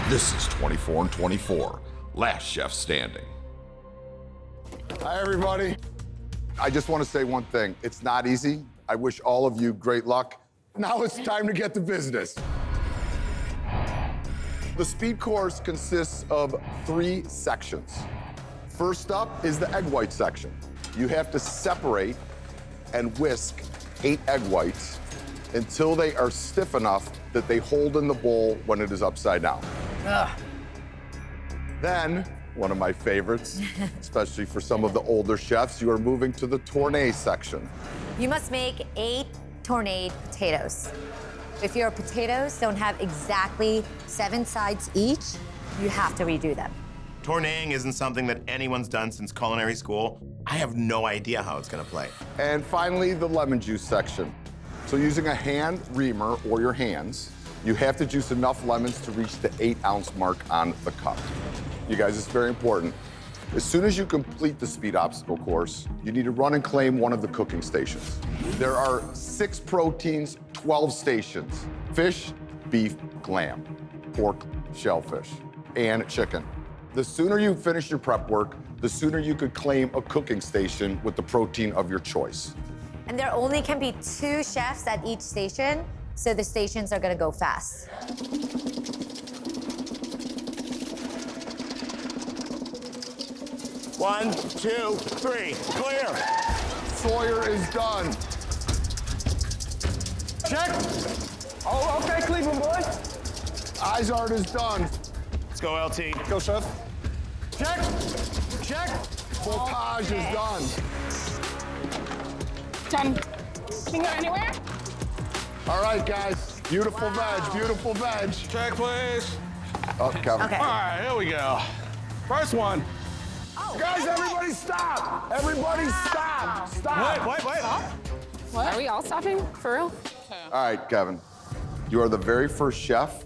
This is 24 and 24, last chef standing. Hi, everybody. I just want to say one thing. It's not easy. I wish all of you great luck. Now it's time to get to business. The speed course consists of 3 sections. First up is the egg white section. You have to separate and whisk 8 egg whites until they are stiff enough that they hold in the bowl when it is upside down. Ugh. Then, one of my favorites, especially for some of the older chefs, you are moving to the tournée section. You must make 8 tournée potatoes. If your potatoes don't have exactly 7 sides each, you have to redo them. Tournéing isn't something that anyone's done since culinary school. I have no idea how it's gonna play. And finally, the lemon juice section. So using a hand reamer or your hands, you have to juice enough lemons to reach the 8-ounce mark on the cup. You guys, it's very important. As soon as you complete the speed obstacle course, you need to run and claim one of the cooking stations. There are 6 proteins, 12 stations: fish, beef, lamb, pork, shellfish, and chicken. The sooner you finish your prep work, the sooner you could claim a cooking station with the protein of your choice. And there only can be 2 chefs at each station, so the stations are gonna go fast. One, two, three, clear. Sawyer is done. Check. Oh, okay, Cleveland boy. Izard is done. Let's go, LT. Go, chef. Check. Check. Potage is done. Done. Can go anywhere? All right, guys. Beautiful veg, beautiful veg. Check, please. Oh, Kevin. Okay. All right, here we go. First one. Guys, everybody stop! Everybody stop! Stop! Wait. What? Are we all stopping? For real? All right, Kevin. You are the very first chef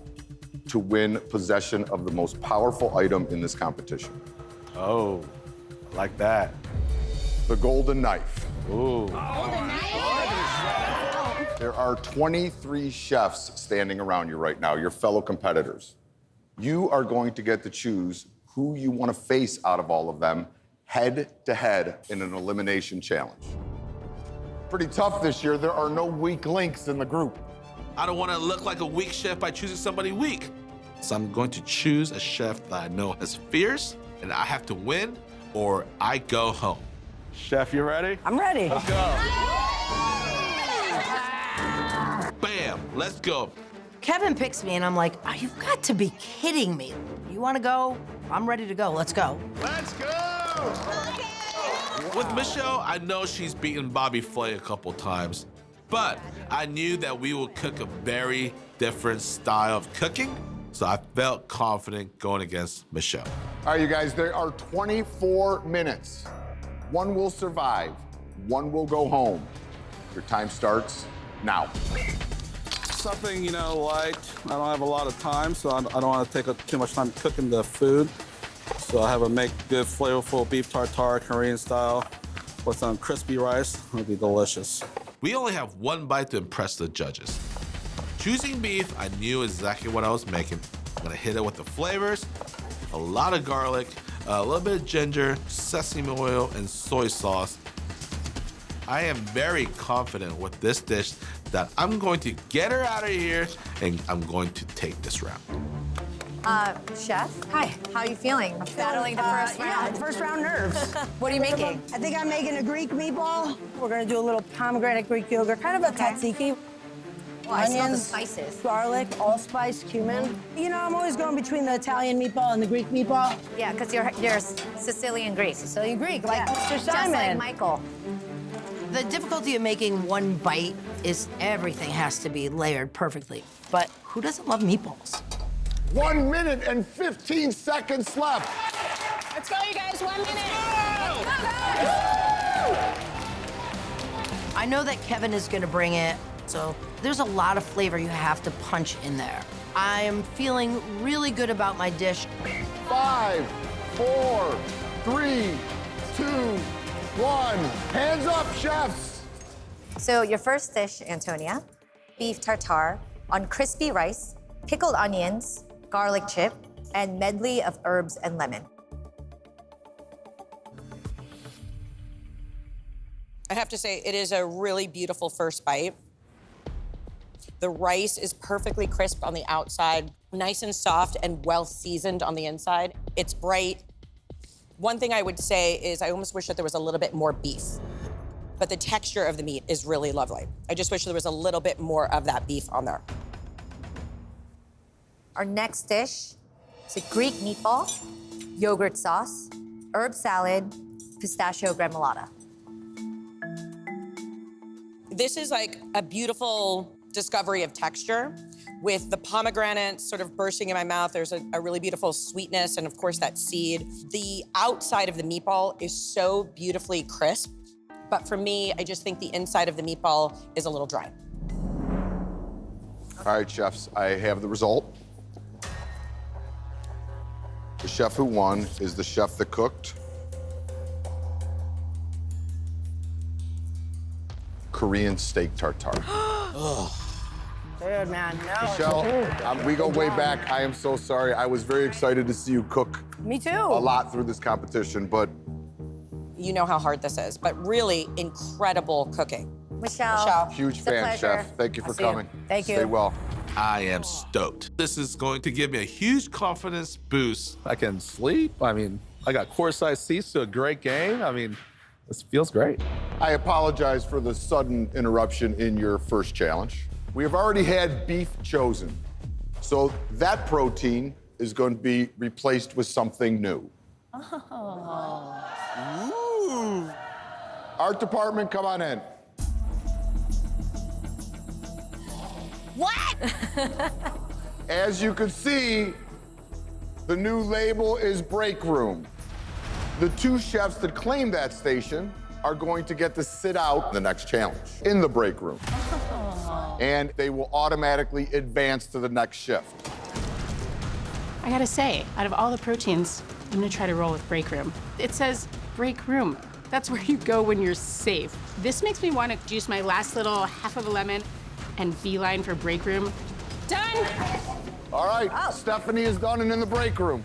to win possession of the most powerful item in this competition. Oh, like that. The golden knife. Ooh. There are 23 chefs standing around you right now, your fellow competitors. You are going to get to choose who you want to face out of all of them, head to head in an elimination challenge. Pretty tough this year. There are no weak links in the group. I don't want to look like a weak chef by choosing somebody weak. So I'm going to choose a chef that I know is fierce, and I have to win, or I go home. Chef, you ready? I'm ready. Let's go. Bam, let's go. Kevin picks me, and I'm like, oh, you've got to be kidding me. You want to go? I'm ready to go. Let's go. Let's go! With Michelle, I know she's beaten Bobby Flay a couple times, but I knew that we would cook a very different style of cooking, so I felt confident going against Michelle. All right, you guys, there are 24 minutes. One will survive, one will go home. Your time starts now. Something, light. I don't have a lot of time, so I don't want to take up too much time cooking the food. So I have to make good, flavorful beef tartare, Korean style, with some crispy rice. It'll be delicious. We only have one bite to impress the judges. Choosing beef, I knew exactly what I was making. I'm gonna hit it with the flavors, a lot of garlic, a little bit of ginger, sesame oil, and soy sauce. I am very confident with this dish that I'm going to get her out of here and I'm going to take this round. Chef? Hi. How are you feeling? Battling the first round. Yeah, first round nerves. What are you making? I think I'm making a Greek meatball. We're gonna do a little pomegranate Greek yogurt, kind of a tzatziki. Oh, I smell the Onions, spices. garlic, allspice, cumin. I'm always going between the Italian meatball and the Greek meatball. Yeah, because you're Sicilian Greek. Sicilian Greek, like Mr. Just Symon. like Michael. The difficulty of making one bite is everything has to be layered perfectly. But who doesn't love meatballs? 1 minute and 15 seconds left. Let's go, you guys. 1 minute. I know that Kevin is gonna bring it, so there's a lot of flavor you have to punch in there. I am feeling really good about my dish. 5, 4, 3, 2, 1. Hands up, chefs. So your first dish, Antonia, beef tartare on crispy rice, pickled onions, garlic chip, and medley of herbs and lemon. I have to say, it is a really beautiful first bite. The rice is perfectly crisp on the outside, nice and soft and well seasoned on the inside. It's bright. One thing I would say is I almost wish that there was a little bit more beef, but the texture of the meat is really lovely. I just wish there was a little bit more of that beef on there. Our next dish is a Greek meatball, yogurt sauce, herb salad, pistachio gremolata. This is like a beautiful discovery of texture with the pomegranate sort of bursting in my mouth. There's a really beautiful sweetness and of course that seed. The outside of the meatball is so beautifully crisp, but for me, I just think the inside of the meatball is a little dry. All right, chefs, I have the result. The chef who won is the chef that cooked Korean steak tartare. Dude, man, no. Michelle, we go way back. I am so sorry. I was very excited to see you cook Me too. a lot through this competition, but You know how hard this is, but really incredible cooking. Michelle. huge it's a fan, pleasure. chef. Thank you for I'll see you. coming. Thank you. Stay well. I am stoked. This is going to give me a huge confidence boost. I can sleep. I mean, I got courtside seats to a great game. I mean, this feels great. I apologize for the sudden interruption in your first challenge. We have already had beef chosen, so that protein is going to be replaced with something new. Ooh. Art department, come on in. What? As you can see, the new label is break room. The two chefs that claim that station are going to get to sit out the next challenge in the break room. And they will automatically advance to the next shift. I gotta say, out of all the proteins, I'm gonna try to roll with break room. It says break room. That's where you go when you're safe. This makes me want to juice my last little half of a lemon and beeline for break room. Done! All right, Stephanie is done and in the break room.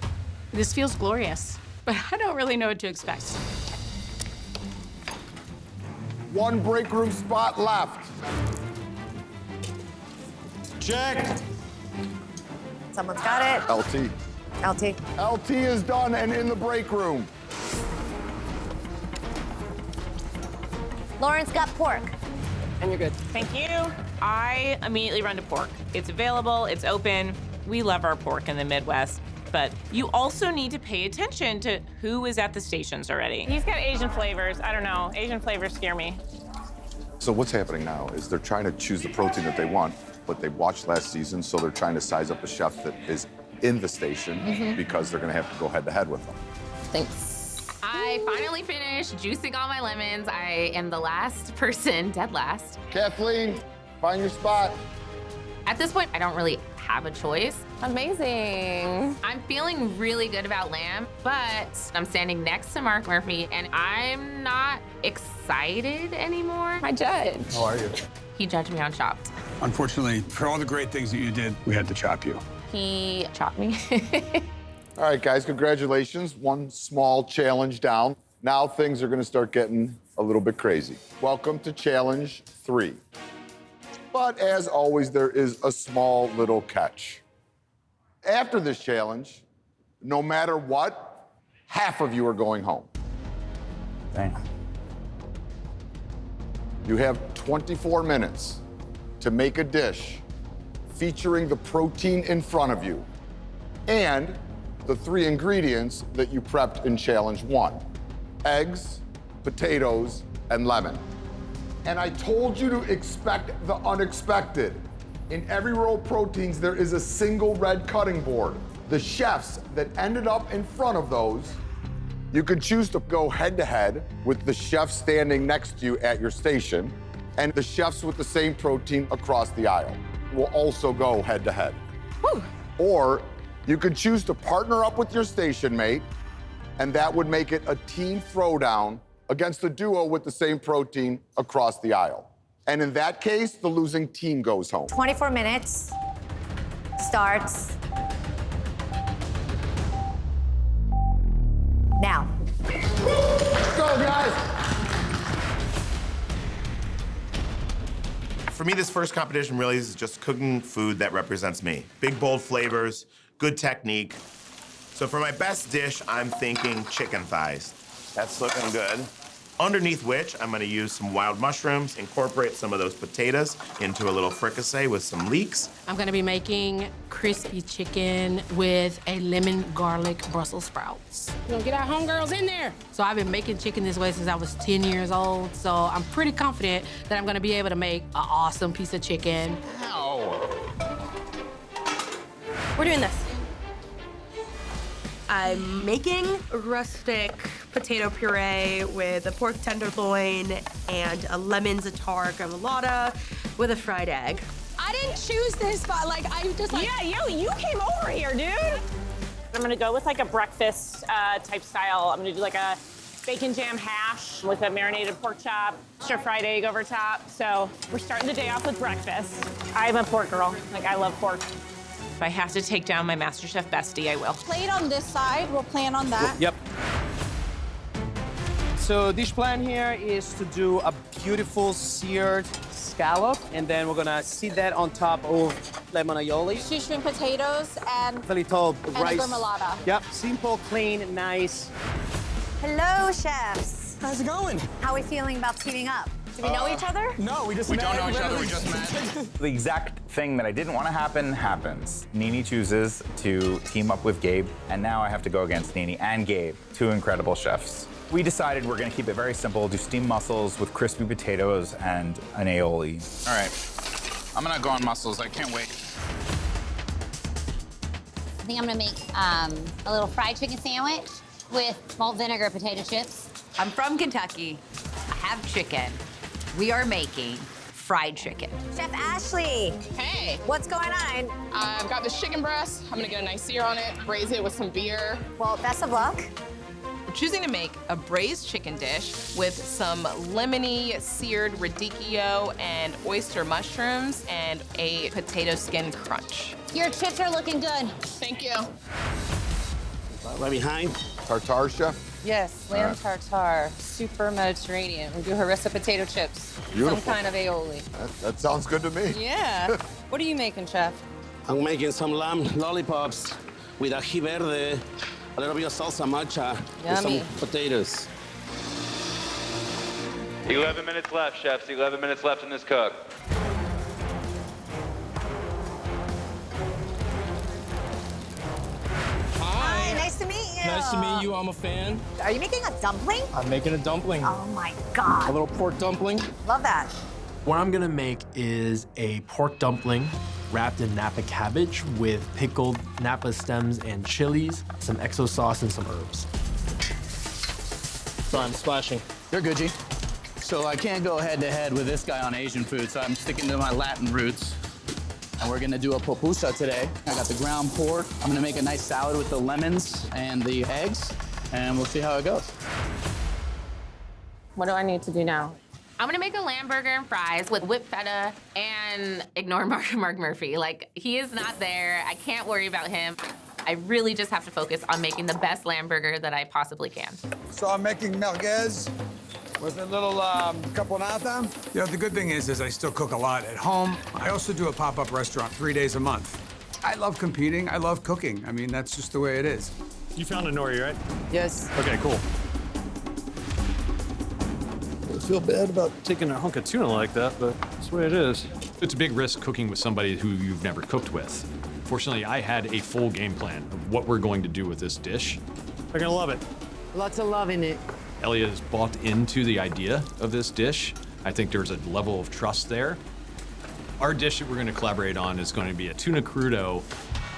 This feels glorious, but I don't really know what to expect. One break room spot left. Check. Someone's got it. LT. LT. LT is done and in the break room. Lauren's got pork. And you're good. Thank you. I immediately run to pork. It's available, it's open. We love our pork in the Midwest, but you also need to pay attention to who is at the stations already. He's got Asian flavors. I don't know. Asian flavors scare me. So what's happening now is they're trying to choose the protein that they want, but they watched last season, so they're trying to size up a chef that is in the station because they're gonna have to go head to head with them. Thanks. I finally finished juicing all my lemons. I am the last person, dead last. Kathleen, find your spot. At this point, I don't really have a choice. Amazing. I'm feeling really good about lamb, but I'm standing next to Mark Murphy and I'm not excited anymore. My judge. How are you? He judged me on Chopped. Unfortunately, for all the great things that you did, we had to chop you. He chopped me. All right, guys, congratulations. One small challenge down. Now things are gonna start getting a little bit crazy. Welcome to challenge 3. But as always, there is a small little catch. After this challenge, no matter what, half of you are going home. Damn. You have 24 minutes to make a dish featuring the protein in front of you and the 3 ingredients that you prepped in challenge 1: eggs, potatoes, and lemon. And I told you to expect the unexpected. In every row of proteins, there is a single red cutting board. The chefs that ended up in front of those, you could choose to go head to head with the chef standing next to you at your station, and the chefs with the same protein across the aisle will also go head to head. Or you could choose to partner up with your station mate, and that would make it a team throwdown against a duo with the same protein across the aisle. And in that case, the losing team goes home. 24 minutes starts me, this first competition really is just cooking food that represents me. Big, bold flavors, good technique. So for my best dish, I'm thinking chicken thighs. That's looking good. Underneath which, I'm gonna use some wild mushrooms, incorporate some of those potatoes into a little fricassee with some leeks. I'm gonna be making crispy chicken with a lemon garlic Brussels sprouts. We're gonna get our homegirls in there. So I've been making chicken this way since I was 10 years old, so I'm pretty confident that I'm gonna be able to make an awesome piece of chicken. Ow. We're doing this. I'm making rustic potato puree with a pork tenderloin and a lemon za'atar gremolata with a fried egg. I didn't choose this spot. Like, I just like... Yeah, you came over here, dude. I'm gonna go with like a breakfast type style. I'm gonna do like a bacon jam hash with a marinated pork chop, extra fried egg over top. So we're starting the day off with breakfast. I'm a pork girl. Like, I love pork. If I have to take down my MasterChef bestie, I will. Plate on this side. We'll plan on that. Yep. So dish plan here is to do a beautiful seared scallop, and then we're gonna seat that on top of lemon aioli. Shrimp potatoes and Felito rice. a gremolata. Yep, simple, clean, nice. Hello, chefs. How's it going? How are we feeling about teaming up? Do we know each other? No, we don't know each other, we just met. The exact thing that I didn't want to happen happens. Nini chooses to team up with Gabe, and now I have to go against Nini and Gabe, two incredible chefs. We decided we're going to keep it very simple, do steamed mussels with crispy potatoes and an aioli. All right, I'm gonna go on mussels. I can't wait. I think I'm gonna make a little fried chicken sandwich with malt vinegar potato chips. I'm from Kentucky. I have chicken. We are making fried chicken. Chef Ashley. Hey. What's going on? I've got this chicken breast. I'm gonna get a nice sear on it, braise it with some beer. Well, best of luck. I'm choosing to make a braised chicken dish with some lemony seared radicchio and oyster mushrooms and a potato skin crunch. Your chips are looking good. Thank you. Right behind. Tartare, chef? Yes, lamb tartare, super Mediterranean. We do harissa potato chips. Beautiful. Some kind of aioli. That sounds good to me. Yeah. What are you making, chef? I'm making some lamb lollipops with ají verde, a little bit of salsa matcha, Yummy. with some potatoes. 11 minutes left, chefs. 11 minutes left in this cook. Hi, nice to meet you. Nice to meet you. I'm a fan. Are you making a dumpling? I'm making a dumpling. Oh my God. A little pork dumpling. Love that. What I'm gonna make is a pork dumpling wrapped in Napa cabbage with pickled Napa stems and chilies, some XO sauce, and some herbs. So I'm splashing. You're good, G. So I can't go head-to-head with this guy on Asian food, so I'm sticking to my Latin roots. And we're gonna do a pupusa today. I got the ground pork. I'm gonna make a nice salad with the lemons and the eggs, and we'll see how it goes. What do I need to do now? I'm gonna make a lamb burger and fries with whipped feta and ignore Mark Murphy. Like, he is not there. I can't worry about him. I really just have to focus on making the best lamb burger that I possibly can. So I'm making merguez with a little caponata. You know, the good thing is I still cook a lot at home. I also do a pop-up restaurant 3 days a month. I love competing. I love cooking. I mean, that's just the way it is. You found a nori, right? Yes. Okay, cool. I feel bad about taking a hunk of tuna like that, but that's the way it is. It's a big risk cooking with somebody who you've never cooked with. Fortunately, I had a full game plan of what we're going to do with this dish. They're gonna love it. Lots of love in it. Elliot has bought into the idea of this dish. I think there's a level of trust there. Our dish that we're going to collaborate on is going to be a tuna crudo.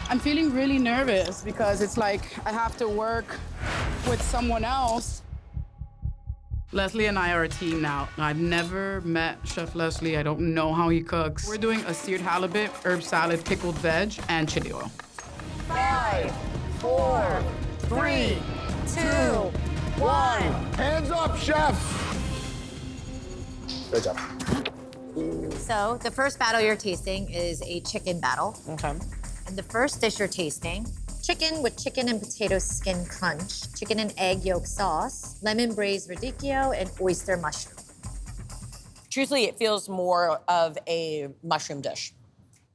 I'm feeling really nervous because it's like I have to work with someone else. Leslie and I are a team now. I've never met Chef Leslie. I don't know how he cooks. We're doing a seared halibut, herb salad, pickled veg, and chili oil. 5, 4, 3, 2, 1. Hands up, chef. Good job. So the first battle you're tasting is a chicken battle. Okay. And the first dish you're tasting, chicken with chicken and potato skin crunch, chicken and egg yolk sauce, lemon braised radicchio, and oyster mushroom. Truthfully, it feels more of a mushroom dish.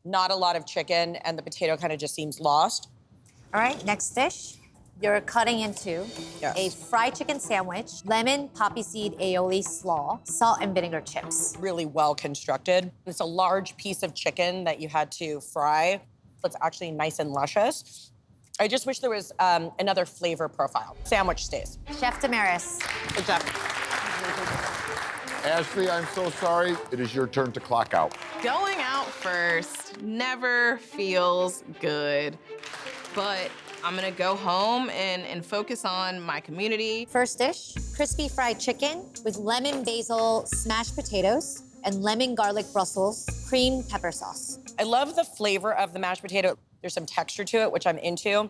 Not a lot of chicken, and the potato kind of just seems lost. All right, next dish. You're cutting into a fried chicken sandwich, lemon poppy seed aioli slaw, salt and vinegar chips. Really well constructed. It's a large piece of chicken that you had to fry. It's actually nice and luscious. I just wish there was another flavor profile. Sandwich stays. Chef Damaris. Good job. Ashley, I'm so sorry. It is your turn to clock out. Going out first never feels good, but I'm gonna go home and focus on my community. First dish, crispy fried chicken with lemon basil smashed potatoes and lemon garlic Brussels cream pepper sauce. I love the flavor of the mashed potato. There's some texture to it, which I'm into.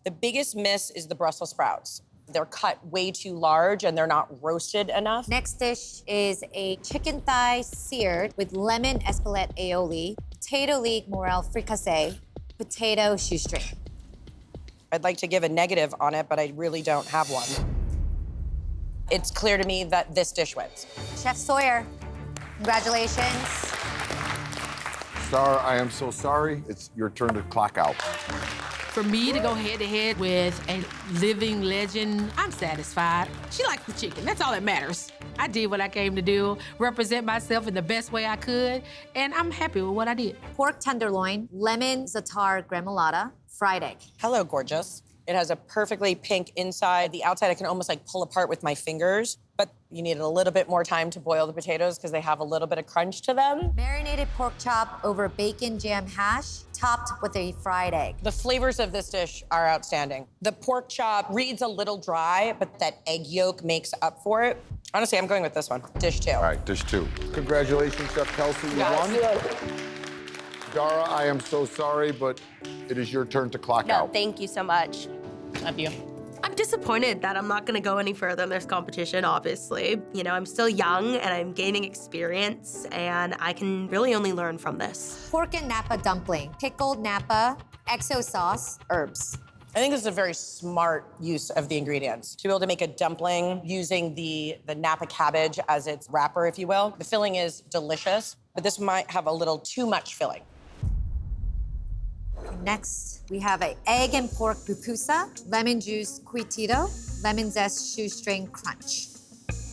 The biggest miss is the Brussels sprouts. They're cut way too large and they're not roasted enough. Next dish is a chicken thigh seared with lemon espelette aioli, potato leek morel fricassee, potato shoestring. I'd like to give a negative on it, but I really don't have one. It's clear to me that this dish wins. Chef Sawyer, congratulations. Star, I am so sorry. It's your turn to clock out. For me to go head-to-head with a living legend, I'm satisfied. She likes the chicken, that's all that matters. I did what I came to do, represent myself in the best way I could, and I'm happy with what I did. Pork tenderloin, lemon za'atar gremolata, fried egg. Hello, gorgeous. It has a perfectly pink inside. The outside I can almost like pull apart with my fingers, but you need a little bit more time to boil the potatoes because they have a little bit of crunch to them. Marinated pork chop over bacon jam hash, topped with a fried egg. The flavors of this dish are outstanding. The pork chop reads a little dry, but that egg yolk makes up for it. Honestly, I'm going with this one, dish 2. All right, dish 2. Congratulations, Chef Kelsey, you won. Dara, I am so sorry, but it is your turn to clock No, out. thank you so much. Love you. I'm disappointed that I'm not gonna go any further in this competition, obviously. You know, I'm still young and I'm gaining experience and I can really only learn from this. Pork and Napa dumpling, pickled Napa, XO sauce, herbs. I think this is a very smart use of the ingredients. To be able to make a dumpling using the Napa cabbage as its wrapper, if you will. The filling is delicious, but this might have a little too much filling. Next, we have an egg and pork pupusa, lemon juice cuitito, lemon zest shoestring crunch.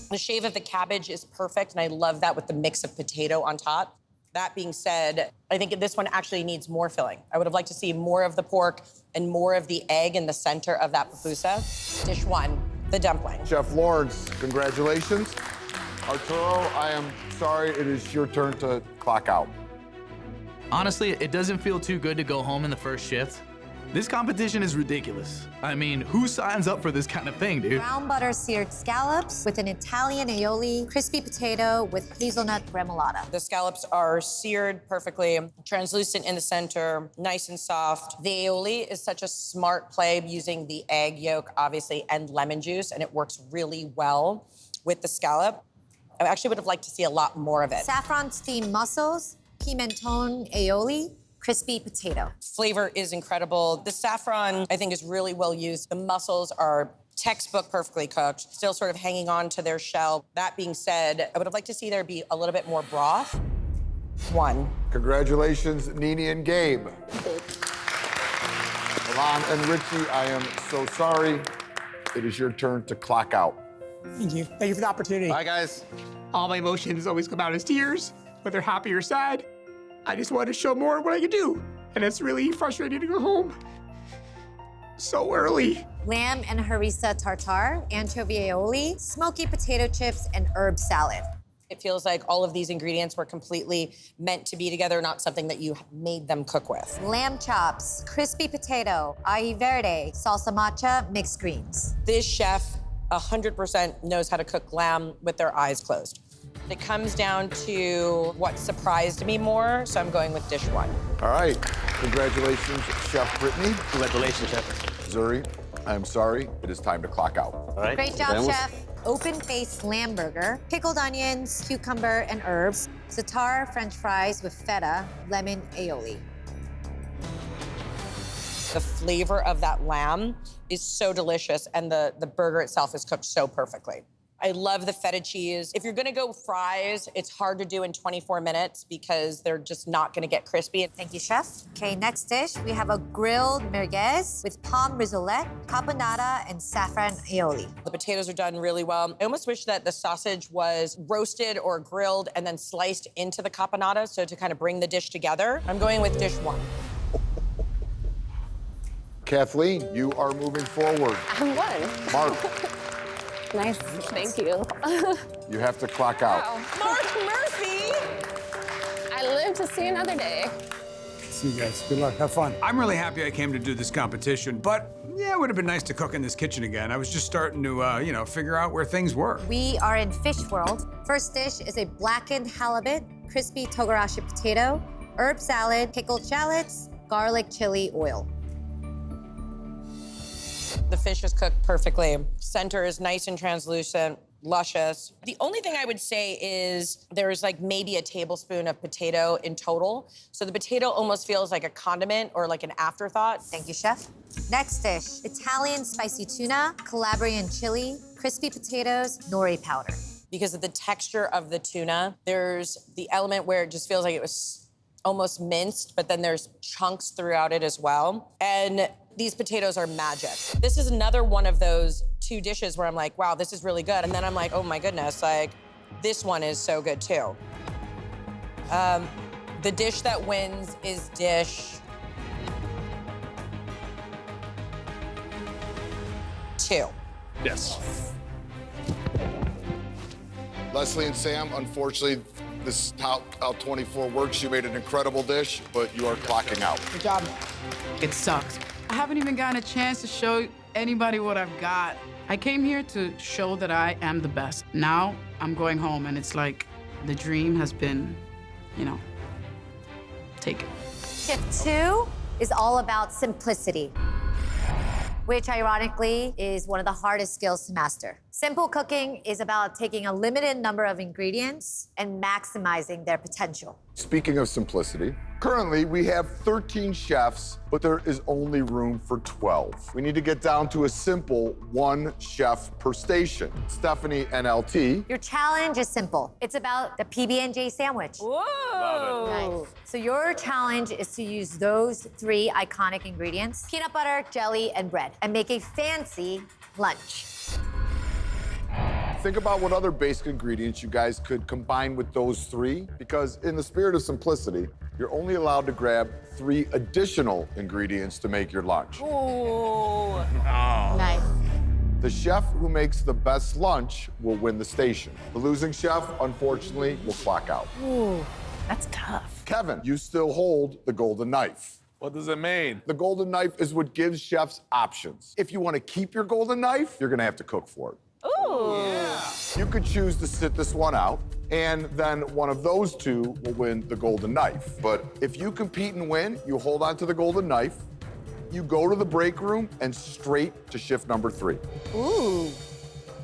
The shave of the cabbage is perfect, and I love that with the mix of potato on top. That being said, I think this one actually needs more filling. I would have liked to see more of the pork and more of the egg in the center of that pupusa. Dish 1, the dumpling. Chef Lawrence, congratulations. Arturo, I am sorry, it is your turn to clock out. Honestly, it doesn't feel too good to go home in the first shift. This competition is ridiculous. I mean, who signs up for this kind of thing, dude? Brown butter seared scallops with an Italian aioli, crispy potato with hazelnut remoulade. The scallops are seared perfectly, translucent in the center, nice and soft. The aioli is such a smart play using the egg yolk, obviously, and lemon juice, and it works really well with the scallop. I actually would have liked to see a lot more of it. Saffron steamed mussels, pimenton aioli, crispy potato. Flavor is incredible. The saffron, I think, is really well used. The mussels are textbook perfectly cooked, still sort of hanging on to their shell. That being said, I would have liked to see there be a little bit more broth. 1. Congratulations, Nini and Gabe. Milan and Richie, I am so sorry. It is your turn to clock out. Thank you. Thank you for the opportunity. Bye, guys. All my emotions always come out as tears, whether happy or sad. I just wanted to show more of what I could do. And it's really frustrating to go home so early. Lamb and harissa tartare, anchovy aioli, smoky potato chips, and herb salad. It feels like all of these ingredients were completely meant to be together, not something that you made them cook with. Lamb chops, crispy potato, ahi verde, salsa matcha, mixed greens. This chef 100% knows how to cook lamb with their eyes closed. It comes down to what surprised me more, so I'm going with dish 1. All right, congratulations, Chef Brittany. Congratulations, Chef. Zuri, I'm sorry, it is time to clock out. All right. Great job, chef. Open-faced lamb burger, pickled onions, cucumber, and herbs, za'atar French fries with feta, lemon aioli. The flavor of that lamb is so delicious, and the burger itself is cooked so perfectly. I love the feta cheese. If you're gonna go fries, it's hard to do in 24 minutes because they're just not gonna get crispy. Thank you, chef. Okay, next dish, we have a grilled merguez with palm rissolette, caponata, and saffron aioli. The potatoes are done really well. I almost wish that the sausage was roasted or grilled and then sliced into the caponata, so to kind of bring the dish together. I'm going with dish 1. Kathleen, you are moving forward. I'm one. Mark, Nice, thank you. you have to clock out. Wow. Mark Murphy! I live to see another day. See you guys. Good luck. Have fun. I'm really happy I came to do this competition, but yeah, it would have been nice to cook in this kitchen again. I was just starting to, figure out where things were. We are in fish world. First dish is a blackened halibut, crispy togarashi potato, herb salad, pickled shallots, garlic chili oil. The fish is cooked perfectly. Center is nice and translucent, luscious. The only thing I would say is there's like maybe a tablespoon of potato in total. So the potato almost feels like a condiment or like an afterthought. Thank you, chef. Next dish, Italian spicy tuna, Calabrian chili, crispy potatoes, nori powder. Because of the texture of the tuna, there's the element where it just feels like it was almost minced, but then there's chunks throughout it as well. And these potatoes are magic. This is another one of those 2 dishes where I'm like, wow, this is really good. And then I'm like, oh my goodness, like, this one is so good too. The dish that wins is dish 2. Yes. Leslie and Sam, unfortunately, this top out 24 works. You made an incredible dish, but you are clocking out. Good job. It sucks. I haven't even gotten a chance to show anybody what I've got. I came here to show that I am the best. Now I'm going home, and it's like the dream has been, taken. Shift 2 is all about simplicity, which ironically is one of the hardest skills to master. Simple cooking is about taking a limited number of ingredients and maximizing their potential. Speaking of simplicity, currently we have 13 chefs, but there is only room for 12. We need to get down to a simple 1 chef per station. Stephanie, NLT. Your challenge is simple. It's about the PB&J sandwich. Whoa! Love it. Nice. So your challenge is to use those 3 iconic ingredients, peanut butter, jelly, and bread, and make a fancy lunch. Think about what other basic ingredients you guys could combine with those 3, because in the spirit of simplicity, you're only allowed to grab 3 additional ingredients to make your lunch. Ooh. Oh. Nice. The chef who makes the best lunch will win the station. The losing chef, unfortunately, will clock out. Ooh, that's tough. Kevin, you still hold the golden knife. What does it mean? The golden knife is what gives chefs options. If you want to keep your golden knife, you're gonna have to cook for it. Ooh. Yeah. You could choose to sit this one out, and then one of those 2 will win the golden knife. But if you compete and win, you hold on to the golden knife, you go to the break room, and straight to shift number 3. Ooh.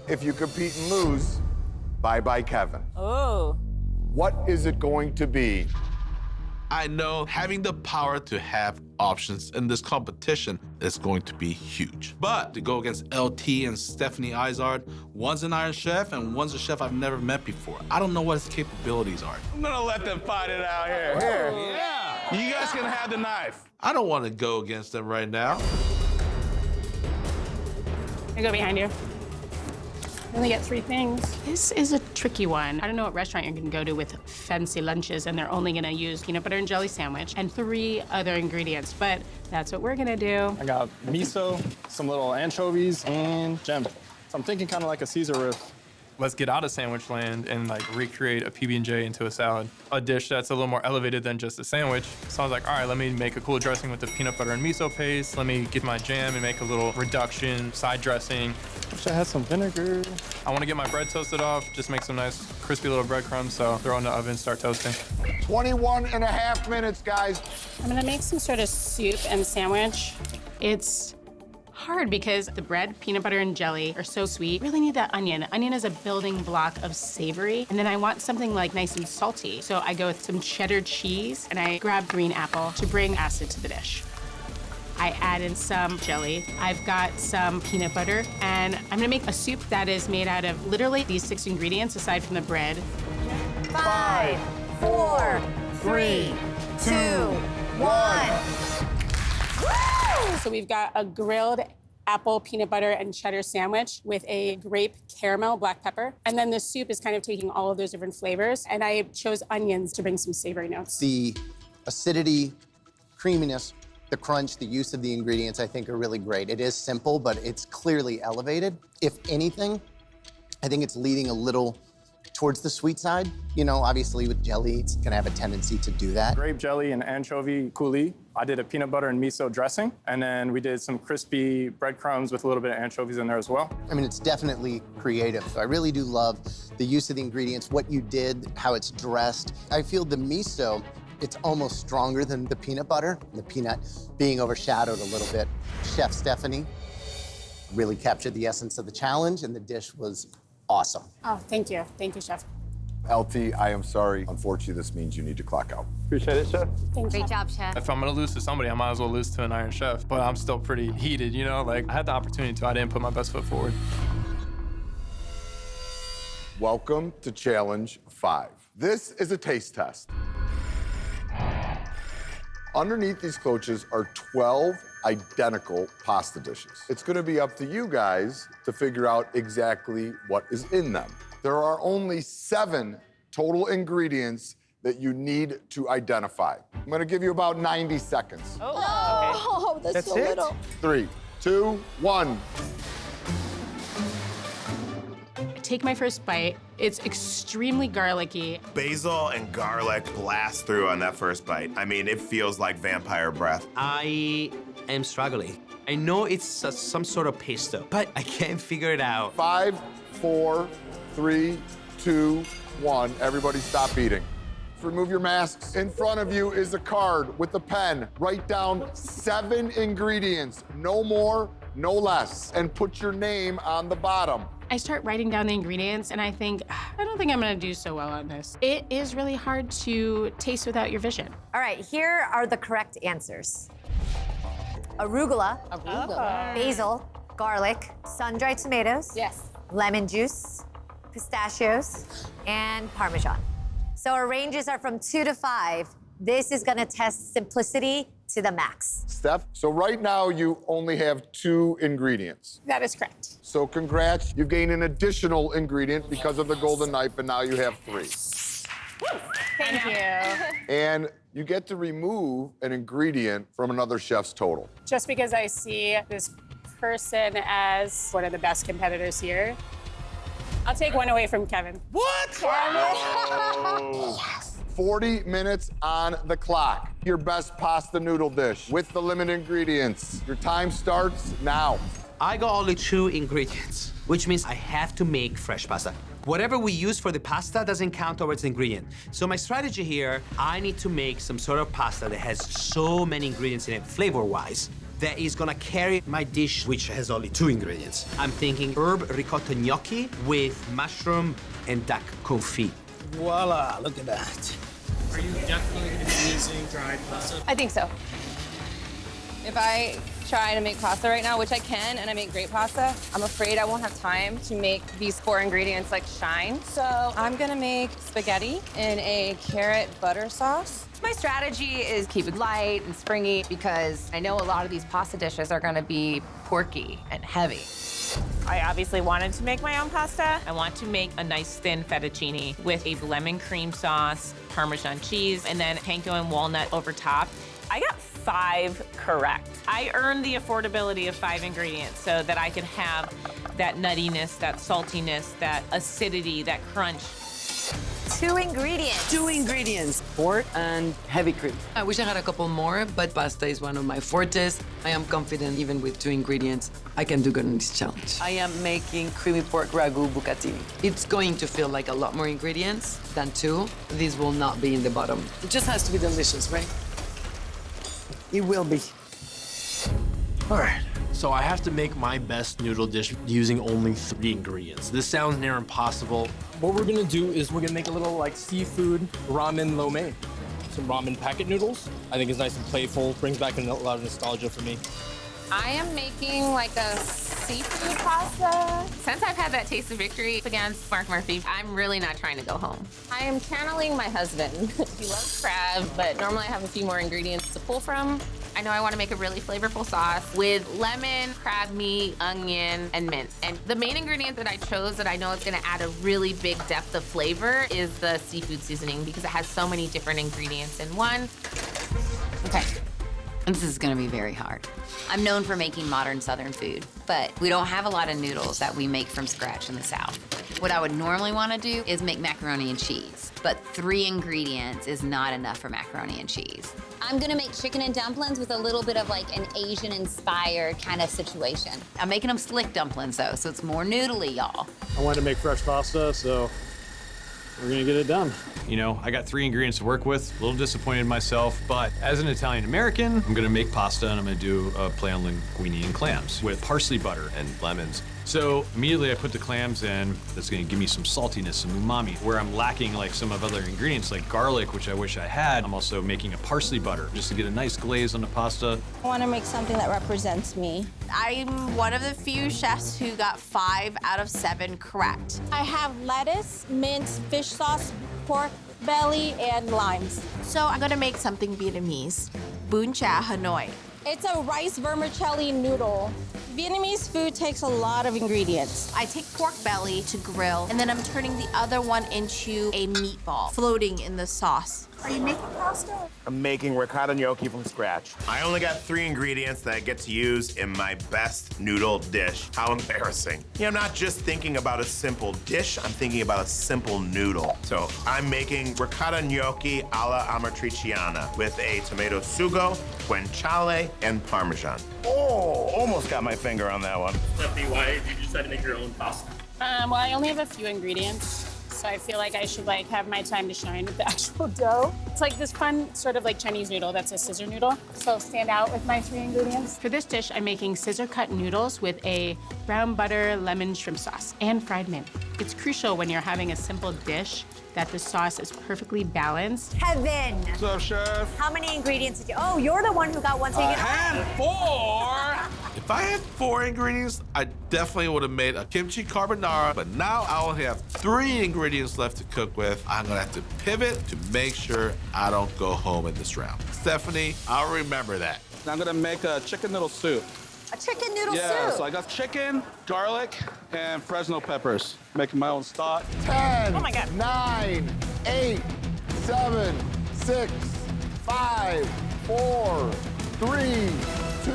If you compete and lose, bye-bye, Kevin. Oh. What is it going to be? I know having the power to have options in this competition is going to be huge. But to go against LT and Stephanie Izard, one's an Iron Chef and one's a chef I've never met before. I don't know what his capabilities are. I'm gonna let them fight it out here. Here. Yeah. You guys can have the knife. I don't want to go against them right now. I go behind you. You only get 3 things. This is a tricky one. I don't know what restaurant you're gonna go to with fancy lunches and they're only gonna use peanut butter and jelly sandwich and 3 other ingredients, but that's what we're gonna do. I got miso, some little anchovies, and jam. So I'm thinking kind of like a Caesar rib. Let's get out of sandwich land and recreate a PB&J into a salad. A dish that's a little more elevated than just a sandwich. So I was like, all right, let me make a cool dressing with the peanut butter and miso paste. Let me get my jam and make a little reduction, side dressing. Wish I had some vinegar. I want to get my bread toasted off, just make some nice crispy little breadcrumbs, so throw in the oven, start toasting. 21.5 minutes, guys. I'm gonna make some sort of soup and sandwich. It's hard because the bread, peanut butter, and jelly are so sweet. Really need that onion. Onion is a building block of savory. And then I want something nice and salty. So I go with some cheddar cheese and I grab green apple to bring acid to the dish. I add in some jelly. I've got some peanut butter, and I'm gonna make a soup that is made out of literally these 6 ingredients aside from the bread. 5, 4, 3, 2, 1. So we've got a grilled apple, peanut butter, and cheddar sandwich with a grape caramel, black pepper. And then the soup is kind of taking all of those different flavors. And I chose onions to bring some savory notes. The acidity, creaminess, the crunch, the use of the ingredients, I think are really great. It is simple, but it's clearly elevated. If anything, I think it's leading a little towards the sweet side. You know, obviously with jelly, it's gonna have a tendency to do that. Grape jelly and anchovy coulis. I did a peanut butter and miso dressing, and then we did some crispy breadcrumbs with a little bit of anchovies in there as well. I mean, it's definitely creative. So I really do love the use of the ingredients, what you did, how it's dressed. I feel the miso, it's almost stronger than the peanut butter, the peanut being overshadowed a little bit. Chef Stephanie really captured the essence of the challenge, and the dish was awesome. Oh, thank you. Thank you, Chef. LT, I am sorry. Unfortunately, this means you need to clock out. Appreciate it, Chef. Great job, Chef. If I'm gonna lose to somebody, I might as well lose to an Iron Chef. But I'm still pretty heated, you know? Like, I had the opportunity to, I didn't put my best foot forward. Welcome to Challenge 5. This is a taste test. Underneath these coaches are 12 identical pasta dishes. It's gonna be up to you guys to figure out exactly what is in them. There are only 7 total ingredients that you need to identify. I'm gonna give you about 90 seconds. Oh, that's so little. 3, 2, 1. Take my first bite. It's extremely garlicky. Basil and garlic blast through on that first bite. I mean, it feels like vampire breath. I am struggling. I know it's some sort of pesto, but I can't figure it out. 5, 4, 3, 2, 1. Everybody stop eating. Remove your masks. In front of you is a card with a pen. Write down 7 ingredients, no more, no less, and put your name on the bottom. I start writing down the ingredients and I think, I don't think I'm gonna do so well on this. It is really hard to taste without your vision. All right, here are the correct answers. Arugula, basil, garlic, sun-dried tomatoes, lemon juice, pistachios, and Parmesan. So our ranges are from 2 to 5. This is gonna test simplicity to the max. Steph, so right now you only have 2 ingredients. That is correct. So congrats, you've gained an additional ingredient because of the golden knife, and now you have 3. Thank you. And you get to remove an ingredient from another chef's total. Just because I see this person as one of the best competitors here, I'll take one away from Kevin. What? Yes. 40 minutes on the clock. Your best pasta noodle dish with the limited ingredients. Your time starts now. I got only 2 ingredients, which means I have to make fresh pasta. Whatever we use for the pasta doesn't count towards the ingredient. So my strategy here, I need to make some sort of pasta that has so many ingredients in it, flavor-wise, that is gonna carry my dish, which has only 2 ingredients. I'm thinking herb ricotta gnocchi with mushroom and duck confit. Voila, look at that. Are you definitely going to be using dried pasta? I think so. If I try to make pasta right now, which I can, and I make great pasta, I'm afraid I won't have time to make these 4 ingredients like shine. So I'm gonna make spaghetti in a carrot butter sauce. My strategy is keep it light and springy because I know a lot of these pasta dishes are gonna be porky and heavy. I obviously wanted to make my own pasta. I want to make a nice thin fettuccine with a lemon cream sauce, Parmesan cheese, and then panko and walnut over top. I got 5 correct. I earned the affordability of 5 ingredients so that I could have that nuttiness, that saltiness, that acidity, that crunch. 2 ingredients. 2 ingredients, pork and heavy cream. I wish I had a couple more, but pasta is one of my fortes. I am confident even with 2 ingredients, I can do good in this challenge. I am making creamy pork ragu bucatini. It's going to feel like a lot more ingredients than 2. This will not be in the bottom. It just has to be delicious, right? It will be. All right, so I have to make my best noodle dish using only 3 ingredients. This sounds near impossible. What we're gonna do is we're gonna make a little like seafood ramen lo mein. some ramen packet noodles. I think it's nice and playful, brings back a lot of nostalgia for me. I am making like a seafood pasta. Since I've had that taste of victory against Mark Murphy, I'm really not trying to go home. I am channeling my husband. He loves crab, but normally I have a few more ingredients to pull from. I know I want to make a really flavorful sauce with lemon, crab meat, onion, and mint. And the main ingredient that I chose that I know is going to add a really big depth of flavor is the seafood seasoning because it has so many different ingredients in one. Okay. This is gonna be very hard. I'm known for making modern Southern food, but we don't have a lot of noodles that we make from scratch in the South. What I would normally wanna do is make macaroni and cheese, but 3 ingredients is not enough for macaroni and cheese. I'm gonna make chicken and dumplings with a little bit of like an Asian-inspired kind of situation. I'm making them slick dumplings though, so it's more noodly, y'all. I wanted to make fresh pasta, so we're gonna get it done. You know, I got 3 ingredients to work with. A little disappointed in myself, but as an Italian-American, I'm gonna make pasta and I'm gonna do a play on linguine and clams with parsley butter and lemons. So immediately I put the clams in. That's gonna give me some saltiness, some umami. Where I'm lacking like some of other ingredients like garlic, which I wish I had, I'm also making a parsley butter just to get a nice glaze on the pasta. I wanna make something that represents me. I'm one of the few chefs who got 5 out of 7 correct. I have lettuce, mint, fish sauce, pork belly, and limes. So I'm gonna make something Vietnamese, bún chả Hanoi. It's a rice vermicelli noodle. Vietnamese food takes a lot of ingredients. I take pork belly to grill, and then I'm turning the other one into a meatball, floating in the sauce. Are you making pasta? I'm making ricotta gnocchi from scratch. I only got 3 ingredients that I get to use in my best noodle dish. How embarrassing. Yeah, I'm not just thinking about a simple dish, I'm thinking about a simple noodle. So I'm making ricotta gnocchi alla amatriciana with a tomato sugo, guanciale, and Parmesan. Oh, almost got my finger on that one. Stephanie, why did you decide to make your own pasta? Well, I only have a few ingredients, so I feel like I should have my time to shine with the actual dough. It's like this fun sort of like Chinese noodle that's a scissor noodle. So stand out with my 3 ingredients. For this dish, I'm making scissor cut noodles with a brown butter lemon shrimp sauce and fried mint. It's crucial when you're having a simple dish that the sauce is perfectly balanced. Kevin. What's up, chef? How many ingredients did you? Oh, you're the one who got one taken away. 4! If I had 4 ingredients, I definitely would have made a kimchi carbonara, but now I only have 3 ingredients left to cook with. I'm gonna have to pivot to make sure I don't go home in this round. Stephanie, I'll remember that. I'm gonna make a chicken noodle soup. A chicken noodle soup? Yeah, so I got chicken, garlic, and Fresno peppers. Making my own stock. 10, Oh my God. 9, 8, 7, 6, 5, 4, 3, 2,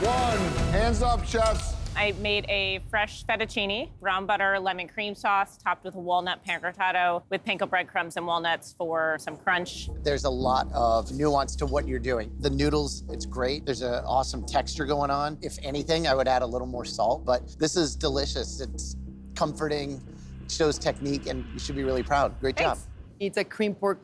1. Hands up, chefs. I made a fresh fettuccine, brown butter, lemon cream sauce, topped with a walnut pangrattato with panko breadcrumbs and walnuts for some crunch. There's a lot of nuance to what you're doing. The noodles, it's great. There's an awesome texture going on. If anything, I would add a little more salt, but this is delicious. It's comforting, shows technique, and you should be really proud. Great job. It's a cream pork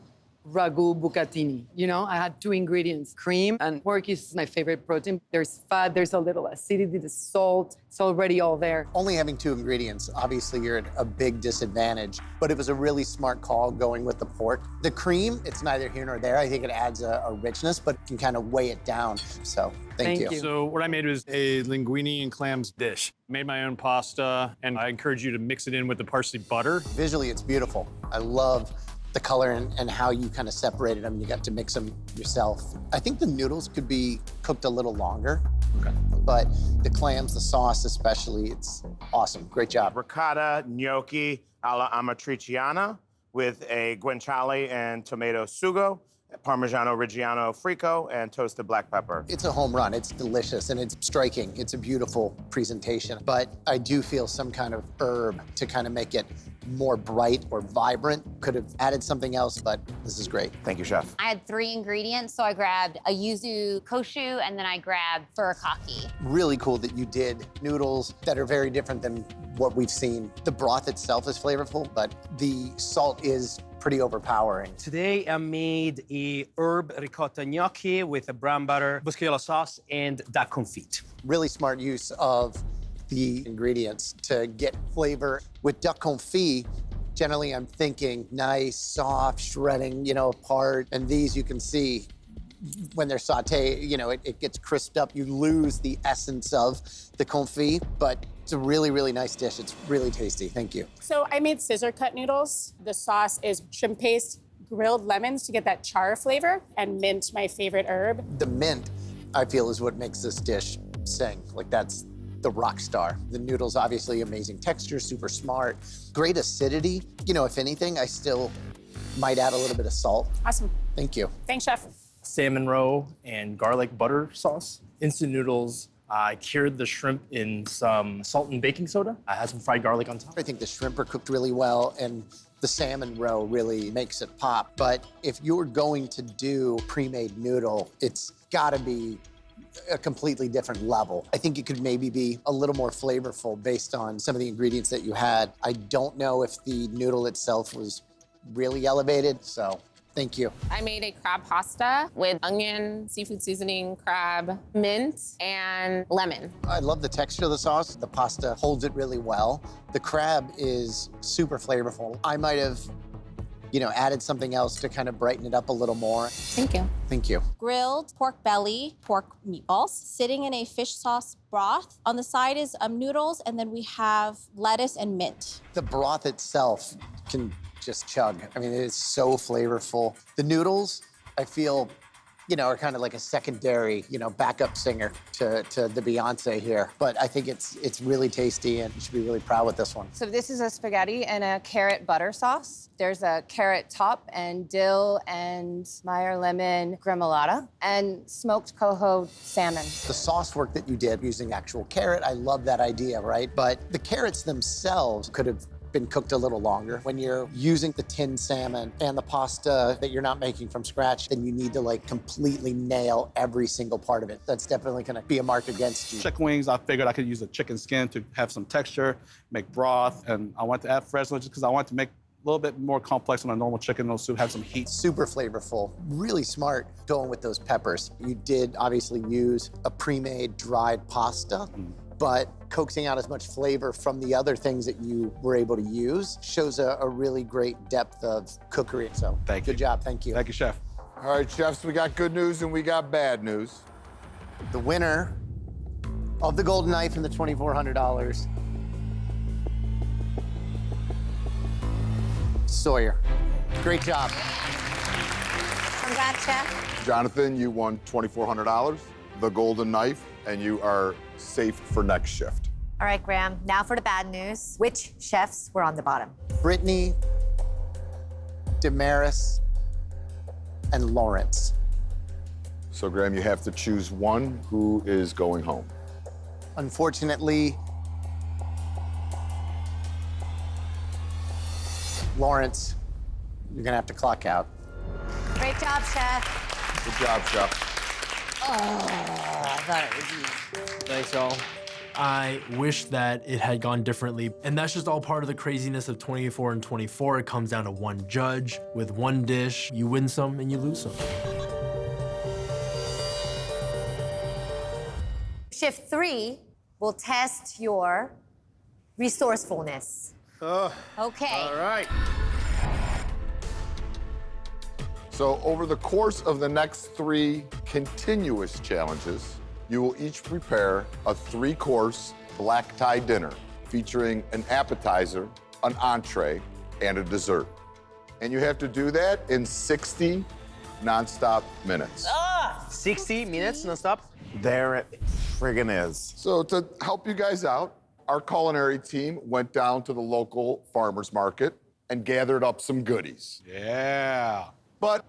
ragu bucatini. You know, I had 2 ingredients. Cream and pork is my favorite protein. There's fat, there's a little acidity, the salt. It's already all there. Only having 2 ingredients, obviously you're at a big disadvantage, but it was a really smart call going with the pork. The cream, it's neither here nor there. I think it adds a richness, but can kind of weigh it down. So thank you. So what I made was a linguine and clams dish. Made my own pasta, and I encourage you to mix it in with the parsley butter. Visually, it's beautiful. I love the color and how you kind of separated them. You got to mix them yourself. I think the noodles could be cooked a little longer. Okay. But the clams, the sauce especially, it's awesome. Great job. Ricotta gnocchi alla amatriciana with a guanciale and tomato sugo, Parmigiano Reggiano Frico, and toasted black pepper. It's a home run. It's delicious and it's striking. It's a beautiful presentation. But I do feel some kind of herb to kind of make it more bright or vibrant. Could have added something else, but this is great. Thank you, chef. I had 3 ingredients, so I grabbed a yuzu koshu and then I grabbed furikake. Really cool that you did noodles that are very different than what we've seen. The broth itself is flavorful, but the salt is pretty overpowering. Today I made a herb ricotta gnocchi with a brown butter, boscaiolo sauce, and duck confit. Really smart use of the ingredients to get flavor. With duck confit, Generally, I'm thinking nice, soft, shredding, apart. And these you can see when they're sauteed, it gets crisped up. You lose the essence of the confit, but it's a really, really nice dish. It's really tasty. Thank you. So I made scissor cut noodles. The sauce is shrimp paste, grilled lemons to get that char flavor, and mint, my favorite herb. The mint, I feel, is what makes this dish sing. Like, that's the rock star. The noodles, obviously amazing texture, super smart, great acidity. If anything, I still might add a little bit of salt. Awesome. Thank you. Thanks, chef. Salmon roe and garlic butter sauce. Instant noodles. I cured the shrimp in some salt and baking soda. I had some fried garlic on top. I think the shrimp are cooked really well, and the salmon roe really makes it pop. But if you're going to do pre-made noodle, it's gotta be a completely different level. I think it could maybe be a little more flavorful based on some of the ingredients that you had. I don't know if the noodle itself was really elevated, so thank you. I made a crab pasta with onion, seafood seasoning, crab, mint, and lemon. I love the texture of the sauce. The pasta holds it really well. The crab is super flavorful. I might have, added something else to kind of brighten it up a little more. Thank you. Thank you. Grilled pork belly, pork meatballs, sitting in a fish sauce broth. On the side is noodles, and then we have lettuce and mint. The broth itself can just chug. I mean, it is so flavorful. The noodles, I feel, are kind of like a secondary, backup singer to the Beyonce here. But I think it's really tasty, and you should be really proud with this one. So this is a spaghetti and a carrot butter sauce. There's a carrot top and dill and Meyer lemon gremolata and smoked coho salmon. The sauce work that you did using actual carrot, I love that idea, right? But the carrots themselves could have been cooked a little longer. When you're using the tinned salmon and the pasta that you're not making from scratch, then you need to completely nail every single part of it. That's definitely gonna be a mark against you. Chicken wings, I figured I could use a chicken skin to have some texture, make broth, and I wanted to add Fresno just because I wanted to make a little bit more complex than a normal chicken noodle soup, have some heat. Super flavorful, really smart going with those peppers. You did obviously use a pre-made dried pasta, but coaxing out as much flavor from the other things that you were able to use shows a really great depth of cookery. So good job, thank you. Thank you, chef. All right, chefs, we got good news and we got bad news. The winner of the golden knife and the $2,400, Sawyer. Great job. Congrats, chef. Jonathan, you won $2,400, the golden knife, and you are safe for next shift. All right, Graham, now for the bad news. Which chefs were on the bottom? Brittany, Damaris, and Lawrence. So, Graham, you have to choose one who is going home. Unfortunately, Lawrence, you're gonna have to clock out. Great job, chef. Good job, chef. Oh, I thought it was easy. Thanks, y'all. I wish that it had gone differently. And that's just all part of the craziness of 24 and 24. It comes down to one judge. With one dish, you win some and you lose some. Shift 3 will test your resourcefulness. Okay. All right. So over the course of the next 3 continuous challenges, you will each prepare a 3-course black tie dinner featuring an appetizer, an entree, and a dessert. And you have to do that in 60 nonstop minutes. 60 minutes nonstop? There it friggin' is. So to help you guys out, our culinary team went down to the local farmer's market and gathered up some goodies. Yeah. But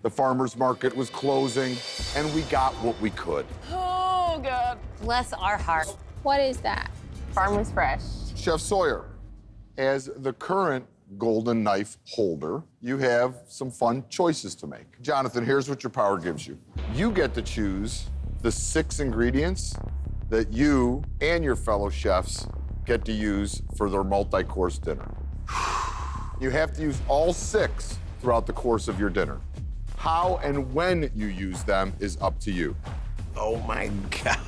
the farmer's market was closing, and we got what we could. Oh, God. Bless our heart. What is that? Farmer's Fresh. Chef Sawyer, as the current golden knife holder, you have some fun choices to make. Jonathan, here's what your power gives you. You get to choose the 6 ingredients that you and your fellow chefs get to use for their multi-course dinner. You have to use all 6 throughout the course of your dinner. How and when you use them is up to you. Oh my God.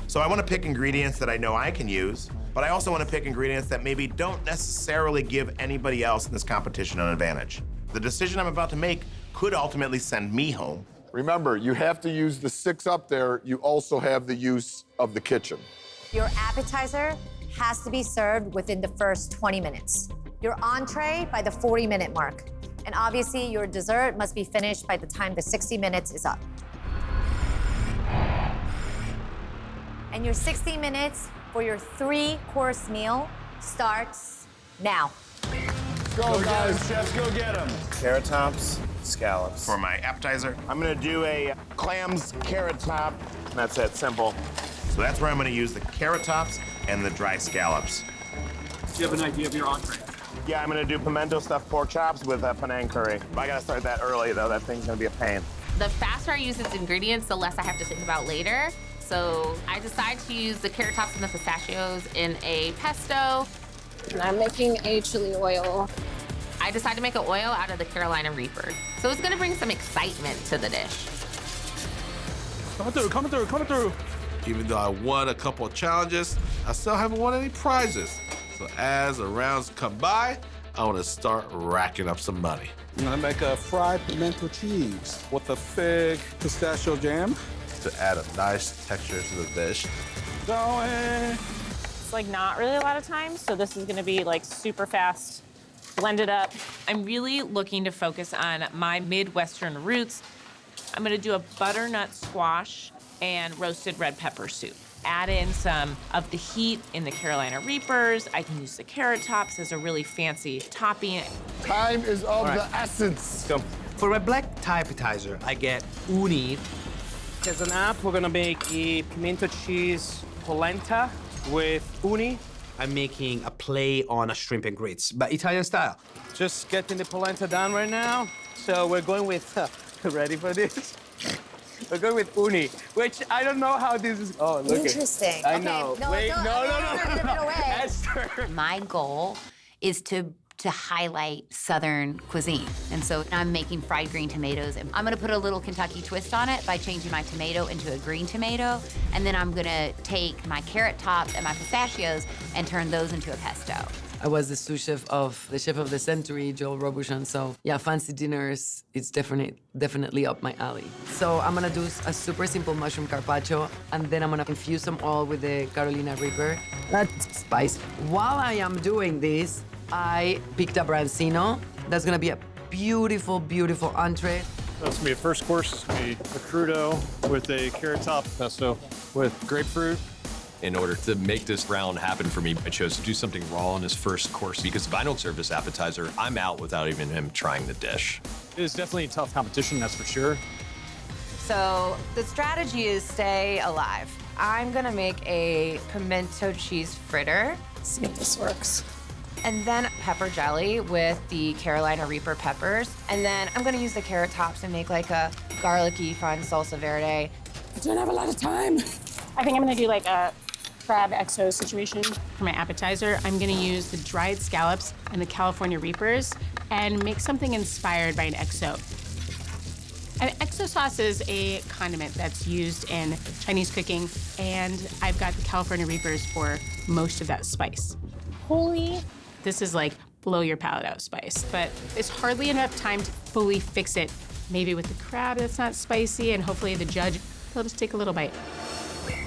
So I want to pick ingredients that I know I can use, but I also want to pick ingredients that maybe don't necessarily give anybody else in this competition an advantage. The decision I'm about to make could ultimately send me home. Remember, you have to use the 6 up there. You also have the use of the kitchen. Your appetizer has to be served within the first 20 minutes. Your entree by the 40-minute mark. And obviously, your dessert must be finished by the time the 60 minutes is up. And your 60 minutes for your 3-course meal starts now. Go, guys. Chefs, go get them. Carrot tops, scallops. For my appetizer, I'm gonna do a clams carrot top. That's it, simple. So that's where I'm gonna use the carrot tops and the dry scallops. Do you have an idea of your entree? Yeah, I'm gonna do pimento stuffed pork chops with Penang curry. I gotta start that early though, that thing's gonna be a pain. The faster I use its ingredients, the less I have to think about later. So I decided to use the carrot tops and the pistachios in a pesto. And I'm making a chili oil. I decided to make an oil out of the Carolina Reaper. So it's gonna bring some excitement to the dish. Coming through, coming through, coming through. Even though I won a couple of challenges, I still haven't won any prizes. So as the rounds come by, I want to start racking up some money. I'm gonna make a fried pimento cheese with a fig pistachio jam. To add a nice texture to the dish. Going. It's like not really a lot of time, so this is gonna be like super fast, blend it up. I'm really looking to focus on my Midwestern roots. I'm gonna do a butternut squash and roasted red pepper soup. Add in some of the heat in the Carolina Reapers. I can use the carrot tops as a really fancy topping. Time is of right. the essence. So for my black tie appetizer, I get uni. As an app, we're gonna make a pimento cheese polenta with uni. I'm making a play on a shrimp and grits, but Italian style. Just getting the polenta done right now. So we're going with, ready for this? We're going with uni, which I don't know how this is. Oh, look. Interesting. I Okay, know. no, Wait, no, no. Esther. My goal is to highlight Southern cuisine. And so I'm making fried green tomatoes. And I'm gonna put a little Kentucky twist on it by changing my tomato into a green tomato. And then I'm gonna take my carrot tops and my pistachios and turn those into a pesto. I was the sous chef of the chef of the century, Joel Robuchon. So yeah, fancy dinners, it's definitely up my alley. So I'm gonna do a super simple mushroom carpaccio, and then I'm gonna infuse them all with the Carolina Reaper. That's spice. While I am doing this, I picked up branzino. That's gonna be a beautiful, beautiful entree. That's gonna be a first course. It's gonna be a crudo with a carrot top pesto with grapefruit. In order to make this round happen for me, I chose to do something raw on his first course because if I don't serve this appetizer, I'm out without even him trying the dish. It is definitely a tough competition, that's for sure. So the strategy is stay alive. I'm gonna make a pimento cheese fritter. Let's see if this works. And then pepper jelly with the Carolina Reaper peppers. And then I'm gonna use the carrot tops and make like a garlicky fun salsa verde. I don't have a lot of time. I think I'm gonna do like a crab XO situation. For my appetizer, I'm gonna use the dried scallops and the California Reapers and make something inspired by an XO. An XO sauce is a condiment that's used in Chinese cooking, and I've got the California Reapers for most of that spice. Holy. This is like blow your palate out spice, but it's hardly enough time to fully fix it. Maybe with the crab that's not spicy, and hopefully the judge, they'll just take a little bite.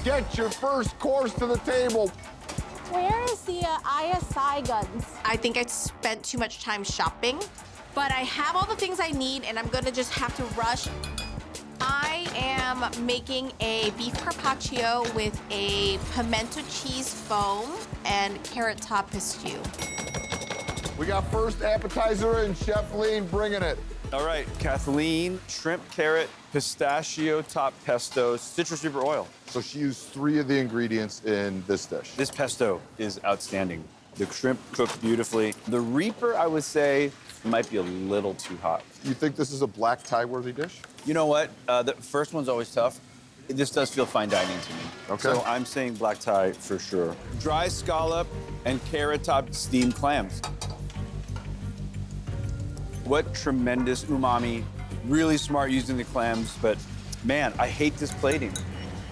Get your first course to the table. Where is the ISI guns? I think I spent too much time shopping, but I have all the things I need and I'm gonna just have to rush. I am making a beef carpaccio with a pimento cheese foam and carrot top stew. We got first appetizer and Chef Lean bringing it. All right, Kathleen, shrimp, carrot, pistachio top pesto, citrus reaper oil. So she used 3 of the ingredients in this dish. This pesto is outstanding. The shrimp cooked beautifully. The reaper, I would say, might be a little too hot. You think this is a black tie-worthy dish? You know what? The first one's always tough. This does feel fine dining to me. Okay. So I'm saying black tie for sure. Dry scallop and carrot top steamed clams. What tremendous umami. Really smart using the clams, but man, I hate this plating.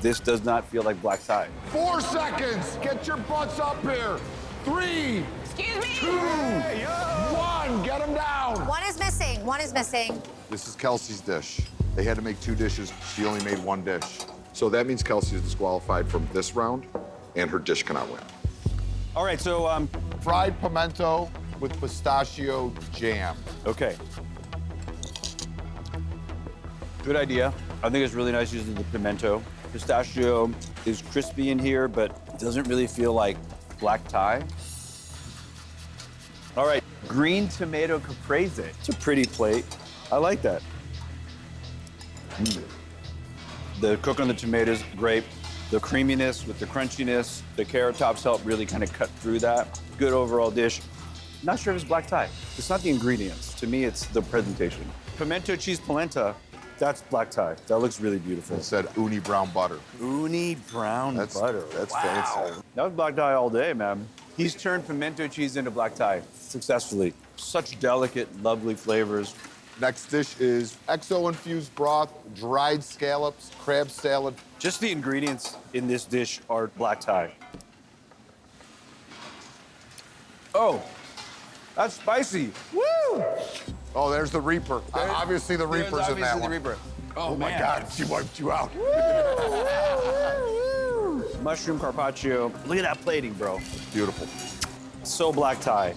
This does not feel like black tie. 4 seconds. Get your butts up here. 3, Excuse me. 2, 1. Get them down. One is missing. One is missing. This is Kelsey's dish. They had to make 2 dishes. She only made 1 dish. So that means Kelsey is disqualified from this round, and her dish cannot win. All right, so fried pimento with pistachio jam. Okay. Good idea. I think it's really nice using the pimento. Pistachio is crispy in here, but it doesn't really feel like black tie. All right, green tomato caprese. It's a pretty plate. I like that. The cook on the tomatoes, great. The creaminess with the crunchiness, the carrot tops help really kind of cut through that. Good overall dish. Not sure if it's black tie. It's not the ingredients. To me, it's the presentation. Pimento cheese polenta, that's black tie. That looks really beautiful. It said uni brown butter. Uni brown butter. That's Wow. fancy. That was black tie all day, man. He's turned pimento cheese into black tie successfully. Such delicate, lovely flavors. Next dish is XO-infused broth, dried scallops, crab salad. Just the ingredients in this dish are black tie. Oh, that's spicy. Woo! Oh, there's the Reaper. Obviously the Reaper's in that obviously one. the Reaper. Oh my man. God, she wiped you out. Mushroom carpaccio. Look at that plating, bro. Beautiful. So black tie.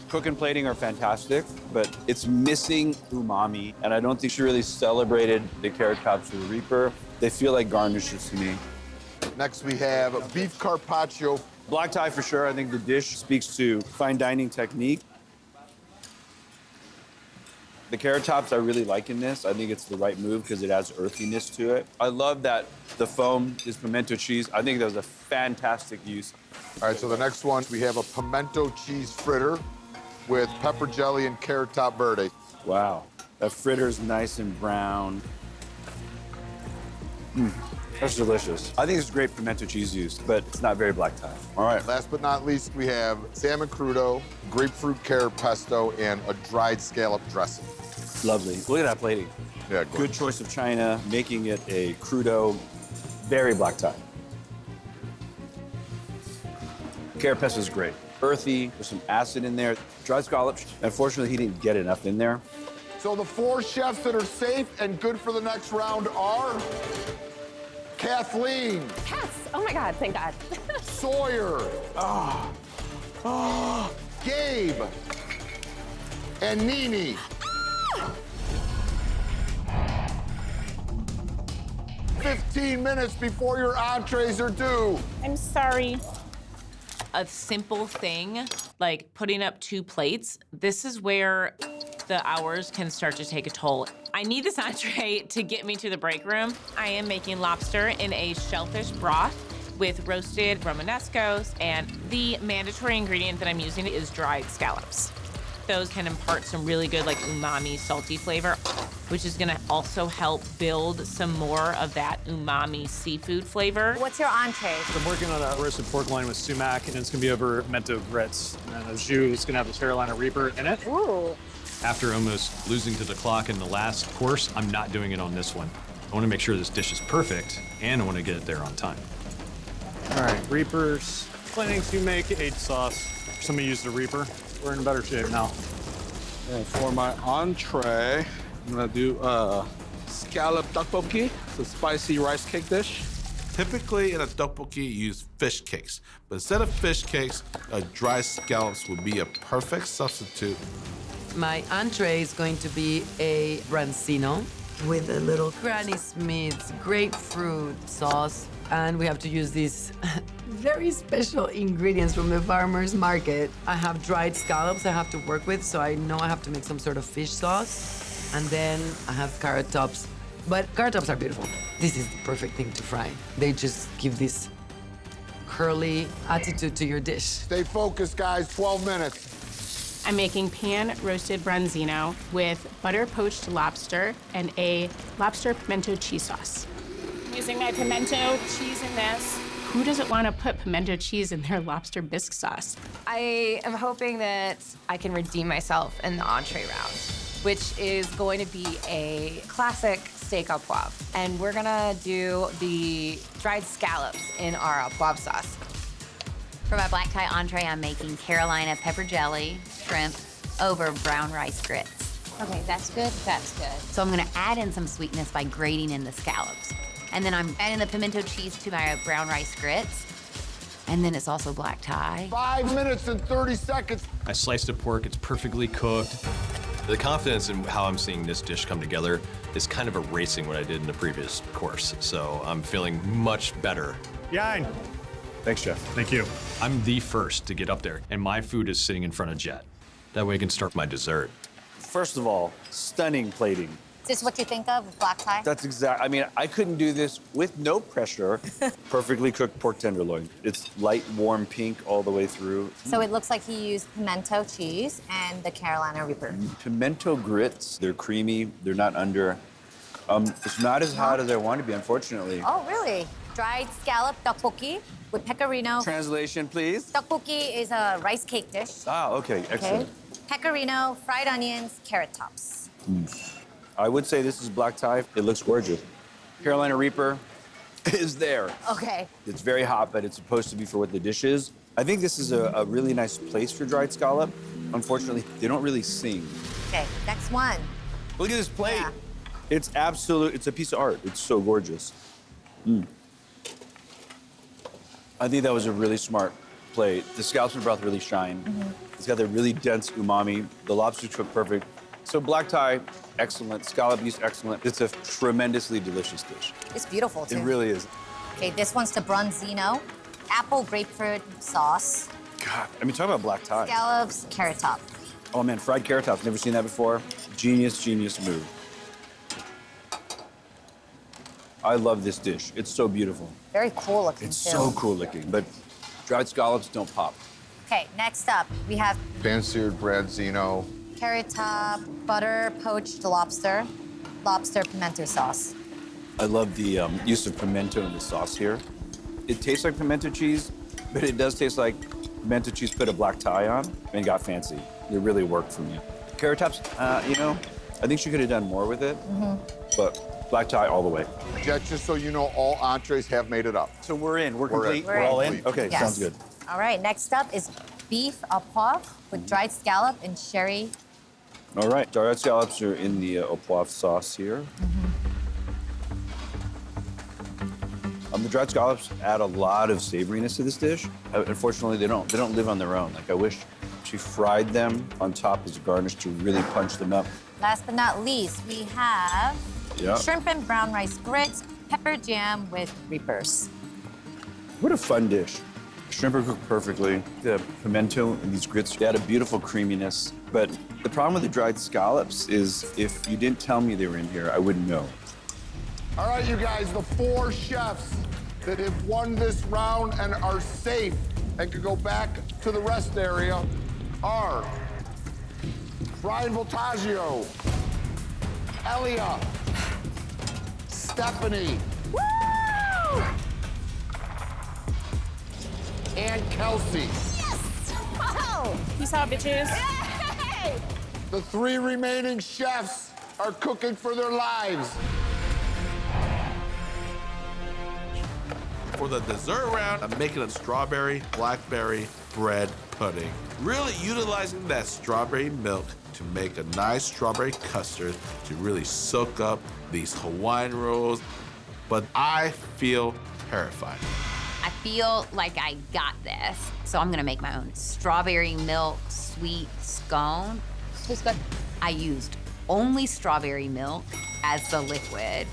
Cook and plating are fantastic, but it's missing umami, and I don't think she really celebrated the carrot tops or the Reaper. They feel like garnishes to me. Next we have beef carpaccio. Black tie for sure. I think the dish speaks to fine dining technique. The carrot tops I really like in this. I think it's the right move because it adds earthiness to it. I love that the foam is pimento cheese. I think that was a fantastic use. All right, so the next one, we have a pimento cheese fritter with pepper jelly and carrot top verde. Wow, that fritter's nice and brown. That's delicious. I think it's great pimento cheese use, but it's not very black tie. All right, last but not least, we have salmon crudo, grapefruit carrot pesto, and a dried scallop dressing. Lovely. Look at that plating. Yeah, good choice of china, making it a crudo, very black tie. Carrot pesto is great. Earthy, there's some acid in there. Dried scallops, unfortunately, he didn't get enough in there. So the 4 chefs that are safe and good for the next round are Kathleen. Yes. Oh my God, thank God. Sawyer. Gabe. And Nini. 15 minutes before your entrees are due. I'm sorry. A simple thing, like putting up 2 plates, this is where the hours can start to take a toll. I need this entree to get me to the break room. I am making lobster in a shellfish broth with roasted Romanescos, and the mandatory ingredient that I'm using is dried scallops. Those can impart some really good, like, umami, salty flavor, which is gonna also help build some more of that umami seafood flavor. What's your entree? I'm working on a roasted pork loin with sumac, and it's gonna be over pimento grits. And the jus is gonna have the Carolina Reaper in it. Ooh. After almost losing to the clock in the last course, I'm not doing it on this one. I want to make sure this dish is perfect, and I want to get it there on time. All right, Reapers. Planning to make a sauce. Somebody used the Reaper. We're in better shape now. And for my entree, I'm gonna do scallop tteokbokki. It's a spicy rice cake dish. Typically in a tteokbokki, you use fish cakes. But instead of fish cakes, dry scallops would be a perfect substitute. My entree is going to be a branzino with a little Granny Smith's grapefruit sauce. And we have to use these very special ingredients from the farmer's market. I have dried scallops I have to work with, so I know I have to make some sort of fish sauce. And then I have carrot tops. But carrot tops are beautiful. This is the perfect thing to fry. They just give this curly attitude to your dish. Stay focused, guys. 12 minutes. I'm making pan-roasted branzino with butter-poached lobster and a lobster pimento cheese sauce. I'm using my pimento cheese in this. Who doesn't want to put pimento cheese in their lobster bisque sauce? I am hoping that I can redeem myself in the entree round. which is going to be a classic steak au poivre. And we're gonna do the dried scallops in our au poivre sauce. For my black tie entree, I'm making Carolina pepper jelly, shrimp, over brown rice grits. Okay, that's good, that's good. So I'm gonna add in some sweetness by grating in the scallops. And then I'm adding the pimento cheese to my brown rice grits. And then it's also black tie. 5 minutes and 30 seconds. I sliced the pork, it's perfectly cooked. The confidence in how I'm seeing this dish come together is kind of erasing what I did in the previous course. So I'm feeling much better. Yine. Thanks, Chef. Thank you. I'm the first to get up there, and my food is sitting in front of Jet. That way I can start my dessert. First of all, stunning plating. Is this what you think of with black tie? That's exact. I mean, I couldn't do this with no pressure. Perfectly cooked pork tenderloin. It's light, warm pink all the way through. So it looks like he used pimento cheese and the Carolina Reaper. Pimento grits, they're creamy, they're not under. It's not as hot as I want to be, unfortunately. Oh, really? Dried scallop tteokbokki with pecorino. Translation, please. Tteokbokki is a rice cake dish. Ah, okay, excellent. Pecorino, fried onions, carrot tops. I would say this is black tie. It looks gorgeous. Carolina Reaper is there. Okay. It's very hot, but it's supposed to be for what the dish is. I think this is a really nice place for dried scallop. Unfortunately, they don't really sing. Okay, next one. Look at this plate. Yeah. It's a piece of art. It's so gorgeous. I think that was a really smart plate. The scallops and broth really shine. It's got that really dense umami. The lobster's cooked perfect. So black tie, excellent. Scallop use, excellent. It's a tremendously delicious dish. It's beautiful, too. It really is. Okay, this one's the bronzino. Apple grapefruit sauce. God, I mean, talk about black tie. Scallops, carrot top. Oh man, fried carrot tops. Never seen that before. Genius, genius move. I love this dish. It's so beautiful. Very cool looking, It's too. so cool looking, but dried scallops don't pop. Okay, next up, we have Pan-seared branzino. carrot top, butter poached lobster, lobster pimento sauce. I love the use of pimento in the sauce here. It tastes like pimento cheese, but it does taste like pimento cheese put a black tie on and got fancy. It really worked for me. Carrot tops, you know, I think she could have done more with it, but black tie all the way. Jet, just so you know, all entrees have made it up. So we're in. We're We're complete. in. We're all in. Complete. Okay, Yes. sounds good. All right, next up is beef au poivre with dried scallop and sherry. All right, dried scallops are in the au poivre sauce here. The dried scallops add a lot of savoriness to this dish. Unfortunately, they don't live on their own. Like I wish she fried them on top as a garnish to really punch them up. Last but not least, we have Yeah. shrimp and brown rice grits, pepper jam with reapers. What a fun dish. Shrimp are cooked perfectly. The pimento and these grits, they add a beautiful creaminess. But the problem with the dried scallops is if you didn't tell me they were in here, I wouldn't know. All right, you guys, the 4 chefs that have won this round and are safe and can go back to the rest area are Brian Voltaggio, Elia, Stephanie, and Kelsey. Peace out, bitches. The 3 remaining chefs are cooking for their lives. For the dessert round, I'm making a strawberry blackberry bread pudding. Really utilizing that strawberry milk to make a nice strawberry custard to really soak up these Hawaiian rolls. But I feel terrified. I feel like I got this. So I'm gonna make my own strawberry milk sweet scone. Who's good? I used only strawberry milk as the liquid.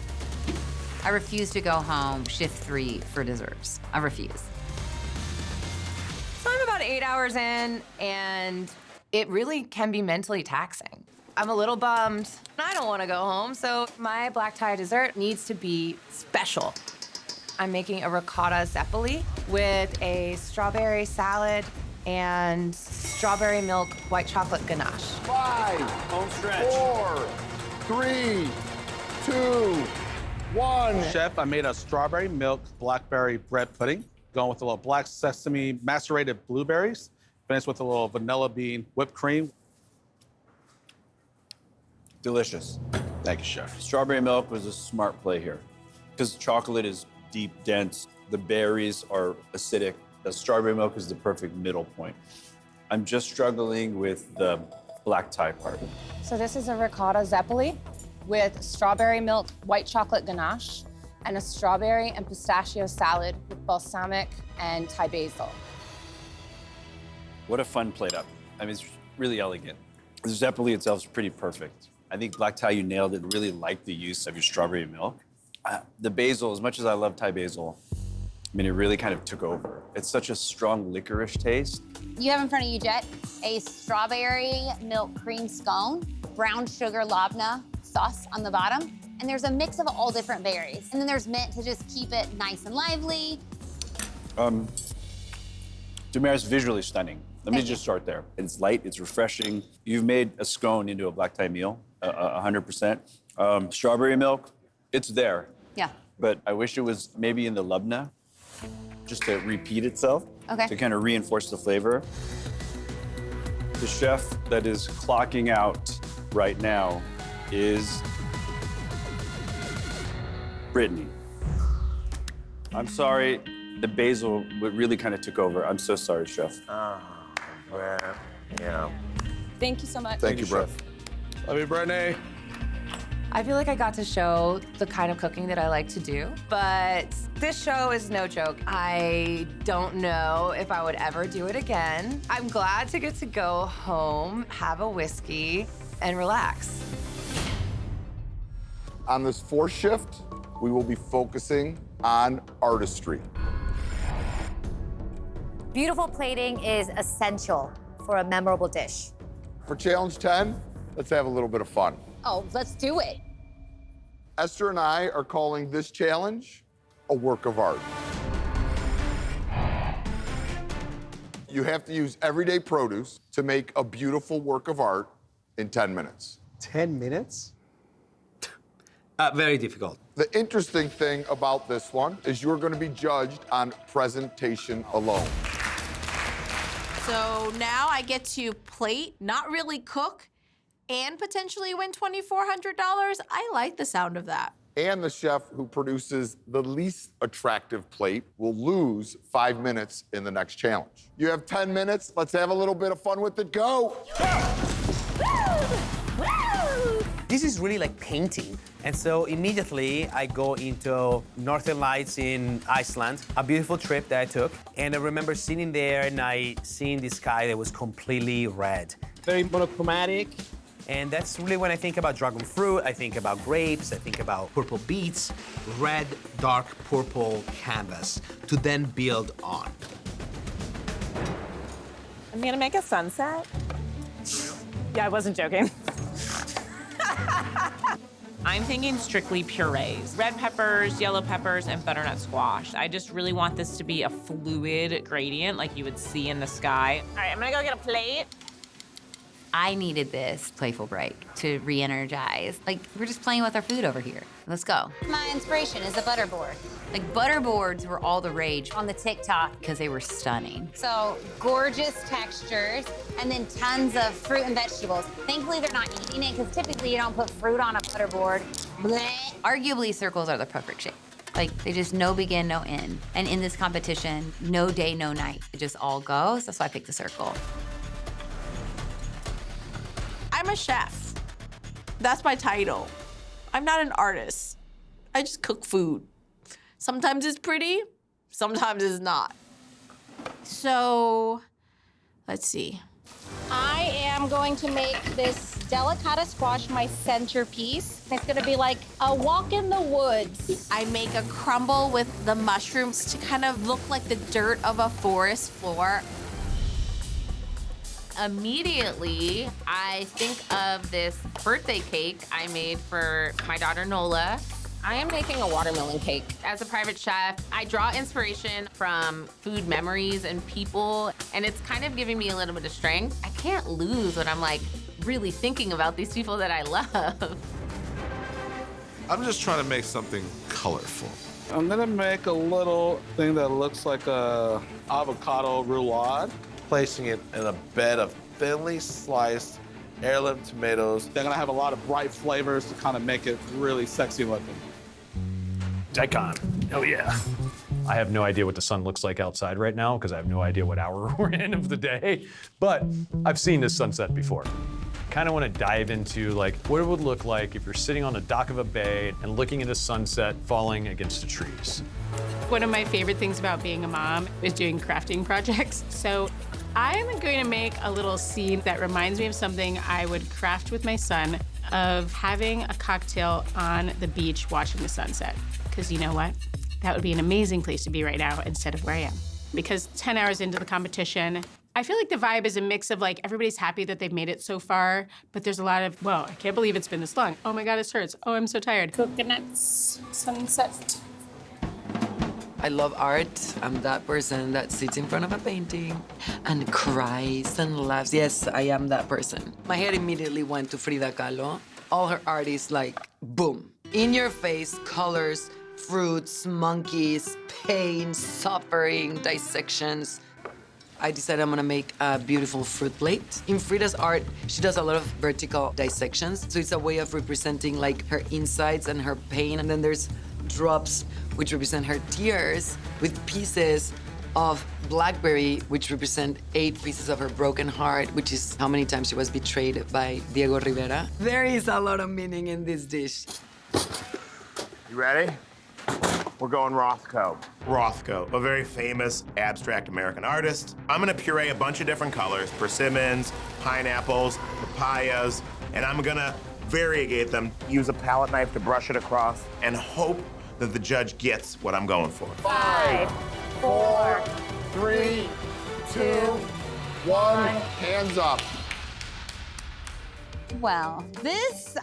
I refuse to go home shift 3 for desserts. I refuse. So I'm about 8 hours in, and it really can be mentally taxing. I'm a little bummed. I don't want to go home, so my black tie dessert needs to be special. I'm making a ricotta zeppoli with a strawberry salad and strawberry milk white chocolate ganache. 5, 4, 3, 2, 1. Chef, I made a strawberry milk blackberry bread pudding, going with a little black sesame macerated blueberries, finished with a little vanilla bean whipped cream. Delicious. Thank you, chef. Strawberry milk was a smart play here because chocolate is deep, dense. The berries are acidic. The strawberry milk is the perfect middle point. I'm just struggling with the black tie part. So this is a ricotta zeppoli with strawberry milk, white chocolate ganache, and a strawberry and pistachio salad with balsamic and Thai basil. What a fun plate up. I mean, it's really elegant. The zeppoli itself is pretty perfect. I think black tie, you nailed it. Really like the use of your strawberry milk. The basil, as much as I love Thai basil, I mean, it really kind of took over. It's such a strong licorice taste. You have in front of you, Jet, a strawberry milk cream scone, brown sugar labna sauce on the bottom, and there's a mix of all different berries. And then there's mint to just keep it nice and lively. Damaris, visually stunning. Let me just start there. It's light, it's refreshing. You've made a scone into a black tie meal, 100%. Strawberry milk, it's there. Yeah. But I wish it was maybe in the labna, just to repeat itself. Okay. To kind of reinforce the flavor. The chef that is clocking out right now is Brittany. I'm sorry, the basil really kind of took over. I'm so sorry, chef. Well, yeah. Thank you so much. Thank you, Brett. Love you, Brittany. I feel like I got to show the kind of cooking that I like to do, but this show is no joke. I don't know if I would ever do it again. I'm glad to get to go home, have a whiskey, and relax. On this fourth shift, we will be focusing on artistry. Beautiful plating is essential for a memorable dish. For challenge 10, let's have a little bit of fun. Oh, let's do it. Esther and I are calling this challenge a work of art. You have to use everyday produce to make a beautiful work of art in 10 minutes. 10 minutes? Very difficult. The interesting thing about this one is you're going to be judged on presentation alone. So now I get to plate, not really cook, and potentially win $2,400. I like the sound of that. And the chef who produces the least attractive plate will lose 5 minutes in the next challenge. You have 10 minutes. Let's have a little bit of fun with it. Go! This is really like painting. And so immediately I go into Northern Lights in Iceland, a beautiful trip that I took. And I remember sitting there and I seeing the sky that was completely red. Very monochromatic. And that's really when I think about dragon fruit, I think about grapes, I think about purple beets, red, dark purple canvas to then build on. I'm gonna make a sunset. Yeah, I wasn't joking. I'm thinking strictly purees. Red peppers, yellow peppers, and butternut squash. I just really want this to be a fluid gradient like you would see in the sky. All right, I'm gonna go get a plate. I needed this playful break to re-energize. Like, we're just playing with our food over here. Let's go. My inspiration is a butterboard. Like, butterboards were all the rage On the TikTok. because they were stunning. So gorgeous textures, and then tons of fruit and vegetables. Thankfully, they're not eating it, because typically you don't put fruit on a butterboard. Blech. Arguably, circles are the perfect shape. Like, they just no begin, no end. And in this competition, no day, no night. It just all goes. That's why I picked the circle. I'm a chef. That's my title. I'm not an artist. I just cook food. Sometimes it's pretty, sometimes it's not. So, let's see. I am going to make this delicata squash my centerpiece. It's gonna be like a walk in the woods. I make a crumble with the mushrooms to kind of look like the dirt of a forest floor. Immediately, I think of this birthday cake I made for my daughter Nola. I am making a watermelon cake. As a private chef, I draw inspiration from food memories and people, and it's kind of giving me a little bit of strength. I can't lose when I'm like really thinking about these people that I love. I'm just trying to make something colorful. I'm gonna make a little thing that looks like a avocado roulade. Placing it in a bed of thinly sliced heirloom tomatoes. They're gonna have a lot of bright flavors to kind of make it really sexy looking. Daikon. Oh, yeah. I have no idea what the sun looks like outside right now because I have no idea what hour we're in of the day, but I've seen this sunset before. Kind of want to dive into like what it would look like if you're sitting on the dock of a bay and looking at the sunset falling against the trees. One of my favorite things about being a mom is doing crafting projects. So I'm going to make a little scene that reminds me of something I would craft with my son, of having a cocktail on the beach watching the sunset. Because you know what? That would be an amazing place to be right now instead of where I am. Because 10 hours into the competition, I feel like the vibe is a mix of like, everybody's happy that they've made it so far, but there's a lot of, whoa, I can't believe it's been this long. Oh my God, this hurts. Oh, I'm so tired. Coconuts, sunset. I love art. I'm that person that sits in front of a painting and cries and laughs. Yes, I am that person. My head immediately went to Frida Kahlo. All her art is like, boom. In your face, colors, fruits, monkeys, pain, suffering, dissections. I decided I'm gonna make a beautiful fruit plate. In Frida's art, she does a lot of vertical dissections. So it's a way of representing like her insides and her pain. And then there's drops, which represent her tears, with pieces of blackberry, which represent 8 pieces of her broken heart, which is how many times she was betrayed by Diego Rivera. There is a lot of meaning in this dish. You ready? We're going Rothko. Rothko, a very famous abstract American artist. I'm gonna puree a bunch of different colors, persimmons, pineapples, papayas, and I'm gonna variegate them, use a palette knife to brush it across, and hope that the judge gets what I'm going for. 5, 4, 3, 2, 1, hands up. Well,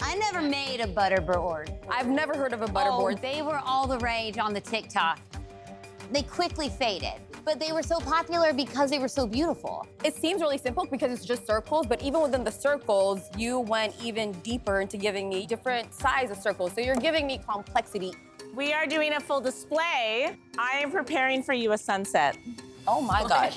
I never made a butterboard. I've never heard of a butterboard. Oh, they were all the rage on the TikTok. They quickly faded, but they were so popular because they were so beautiful. It seems really simple because it's just circles, but even within the circles, you went even deeper into giving me different size of circles. So you're giving me complexity. We are doing a full display. I am preparing for you a sunset. Oh my God.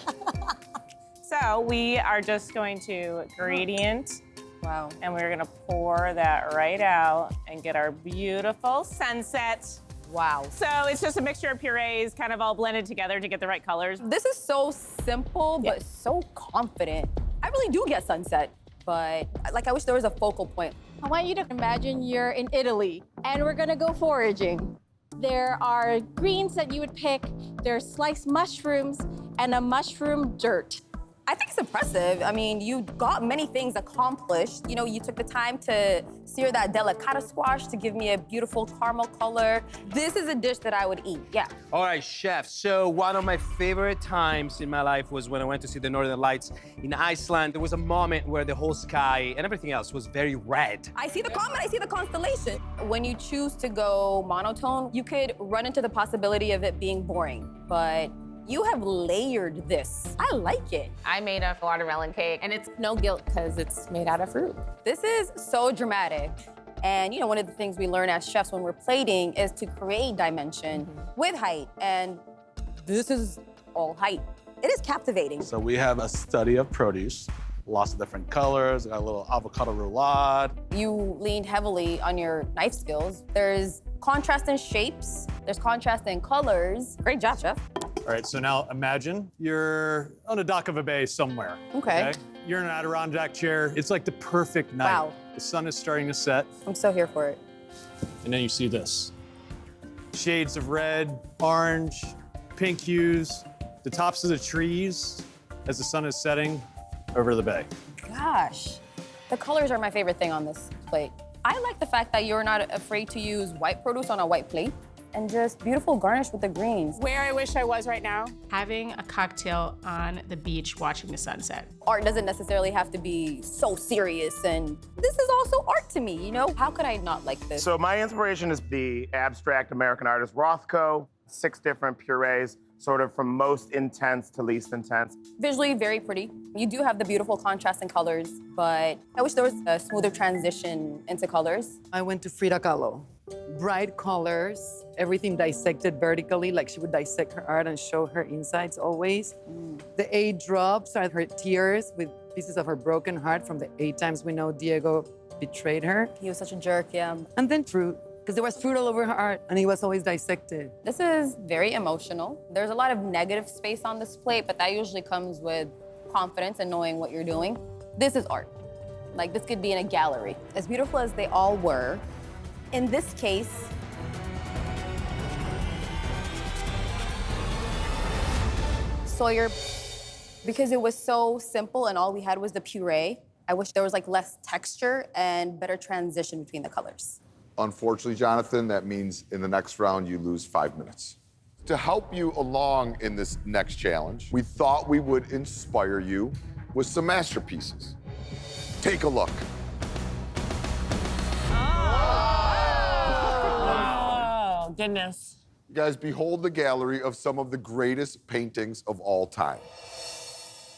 So we are just going to gradient. Wow. And we're gonna pour that right out and get our beautiful sunset. Wow. So it's just a mixture of purees, kind of all blended together to get the right colors. This is so simple, but so confident. I really do get sunset, but like I wish there was a focal point. I want you to imagine you're in Italy and we're gonna go foraging. There are greens that you would pick, there's sliced mushrooms and a mushroom dirt. I think it's impressive. I mean, you got many things accomplished. You know, you took the time to sear that delicata squash to give me a beautiful caramel color. This is a dish that I would eat, yeah. All right, chef. So one of my favorite times in my life was when I went to see the Northern Lights in Iceland. There was a moment where the whole sky and everything else was very red. I see the comet, I see the constellation. When you choose to go monotone, you could run into the possibility of it being boring, but you have layered this. I like it. I made a watermelon cake, and it's no guilt because it's made out of fruit. This is so dramatic. And you know, one of the things we learn as chefs when we're plating is to create dimension with height. And this is all height. It is captivating. So we have a study of produce, lots of different colors, got a little avocado roulade. You leaned heavily on your knife skills. There's contrast in shapes, there's contrast in colors. Great job, chef. All right, so now imagine you're on the dock of a bay somewhere. Okay. You're in an Adirondack chair. It's like the perfect night. Wow. The sun is starting to set. I'm so here for it. And then you see this. Shades of red, orange, pink hues, the tops of the trees as the sun is setting over the bay. Gosh, the colors are my favorite thing on this plate. I like the fact that you're not afraid to use white produce on a white plate and just beautiful garnish with the greens. Where I wish I was right now, having a cocktail on the beach watching the sunset. Art doesn't necessarily have to be so serious, and this is also art to me, you know? How could I not like this? So my inspiration is the abstract American artist Rothko, 6 different purees, sort of from most intense to least intense. Visually very pretty. You do have the beautiful contrast in colors, but I wish there was a smoother transition into colors. I went to Frida Kahlo. Bright colors, everything dissected vertically, like she would dissect her art and show her insides always. The 8 drops are her tears with pieces of her broken heart from the 8 times we know Diego betrayed her. He was such a jerk, yeah. And then fruit, because there was fruit all over her art and it was always dissected. This is very emotional. There's a lot of negative space on this plate, but that usually comes with confidence and knowing what you're doing. This is art. Like, this could be in a gallery. As beautiful as they all were, in this case, Sawyer, because it was so simple and all we had was the puree, I wish there was like less texture and better transition between the colors. Unfortunately, Jonathan, that means in the next round you lose 5 minutes. To help you along in this next challenge, we thought we would inspire you with some masterpieces. Take a look. Oh, goodness. Guys, behold the gallery of some of the greatest paintings of all time.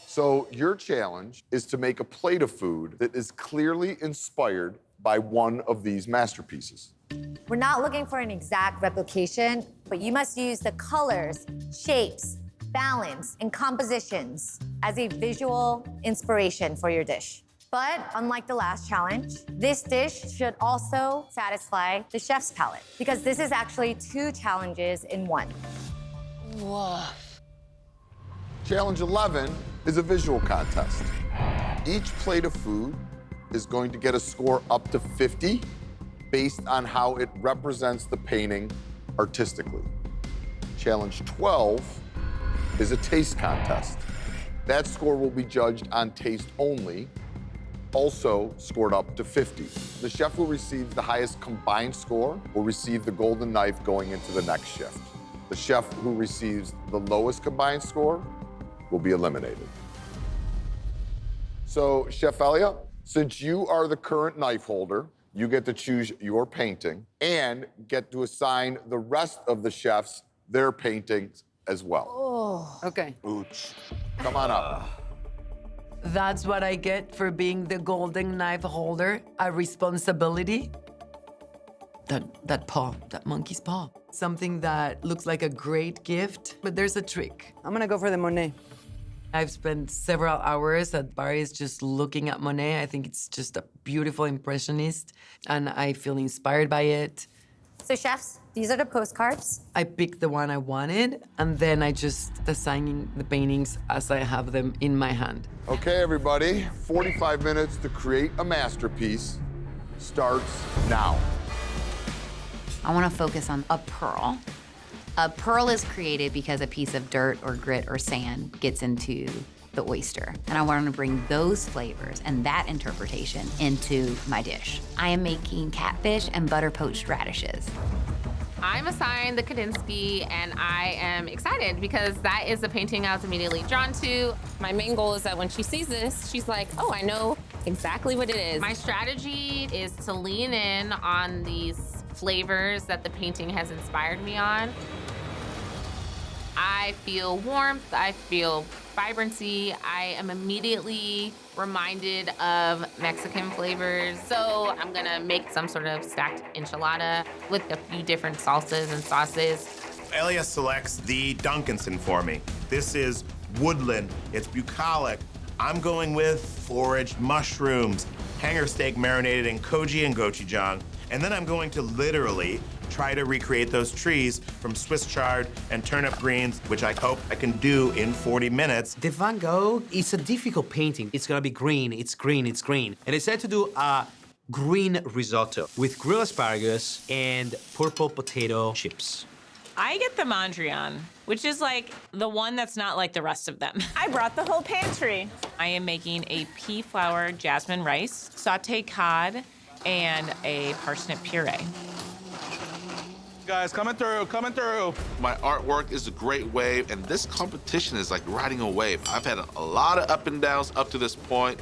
So your challenge is to make a plate of food that is clearly inspired by one of these masterpieces. We're not looking for an exact replication, but you must use the colors, shapes, balance, and compositions as a visual inspiration for your dish. But unlike the last challenge, this dish should also satisfy the chef's palate because this is actually 2 challenges in 1. Whoa. Challenge 11 is a visual contest. Each plate of food is going to get a score up to 50 based on how it represents the painting artistically. Challenge 12 is a taste contest. That score will be judged on taste only, also scored up to 50. The chef who receives the highest combined score will receive the golden knife going into the next shift. The chef who receives the lowest combined score will be eliminated. So, Chef Elia, since you are the current knife holder, you get to choose your painting and get to assign the rest of the chefs their paintings as well. Oh. Okay. Ooch. Come on up. That's what I get for being the golden knife holder, a responsibility. That paw, that monkey's paw. Something that looks like a great gift, but there's a trick. I'm gonna go for the Monet. I've spent several hours at Paris just looking at Monet. I think it's just a beautiful impressionist, and I feel inspired by it. So chefs, these are the postcards. I picked the one I wanted, and then I just assign the paintings as I have them in my hand. Okay, everybody, 45 minutes to create a masterpiece starts now. I want to focus on a pearl. A pearl is created because a piece of dirt or grit or sand gets into the oyster. And I want to bring those flavors and that interpretation into my dish. I am making catfish and butter poached radishes. I'm assigned the Kandinsky, and I am excited because that is a painting I was immediately drawn to. My main goal is that when she sees this, she's like, oh, I know exactly what it is. My strategy is to lean in on these flavors that the painting has inspired me on. I feel warmth, I feel vibrancy. I am immediately reminded of Mexican flavors. So I'm gonna make some sort of stacked enchilada with a few different salsas and sauces. Elia selects the Dunkinson for me. This is woodland, it's bucolic. I'm going with foraged mushrooms, hanger steak marinated in koji and gochujang. And then I'm going to literally try to recreate those trees from Swiss chard and turnip greens, which I hope I can do in 40 minutes. The Van Gogh is a difficult painting. It's gonna be green, it's green, it's green. And I decided to do a green risotto with grilled asparagus and purple potato chips. I get the Mondrian, which is like the one that's not like the rest of them. I brought the whole pantry. I am making a pea flour jasmine rice, sauteed cod, and a parsnip puree. Guys, coming through, coming through. My artwork is a great wave, and this competition is like riding a wave. I've had a lot of up and downs up to this point,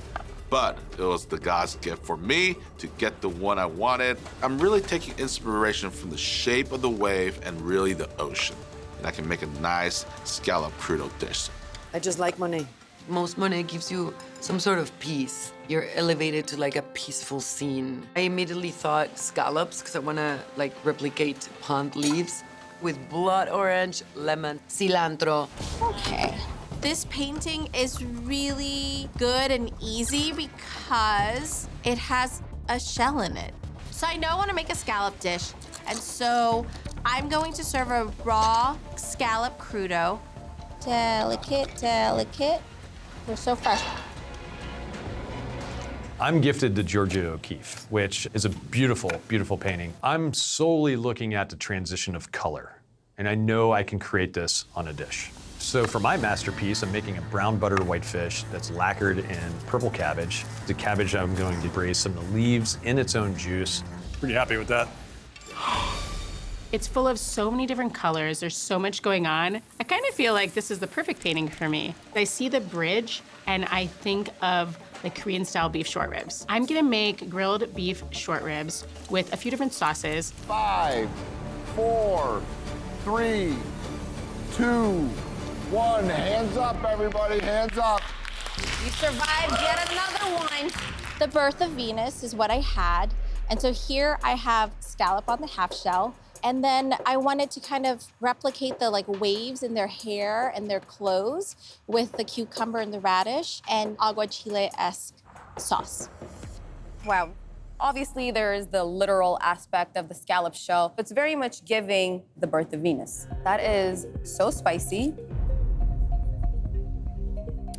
but it was the God's gift for me to get the one I wanted. I'm really taking inspiration from the shape of the wave and really the ocean. And I can make a nice scallop crudo dish. I just like Monet. Most Monet gives you some sort of peace. You're elevated to like a peaceful scene. I immediately thought scallops because I want to like replicate pond leaves. with blood orange, lemon, cilantro. Okay. This painting is really good and easy because it has a shell in it. So I know I want to make a scallop dish, and so I'm going to serve a raw scallop crudo. Delicate, delicate. They're so fresh. I'm gifted to Georgia O'Keeffe, which is a beautiful, beautiful painting. I'm solely looking at the transition of color, and I know I can create this on a dish. So for my masterpiece, I'm making a brown butter whitefish that's lacquered in purple cabbage. The cabbage, I'm going to braise some of the leaves in its own juice. Pretty happy with that. It's full of so many different colors. There's so much going on. I kind of feel like this is the perfect painting for me. I see the bridge and I think of the Korean style beef short ribs. I'm gonna make grilled beef short ribs with a few different sauces. 5, 4, 3, 2, 1. Hands up, everybody, hands up. You survived yet another one. The Birth of Venus is what I had. And so here I have scallop on the half shell. And then I wanted to kind of replicate the waves in their hair and their clothes with the cucumber and the radish and aguachile-esque sauce. Wow. Obviously, there is the literal aspect of the scallop shell. It's very much giving the Birth of Venus. That is so spicy,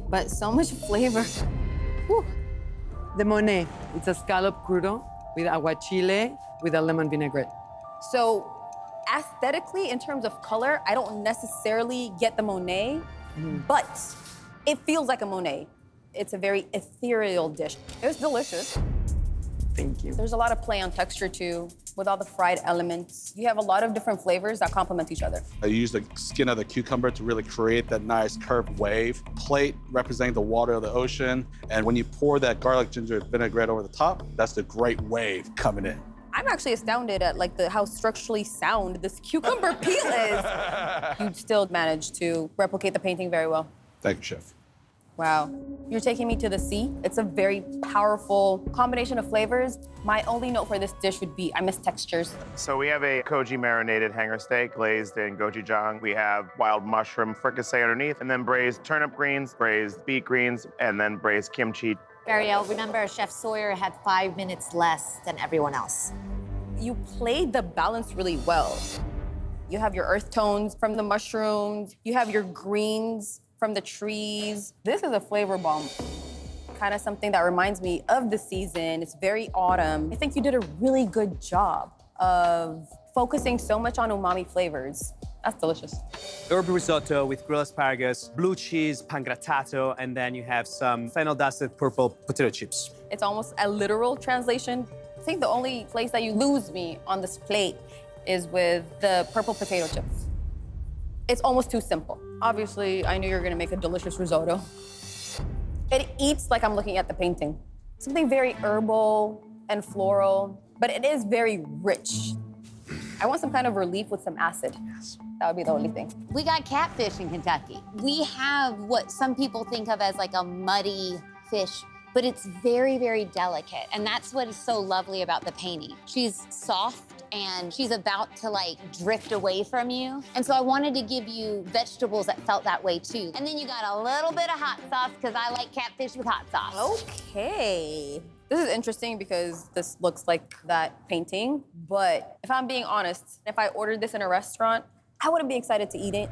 but so much flavor. Whew. The Monet, it's a scallop crudo with aguachile with a lemon vinaigrette. So aesthetically, in terms of color, I don't necessarily get the Monet, but it feels like a Monet. It's a very ethereal dish. It's delicious. Thank you. There's a lot of play on texture too, with all the fried elements. You have a lot of different flavors that complement each other. I use the skin of the cucumber to really create that nice curved wave. Plate representing the water of the ocean. And when you pour that garlic ginger vinaigrette over the top, that's the great wave coming in. I'm actually astounded at how structurally sound this cucumber peel is. You still managed to replicate the painting very well. Thank you, Chef. Wow. You're taking me to the sea. It's a very powerful combination of flavors. My only note for this dish would be I miss textures. So we have a koji marinated hanger steak glazed in gochujang. We have wild mushroom fricassee underneath, and then braised turnip greens, braised beet greens, and then braised kimchi. Ariel, remember Chef Sawyer had 5 minutes less than everyone else. You played the balance really well. You have your earth tones from the mushrooms. You have your greens from the trees. This is a flavor bomb. Kind of something that reminds me of the season. It's very autumn. I think you did a really good job of focusing so much on umami flavors. That's delicious. Herb risotto with grilled asparagus, blue cheese, pangrattato, and then you have some fennel-dusted purple potato chips. It's almost a literal translation. I think the only place that you lose me on this plate is with the purple potato chips. It's almost too simple. Obviously, I knew you were gonna make a delicious risotto. It eats like I'm looking at the painting. Something very herbal and floral, but it is very rich. I want some kind of relief with some acid. Yes. That would be the only thing. We got catfish in Kentucky. We have what some people think of as a muddy fish, but it's very, very delicate. And that's what is so lovely about the painting. She's soft and she's about to drift away from you. And so I wanted to give you vegetables that felt that way too. And then you got a little bit of hot sauce because I like catfish with hot sauce. Okay. This is interesting because this looks like that painting, but if I'm being honest, if I ordered this in a restaurant, I wouldn't be excited to eat it.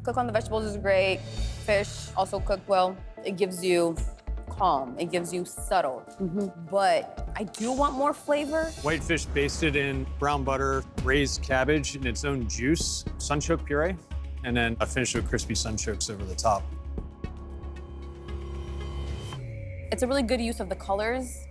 Cook on the vegetables is great. Fish also cooked well. It gives you calm, it gives you subtle, but I do want more flavor. Whitefish basted in brown butter, braised cabbage in its own juice, sunchoke puree, and then a finish with crispy sunchokes over the top. It's a really good use of the colors.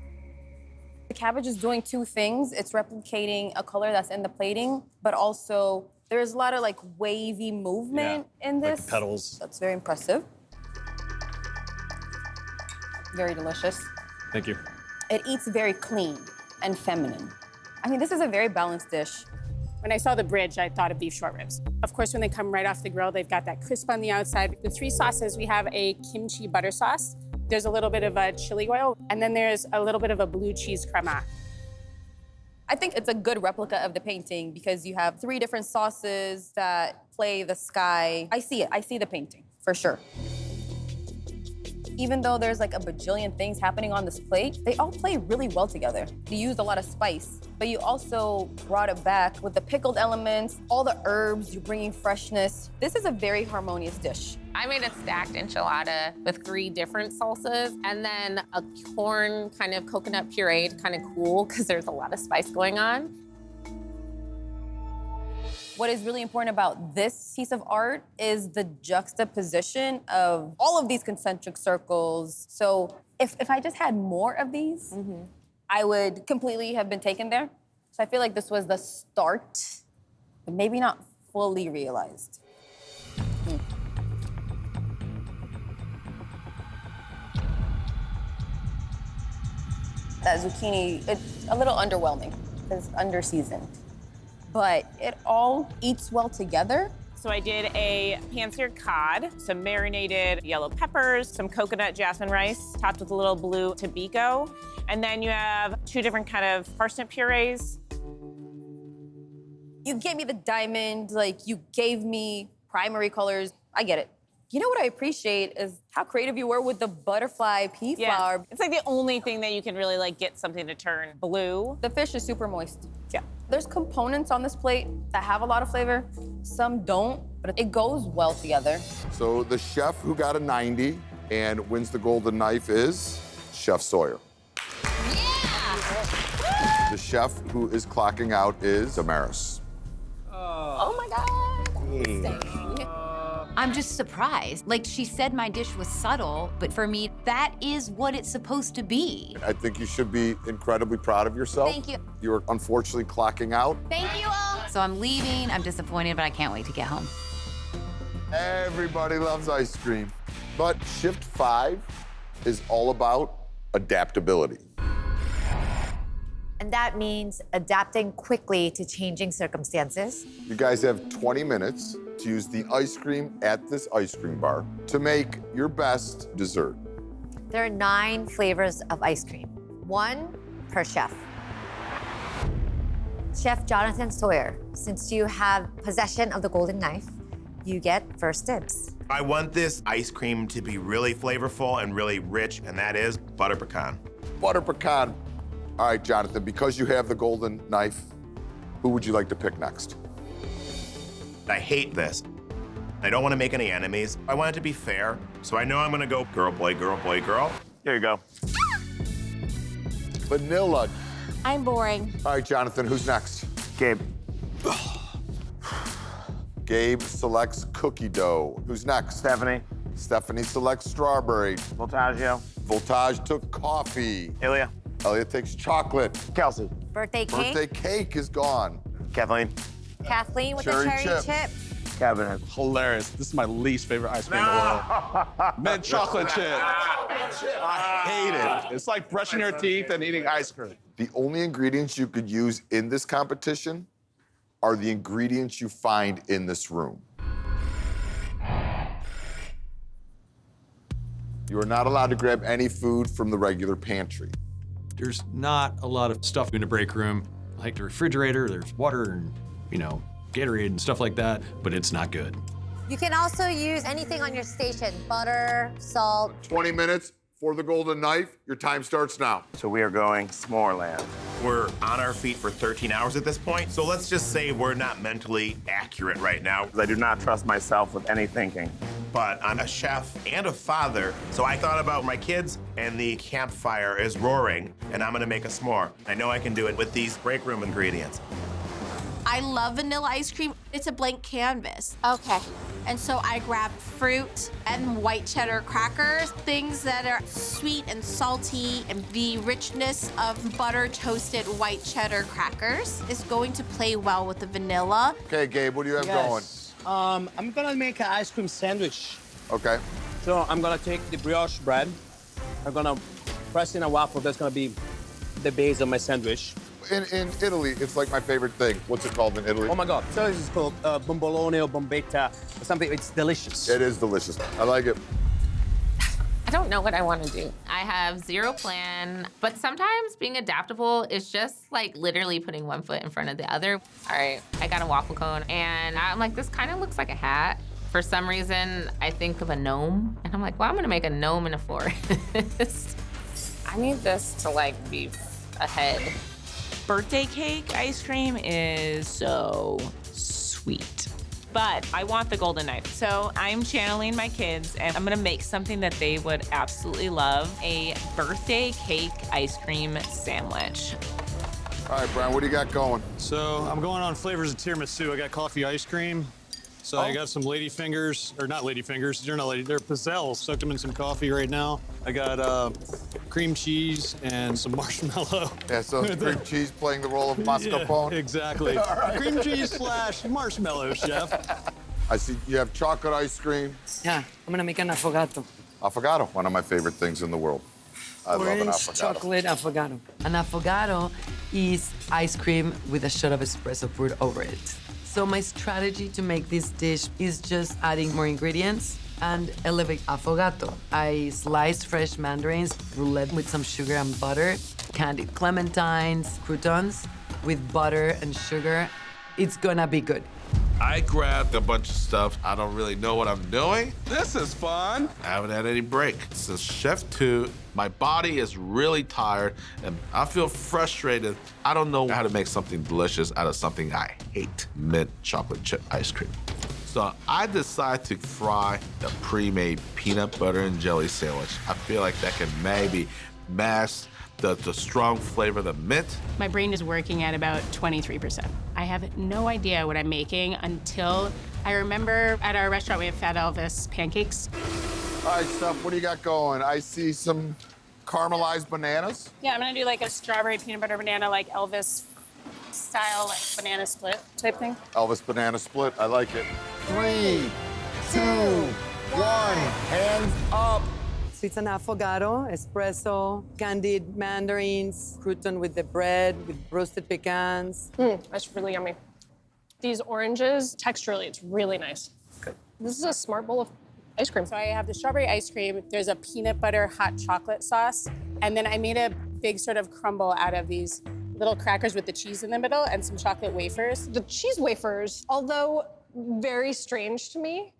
The cabbage is doing two things. It's replicating a color that's in the plating, but also there's a lot of wavy movement in this. Like petals. That's very impressive. Very delicious. Thank you. It eats very clean and feminine. I mean, this is a very balanced dish. When I saw the bridge, I thought of beef short ribs. Of course, when they come right off the grill, they've got that crisp on the outside. The three sauces, we have a kimchi butter sauce. There's a little bit of a chili oil, and then there's a little bit of a blue cheese crema. I think it's a good replica of the painting because you have 3 different sauces that play the sky. I see it. I see the painting, for sure. Even though there's like a bajillion things happening on this plate, they all play really well together. You used a lot of spice, but you also brought it back with the pickled elements, all the herbs, you're bringing freshness. This is a very harmonious dish. I made a stacked enchilada with 3 different salsas and then a corn kind of coconut puree to kind of cool because there's a lot of spice going on. What is really important about this piece of art is the juxtaposition of all of these concentric circles. So if I just had more of these, I would completely have been taken there. So I feel like this was the start, but maybe not fully realized. That zucchini, it's a little underwhelming. It's under-seasoned. But it all eats well together. So I did a pan-seared cod, some marinated yellow peppers, some coconut jasmine rice, topped with a little blue tobiko. And then you have 2 different kind of parsnip purees. You gave me the diamond, like you gave me primary colors. I get it. You know what I appreciate is how creative you were with the butterfly pea flower. It's like the only thing that you can really like get something to turn blue. The fish is super moist. Yeah. There's components on this plate that have a lot of flavor. Some don't, but it goes well together. So the chef who got a 90 and wins the golden knife is Chef Sawyer. Yeah! The chef who is clocking out is Damaris. Oh my God. I'm just surprised. Like, she said my dish was subtle, but for me, that is what it's supposed to be. I think you should be incredibly proud of yourself. Thank you. You're unfortunately clocking out. Thank you all. So I'm leaving. I'm disappointed, but I can't wait to get home. Everybody loves ice cream. But shift 5 is all about adaptability. And that means adapting quickly to changing circumstances. You guys have 20 minutes to use the ice cream at this ice cream bar to make your best dessert. There are 9 flavors of ice cream, 1 per chef. Chef Jonathan Sawyer, since you have possession of the golden knife, you get first dibs. I want this ice cream to be really flavorful and really rich, and that is butter pecan. Butter pecan. All right, Jonathan, because you have the golden knife, who would you like to pick next? I hate this. I don't want to make any enemies. I want it to be fair, so I know I'm gonna go girl, boy, girl, boy, girl. Here you go. Vanilla. I'm boring. All right, Jonathan, who's next? Gabe. Gabe selects cookie dough. Who's next? Stephanie. Stephanie selects strawberry. Voltaggio. Voltage took coffee. Ilya. Elliot takes chocolate. Kelsey. Birthday cake. Birthday cake is gone. Kathleen. Kathleen with Cherry the cherry chip. chip. Cabinet. Hilarious. This is my least favorite ice cream in the world. Mint chocolate chip. I hate it. It's like brushing your teeth and eating ice cream. The only ingredients you could use in this competition are the ingredients you find in this room. You are not allowed to grab any food from the regular pantry. There's not a lot of stuff in the break room, like the refrigerator. There's water and, Gatorade and stuff like that, but it's not good. You can also use anything on your station, butter, salt. 20 minutes for the golden knife. Your time starts now. So we are going s'more land. We're on our feet for 13 hours at this point, so let's just say we're not mentally accurate right now. I do not trust myself with any thinking. But I'm a chef and a father, so I thought about my kids, and the campfire is roaring, and I'm gonna make a s'more. I know I can do it with these break room ingredients. I love vanilla ice cream. It's a blank canvas. Okay. And so I grabbed fruit and white cheddar crackers, things that are sweet and salty, and the richness of butter toasted white cheddar crackers is going to play well with the vanilla. Okay, Gabe, what do you have going? I'm gonna make an ice cream sandwich. Okay. So I'm gonna take the brioche bread. I'm gonna press in a waffle. That's gonna be the base of my sandwich. In Italy, it's like my favorite thing. What's it called in Italy? Oh my God. So this is called bombolone or bombetta or something. It's delicious. It is delicious. I like it. I don't know what I want to do. I have zero plan, but sometimes being adaptable is just like literally putting one foot in front of the other. All right, I got a waffle cone, and I'm like, this kind of looks like a hat. For some reason, I think of a gnome, and I'm like, well, I'm gonna make a gnome in a forest. I need this to like be ahead. Birthday cake ice cream is so sweet. But I want the golden knife. So I'm channeling my kids and I'm gonna make something that they would absolutely love, a birthday cake ice cream sandwich. All right, Brian, what do you got going? So I'm going on flavors of tiramisu. I got coffee ice cream. So I got some lady fingers, or not lady fingers, they're not lady, they're pizzelles. Soaked them in some coffee right now. I got cream cheese and some marshmallow. Yeah, so cream cheese playing the role of mascarpone? Yeah, exactly. Right. Cream cheese / marshmallow, chef. I see you have chocolate ice cream. Yeah, I'm gonna make an affogato. Affogato, one of my favorite things in the world. I love an Orange affogato. chocolate affogato. An affogato is ice cream with a shot of espresso poured over it. So my strategy to make this dish is just adding more ingredients and elevate affogato. I slice fresh mandarins, roulette with some sugar and butter, candied clementines, croutons with butter and sugar. It's gonna be good. I grabbed a bunch of stuff. I don't really know what I'm doing. This is fun. I haven't had any break. Since Chef 2, my body is really tired and I feel frustrated. I don't know how to make something delicious out of something I hate, mint chocolate chip ice cream. So I decided to fry the pre-made peanut butter and jelly sandwich. I feel like that can maybe mask the strong flavor of the mint. My brain is working at about 23%. I have no idea what I'm making until I remember at our restaurant we have Fat Elvis pancakes. All right, Steph, what do you got going? I see some caramelized bananas. Yeah, I'm gonna do like a strawberry peanut butter banana, like Elvis style, like banana split type thing. Elvis banana split, I like it. 3, 2, 1, hands up. So it's an affogato, espresso, candied mandarins, crouton with the bread, with roasted pecans. That's really yummy. These oranges, texturally, it's really nice. Good. This is a smart bowl of ice cream. So I have the strawberry ice cream, there's a peanut butter hot chocolate sauce, and then I made a big sort of crumble out of these little crackers with the cheese in the middle and some chocolate wafers. The cheese wafers, although very strange to me,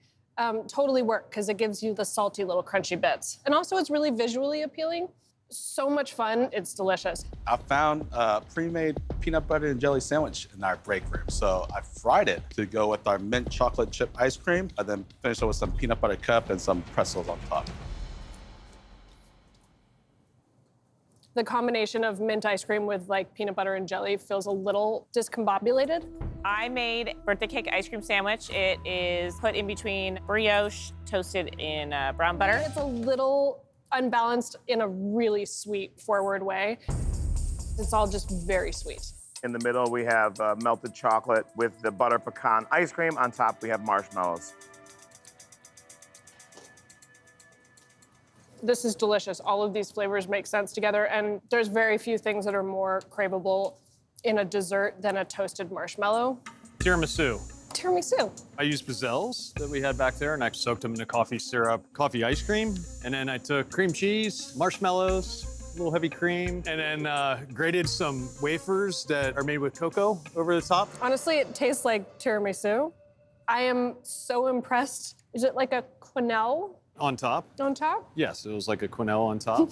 totally work because it gives you the salty little crunchy bits. And also it's really visually appealing. So much fun, it's delicious. I found a pre-made peanut butter and jelly sandwich in our break room. So I fried it to go with our mint chocolate chip ice cream and then finished it with some peanut butter cup and some pretzels on top. The combination of mint ice cream with like peanut butter and jelly feels a little discombobulated. I made birthday cake ice cream sandwich. It is put in between brioche, toasted in brown butter. It's a little unbalanced in a really sweet forward way. It's all just very sweet. In the middle, we have melted chocolate with the butter pecan ice cream. On top, we have marshmallows. This is delicious. All of these flavors make sense together, and there's very few things that are more craveable in a dessert than a toasted marshmallow. Tiramisu. Tiramisu. I used pizzelles that we had back there, and I soaked them in a coffee syrup, coffee ice cream, and then I took cream cheese, marshmallows, a little heavy cream, and then grated some wafers that are made with cocoa over the top. Honestly, it tastes like tiramisu. I am so impressed. Is it like a quenelle On top? on top? Yes, it was like a quenelle on top.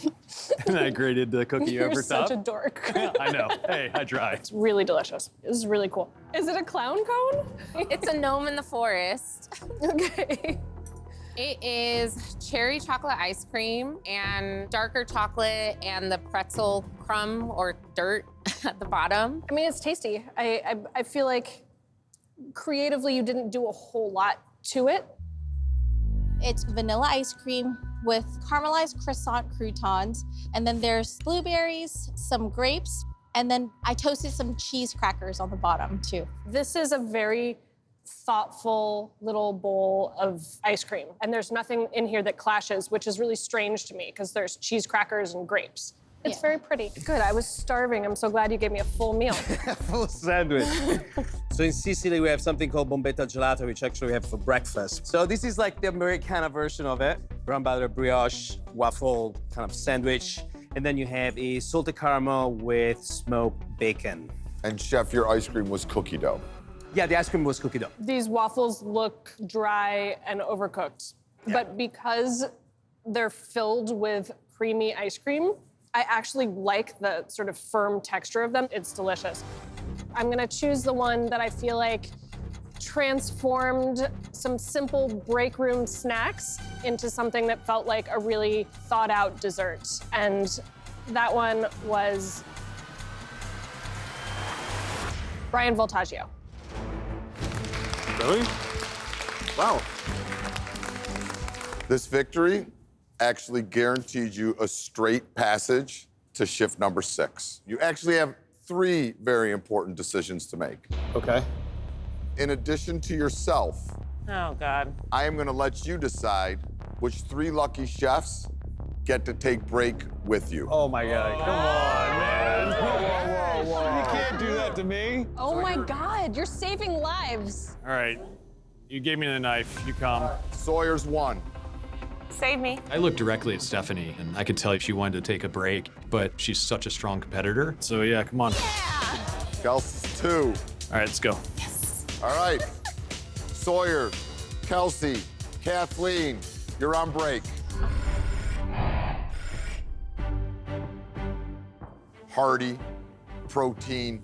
And I grated the cookie You're over top. such a dork. I know. Hey, I try. It's really delicious. This is really cool. Is it a clown cone? It's a gnome in the forest. Okay. It is cherry chocolate ice cream and darker chocolate and the pretzel crumb or dirt at the bottom. I mean, it's tasty. I feel like creatively you didn't do a whole lot to it. It's vanilla ice cream with caramelized croissant croutons, and then there's blueberries, some grapes, and then I toasted some cheese crackers on the bottom too. This is a very thoughtful little bowl of ice cream, and there's nothing in here that clashes, which is really strange to me because there's cheese crackers and grapes. It's very pretty. Good, I was starving. I'm so glad you gave me a full meal. Full sandwich. So in Sicily, we have something called bombetta gelato, which actually we have for breakfast. So this is like the Americana version of it. brown butter brioche waffle kind of sandwich. And then you have a salted caramel with smoked bacon. And chef, your ice cream was cookie dough. Yeah, the ice cream was cookie dough. These waffles look dry and overcooked, but because they're filled with creamy ice cream, I actually like the sort of firm texture of them. It's delicious. I'm gonna choose the one that I feel like transformed some simple break room snacks into something that felt like a really thought out dessert. And that one was Brian Voltaggio. Really? Wow. This victory actually guaranteed you a straight passage to shift number 6. You actually have 3 very important decisions to make. Okay. In addition to yourself, Oh, God. I am gonna let you decide which 3 lucky chefs get to take break with you. Oh my God, come on, man. Whoa, whoa, whoa. You can't do that to me. Oh my God, you're saving lives. All right, you gave me the knife, you come. Sawyer's 1. Save me. I looked directly at Stephanie, and I could tell she wanted to take a break, but she's such a strong competitor. So yeah, come on. Kelsey's 2. All right, let's go. All right. Sawyer, Kelsey, Kathleen, you're on break. Hearty, protein,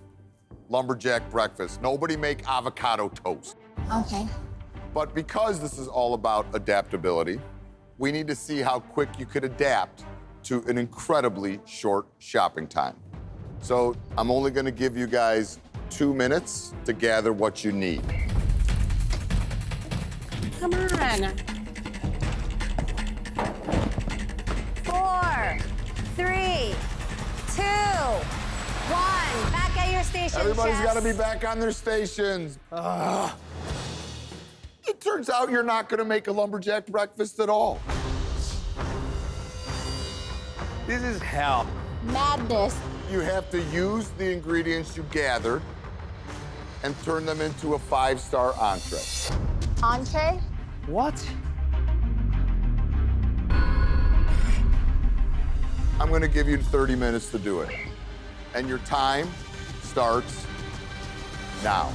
lumberjack breakfast. Nobody make avocado toast. Okay. But because this is all about adaptability, we need to see how quick you could adapt to an incredibly short shopping time. So I'm only gonna give you guys 2 minutes to gather what you need. Come on. 4, 3, 2, 1. Back at your station, Everybody's chefs. gotta be back on their stations. It turns out you're not gonna make a lumberjack breakfast at all. This is hell. Madness. You have to use the ingredients you gathered and turn them into a 5-star entree. Entree? What? I'm gonna give you 30 minutes to do it. And your time starts now.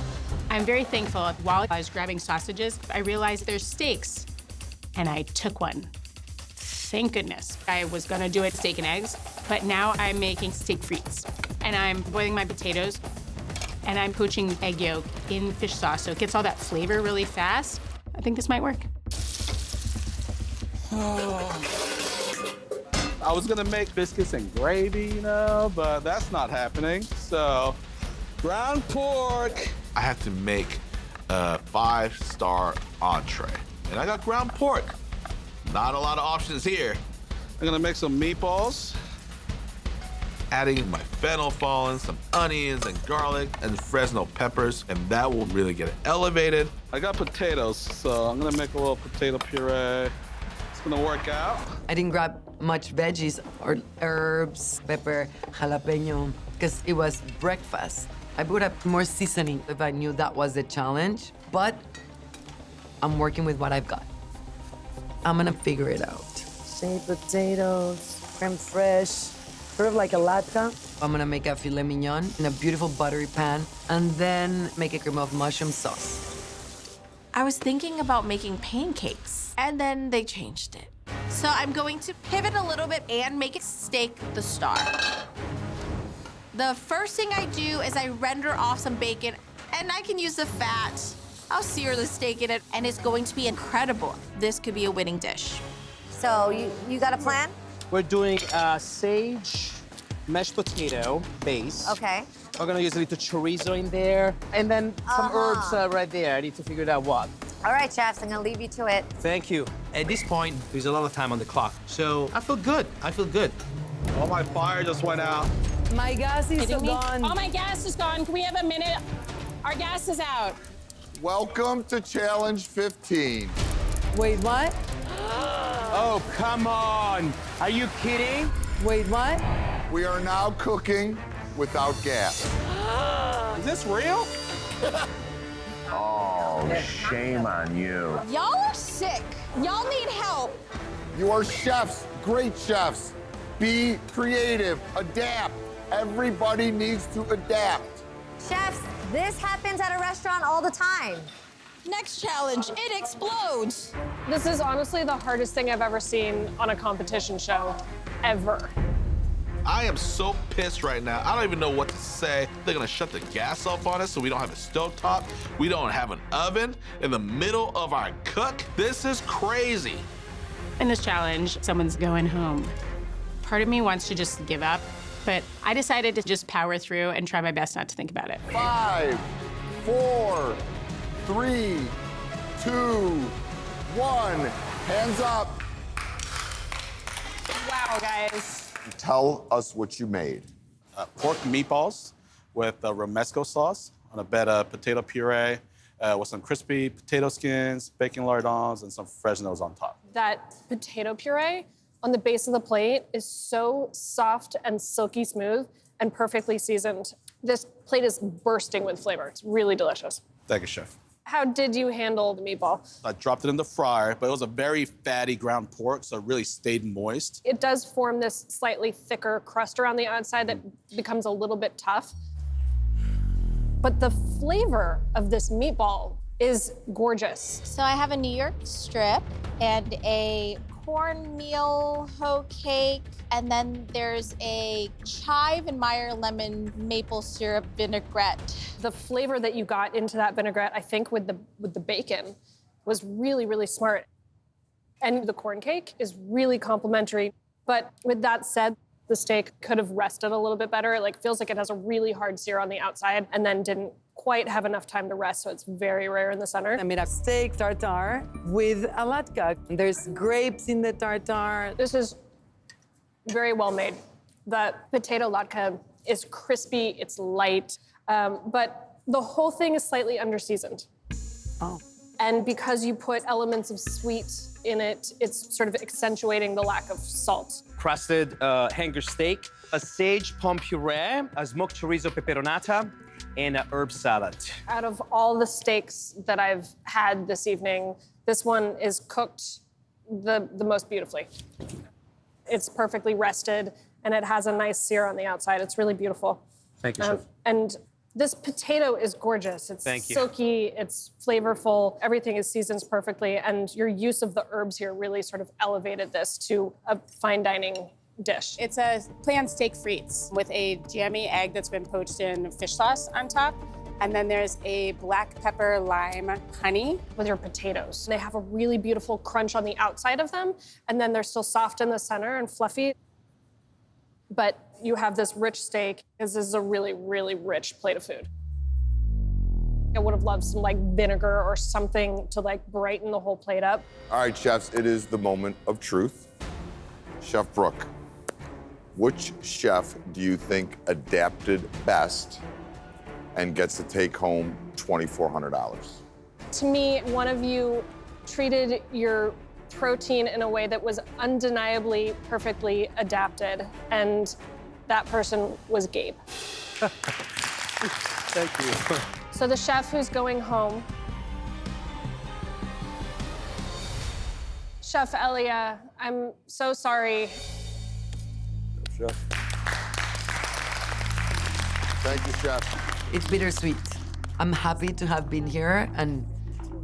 I'm very thankful. While I was grabbing sausages, I realized there's steaks, and I took one. Thank goodness. I was gonna do it steak and eggs, but now I'm making steak frites. And I'm boiling my potatoes, and I'm poaching egg yolk in fish sauce, so it gets all that flavor really fast. I think this might work. I was gonna make biscuits and gravy, you know, but that's not happening. So, ground pork. I have to make a 5-star entree. And I got ground pork. Not a lot of options here. I'm gonna make some meatballs. Adding my fennel fallen, some onions and garlic and Fresno peppers, and that will really get it elevated. I got potatoes, so I'm gonna make a little potato puree. It's gonna work out. I didn't grab much veggies or herbs, pepper, jalapeno, because it was breakfast. I would have more seasoning if I knew that was the challenge, but I'm working with what I've got. I'm gonna figure it out. Shaved potatoes, creme fraiche, sort of like a latke. I'm gonna make a filet mignon in a beautiful buttery pan, and then make a cream of mushroom sauce. I was thinking about making pancakes, and then they changed it. So I'm going to pivot a little bit and make steak the star. The first thing I do is I render off some bacon, and I can use the fat. I'll sear the steak in it, and it's going to be incredible. This could be a winning dish. So you got a plan? We're doing a sage mashed potato base. Okay. We're gonna use a little chorizo in there, and then some herbs right there. I need to figure out what. All right, chefs, I'm gonna leave you to it. Thank you. At this point, there's a lot of time on the clock, so I feel good. I feel good. Oh, my fire just went out. My gas is Kidding me? gone. Oh, my gas is gone. Can we have a minute? Our gas is out. Welcome to Challenge 15. Wait, what? Oh, come on. Are you kidding? Wait, what? We are now cooking without gas. Is this real? Oh, shame on you. Y'all are sick. Y'all need help. You are chefs, great chefs. Be creative, adapt. Everybody needs to adapt. Chefs, this happens at a restaurant all the time. Next challenge, it explodes. This is honestly the hardest thing I've ever seen on a competition show, ever. I am so pissed right now. I don't even know what to say. They're gonna shut the gas off on us so we don't have a stovetop. We don't have an oven in the middle of our cook. This is crazy. In this challenge, someone's going home. Part of me wants to just give up, but I decided to just power through and try my best not to think about it. 5, 4, 3, 2, 1. Hands up. Wow, guys. Tell us what you made. Pork meatballs with romesco sauce on a bed of potato puree with some crispy potato skins, bacon lardons, and some Fresnos on top. That potato puree on the base of the plate is so soft and silky smooth and perfectly seasoned. This plate is bursting with flavor. It's really delicious. Thank you, chef. How did you handle the meatball? I dropped it in the fryer, but it was a very fatty ground pork, so it really stayed moist. It does form this slightly thicker crust around the outside that becomes a little bit tough. But the flavor of this meatball is gorgeous. So I have a New York strip and a cornmeal hoe cake, and then there's a chive and Meyer lemon maple syrup vinaigrette. The flavor that you got into that vinaigrette, I think with the bacon, was really, really smart. And the corn cake is really complimentary. But with that said, the steak could have rested a little bit better. It feels like it has a really hard sear on the outside and then didn't quite have enough time to rest, so it's very rare in the center. I made a steak tartare with a latke. There's grapes in the tartare. This is very well made. The potato latke is crispy, it's light, but the whole thing is slightly underseasoned. Oh. And because you put elements of sweet in it, it's sort of accentuating the lack of salt. Crusted hanger steak, a sage pommes puree, a smoked chorizo peperonata, and an herb salad. Out of all the steaks that I've had this evening, this one is cooked the most beautifully. It's perfectly rested, and it has a nice sear on the outside. It's really beautiful. Thank you, chef. And this potato is gorgeous. It's Thank you. silky, it's flavorful, everything is seasoned perfectly, and your use of the herbs here really sort of elevated this to a fine dining dish. It's a plan steak frites with a jammy egg that's been poached in fish sauce on top. And then there's a black pepper lime honey with your potatoes. They have a really beautiful crunch on the outside of them, and then they're still soft in the center and fluffy. But you have this rich steak. This is a really, really rich plate of food. I would have loved some vinegar or something to brighten the whole plate up. All right, chefs, it is the moment of truth. Chef Brooke, which chef do you think adapted best and gets to take home $2,400? To me, one of you treated your protein in a way that was undeniably perfectly adapted, and that person was Gabe. Thank you. So the chef who's going home, Chef Elia, I'm so sorry. Chef. Thank you, Chef. It's bittersweet. I'm happy to have been here and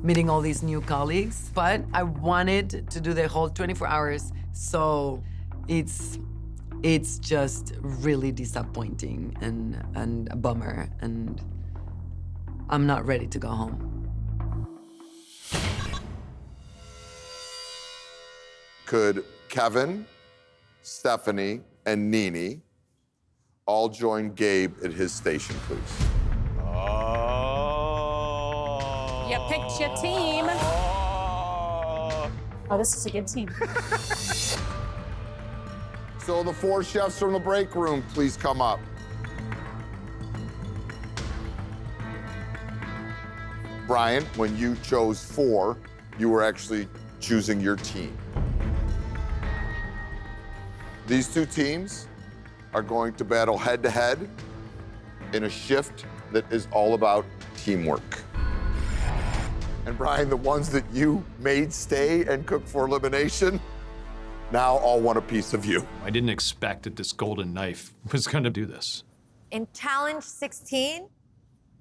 meeting all these new colleagues, but I wanted to do the whole 24 hours, so it's just really disappointing and a bummer, and I'm not ready to go home. Could Kevin, Stephanie, and Nene all join Gabe at his station, please? You picked your team. Oh, this is a good team. So the 4 chefs from the break room, please come up. Brian, when you chose 4, you were actually choosing your team. These 2 teams are going to battle head-to-head in a shift that is all about teamwork. And Brian, the ones that you made stay and cook for elimination, now all want a piece of you. I didn't expect that this golden knife was going to do this. In challenge 16,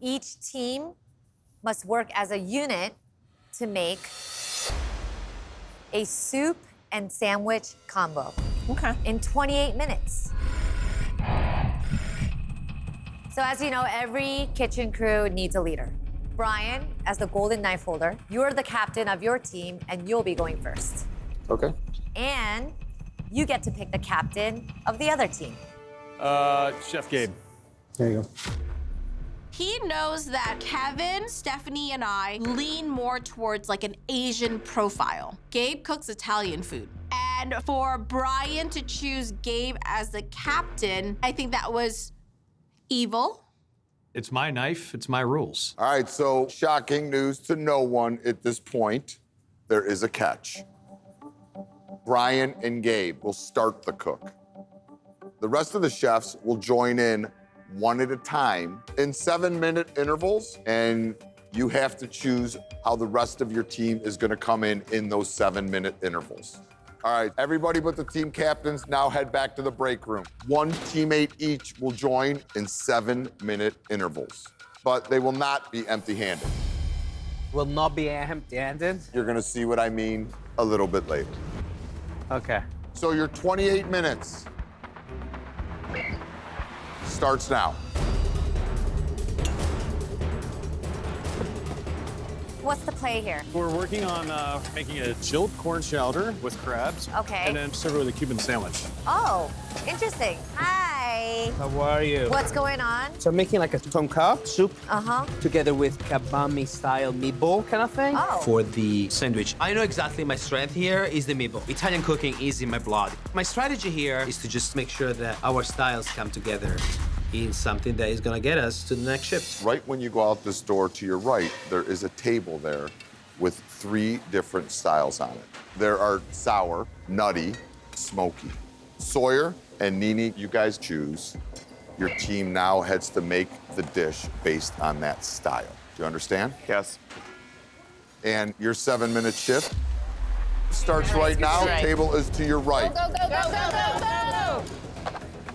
each team must work as a unit to make a soup and sandwich combo. Okay. In 28 minutes. So as you know, every kitchen crew needs a leader. Brian, as the golden knife holder, you're the captain of your team and you'll be going first. Okay. And you get to pick the captain of the other team. Chef Gabe. There you go. He knows that Kevin, Stephanie, and I lean more towards like an Asian profile. Gabe cooks Italian food. And for Brian to choose Gabe as the captain, I think that was evil. It's my knife, it's my rules. All right, so shocking news to no one at this point. There is a catch. Brian and Gabe will start the cook. The rest of the chefs will join in one at a time in 7-minute intervals, and you have to choose how the rest of your team is gonna come in those 7-minute intervals. All right, everybody but the team captains now head back to the break room. One teammate each will join in 7-minute intervals, but they will not be empty-handed. Will not be empty-handed? You're gonna see what I mean a little bit later. Okay. So your 28 minutes starts now. What's the play here? We're working on making a chilled corn chowder with crabs. Okay. And then serve it with a Cuban sandwich. Oh, interesting. Hi. How are you? What's going on? So I'm making like a tonka soup Uh-huh. together with kabami style meatball kind of thing. Oh. For the sandwich, I know exactly my strength here is the meatball. Italian cooking is in my blood. My strategy here is to just make sure that our styles come together in something that is gonna get us to the next shift. Right when you go out this door to your right, there is a table there with 3 different styles on it. There are sour, nutty, smoky. Sawyer and Nini, you guys choose. Your team now heads to make the dish based on that style. Do you understand? Yes. And your 7-minute shift starts right now. Right. Table is to your right. Go, go, go, go, go, go!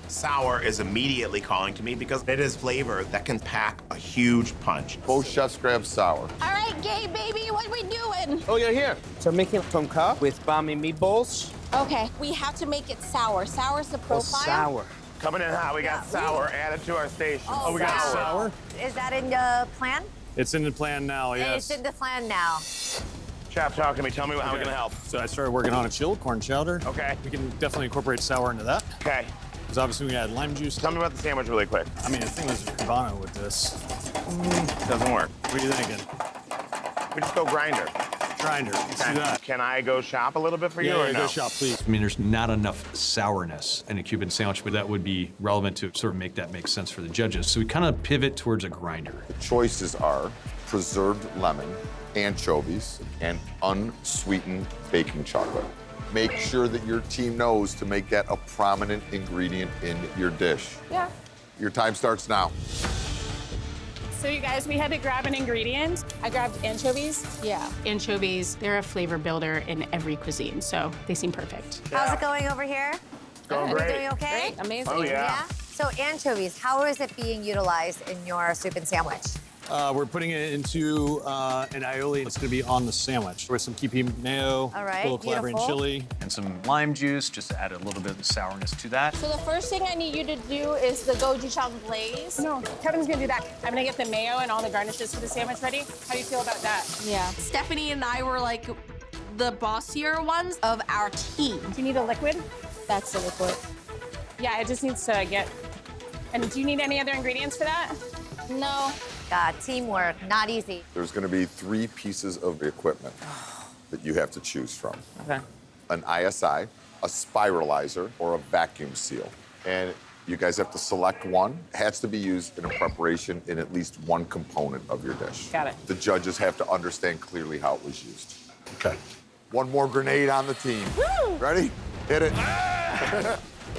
Sour is immediately calling to me because it is flavor that can pack a huge punch. Both chefs grab sour. All right, Gabe, baby, what are we doing? Oh, you're here. So I'm making tonka with bami meatballs. Okay, we have to make it sour. Sour is the profile. Sour. Coming in hot, we got sour added to our station. Oh, we got sour? Is that in the plan? It's in the plan now, yes. It's in the plan now. Chef, talk to me. Tell me how we can help. So I started working on a chilled corn chowder. Okay. We can definitely incorporate sour into that. Okay. Because obviously we add lime juice. Tell me about the sandwich really quick. I mean, the thing is Cubano with this. Doesn't work. What are you thinking? We just go grinder. Grinder. Let's do that. Can I go shop a little bit for you or no? Go shop, please. I mean, there's not enough sourness in a Cuban sandwich, but that would be relevant to sort of make that make sense for the judges. So we kind of pivot towards a grinder. The choices are preserved lemon, anchovies, and unsweetened baking chocolate. Make sure that your team knows to make that a prominent ingredient in your dish. Yeah. Your time starts now. So you guys, we had to grab an ingredient. I grabbed anchovies. Yeah. Anchovies, they're a flavor builder in every cuisine, so they seem perfect. How's it going over here? Going Are we great. doing okay? Great, amazing. Oh, yeah. So anchovies, how is it being utilized in your soup and sandwich? We're putting it into an aioli. It's going to be on the sandwich with some kipi mayo, All right, a little Calabrian beautiful. chili. And some lime juice, just to add a little bit of sourness to that. So the first thing I need you to do is the gochujang glaze. No, Kevin's gonna do that. I'm gonna get the mayo and all the garnishes for the sandwich ready. How do you feel about that? Yeah. Stephanie and I were like the bossier ones of our team. Do you need a liquid? That's the liquid. Yeah, it just needs to get. And do you need any other ingredients for that? No. God, teamwork, not easy. There's going to be 3 pieces of equipment that you have to choose from. Okay. An ISI, a spiralizer, or a vacuum seal. And you guys have to select one. It has to be used in a preparation in at least one component of your dish. Got it. The judges have to understand clearly how it was used. Okay. One more grenade on the team. Woo! Ready? Hit it.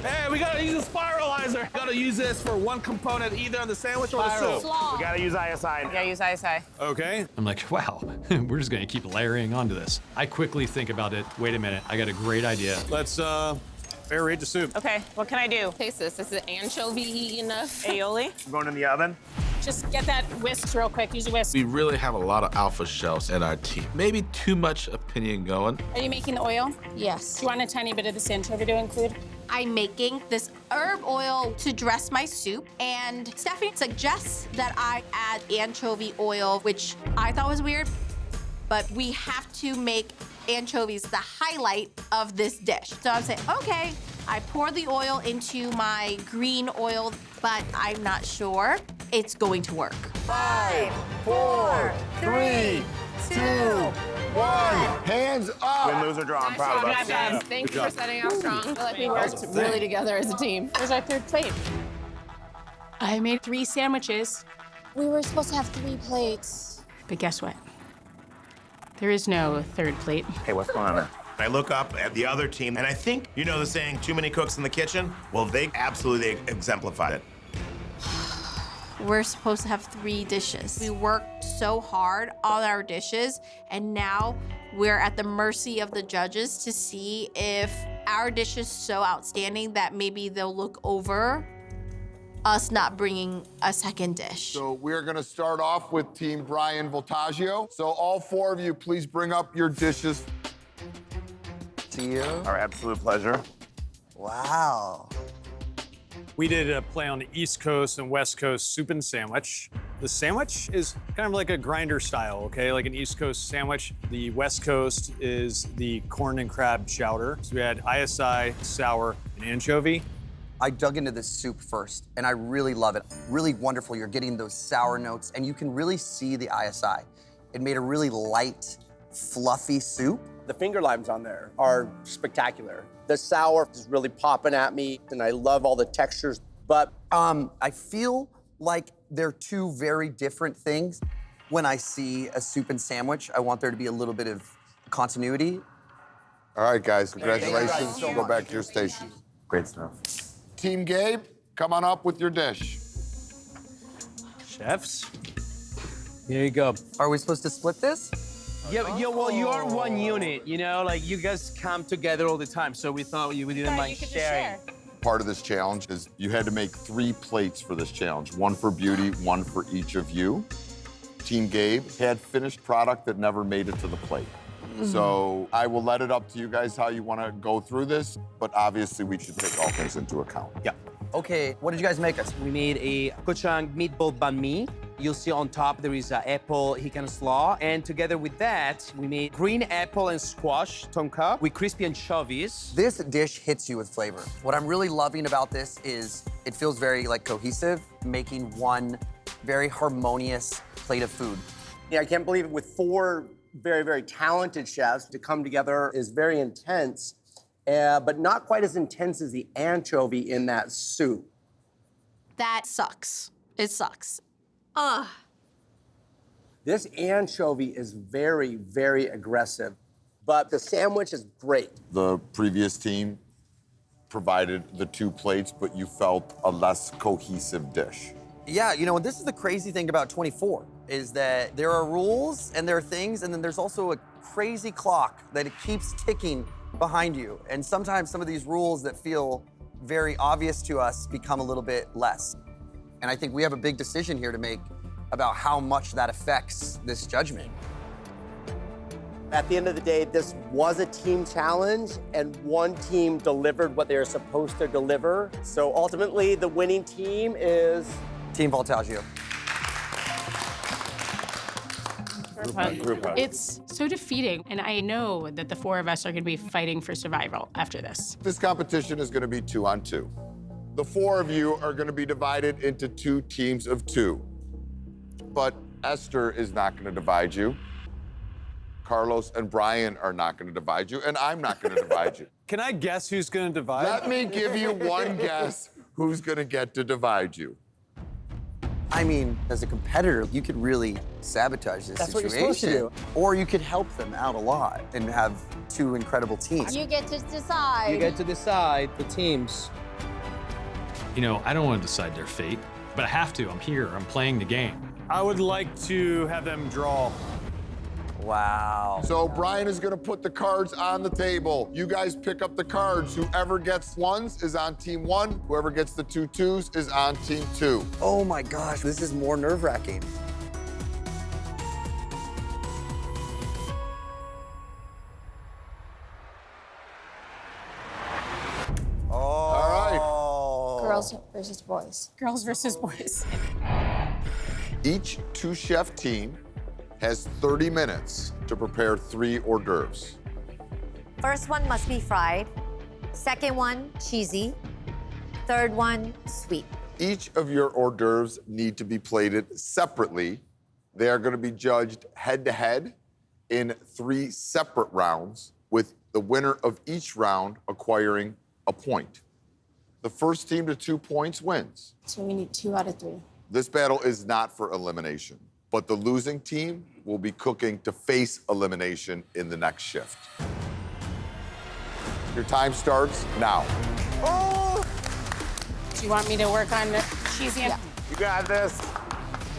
Hey, we gotta use a spiralizer. Gotta use this for one component, either on the sandwich or the soup. We gotta use ISI. Yeah, use ISI. Okay. I'm like, wow, we're just gonna keep layering onto this. I quickly think about it. Wait a minute, I got a great idea. Let's aerate the soup. Okay, what can I do? Taste this. Is it anchovy enough? Aioli. Going in the oven. Just get that whisked real quick. Use a whisk. We really have a lot of alpha shells in our team. Maybe too much opinion going. Are you making the oil? Yes. Do you want a tiny bit of this anchovy to include? I'm making this herb oil to dress my soup, and Stephanie suggests that I add anchovy oil, which I thought was weird, but we have to make anchovies the highlight of this dish. So I'm saying, okay, I pour the oil into my green oil, but I'm not sure it's going to work. 5, 4, 3, 2, 1. Hands up. Win, lose, or draw. I'm proud of us. Guys, thanks for setting out strong. I feel like we worked Thanks. really together as a team. Here's our third plate. I made 3 sandwiches, We were supposed to have 3 plates. but guess what? There is no third plate. Hey, what's going on there? I look up at the other team, and I think, you know the saying, too many cooks in the kitchen? Well, they absolutely exemplified it. We're supposed to have 3 dishes. We worked so hard on our dishes, and now we're at the mercy of the judges to see if our dish is so outstanding that maybe they'll look over us not bringing a second dish. So we're gonna start off with Team Brian Voltaggio. So all 4 of you, please bring up your dishes. To you. Our absolute pleasure. Wow. We did a play on the East Coast and West Coast soup and sandwich. The sandwich is kind of like a grinder style, okay? Like an East Coast sandwich. The West Coast is the corn and crab chowder. So we had ISI, sour, and anchovy. I dug into this soup first, and I really love it. Really wonderful. You're getting those sour notes, and you can really see the ISI. It made a really light, fluffy soup. The finger limes on there are spectacular. The sour is really popping at me, and I love all the textures. But I feel like they're 2 very different things. When I see a soup and sandwich, I want there to be a little bit of continuity. All right, guys, congratulations. Thank you so Go much. back to your station. Great stuff. Team Gabe, come on up with your dish. Chefs, here you go. Are we supposed to split this? Yeah, well, you are one unit, you know? Like, you guys come together all the time, so we thought we didn't mind sharing. Part of this challenge is you had to make 3 plates for this challenge. 1 for beauty, 1 for each of you. Team Gabe had finished product that never made it to the plate. So I will let it up to you guys how you want to go through this, but obviously we should take all things into account. Yeah. Okay, what did you guys make us? We made a gochujang meatball banh mi. You'll see on top there is apple hikan slaw, and together with that, we made green apple and squash tonka with crispy anchovies. This dish hits you with flavor. What I'm really loving about this is it feels very like cohesive, making one very harmonious plate of food. Yeah, I can't believe it. With 4 very, very talented chefs to come together is very intense, but not quite as intense as the anchovy in that soup. That sucks. It sucks. Ugh. This anchovy is very, very aggressive, but the sandwich is great. The previous team provided the 2 plates, but you felt a less cohesive dish. Yeah, you know, this is the crazy thing about 24, is that there are rules and there are things, and then there's also a crazy clock that it keeps ticking behind you. And sometimes some of these rules that feel very obvious to us become a little bit less. And I think we have a big decision here to make about how much that affects this judgment. At the end of the day, this was a team challenge, and one team delivered what they were supposed to deliver. So ultimately, the winning team is Team Voltaggio. Group hug. It's so defeating, and I know that the 4 of us are going to be fighting for survival after this. This competition is going to be 2 on 2. The 4 of you are going to be divided into 2 teams of 2. But Esther is not going to divide you. Carlos and Brian are not going to divide you, and I'm not going to divide you. Can I guess who's going to divide? Let me give you one guess who's going to get to divide you. I mean, as a competitor, you could really sabotage this That's what situation. you're supposed to do. Or you could help them out a lot and have 2 incredible teams. You get to decide. You get to decide the teams. You know, I don't want to decide their fate, but I have to. I'm here. I'm playing the game. I would like to have them draw. Wow. So Brian is gonna put the cards on the table. You guys pick up the cards. Whoever gets ones is on team 1. Whoever gets the 2 twos is on team 2. Oh my gosh, this is more nerve-wracking. All Girls versus boys. Girls versus boys. right. Each 2-chef team has 30 minutes to prepare 3 hors d'oeuvres. First one must be fried. Second one, cheesy. Third one, sweet. Each of your hors d'oeuvres need to be plated separately. They are going to be judged head-to-head in 3 separate rounds, with the winner of each round acquiring a point. The first team to 2 points wins. So we need 2 out of 3. This battle is not for elimination, but the losing team will be cooking to face elimination in the next shift. Your time starts now. Do you want me to work on cheesy? You got this.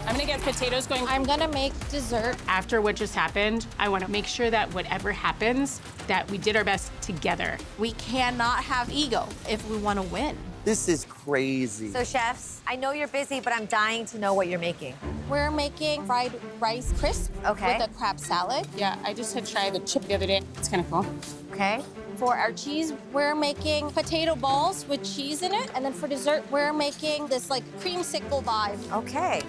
I'm gonna get potatoes going. I'm gonna make dessert. After what just happened, I want to make sure that whatever happens, that we did our best together. We cannot have ego if we want to win. This is crazy. So chefs, I know you're busy, but I'm dying to know what you're making. We're making fried rice crisp Okay. with a crab salad. Yeah, I just had tried the chip the other day. It's kind of cool. Okay. For our cheese, we're making potato balls with cheese in it. And then for dessert, we're making this like creamsicle vibe. Okay.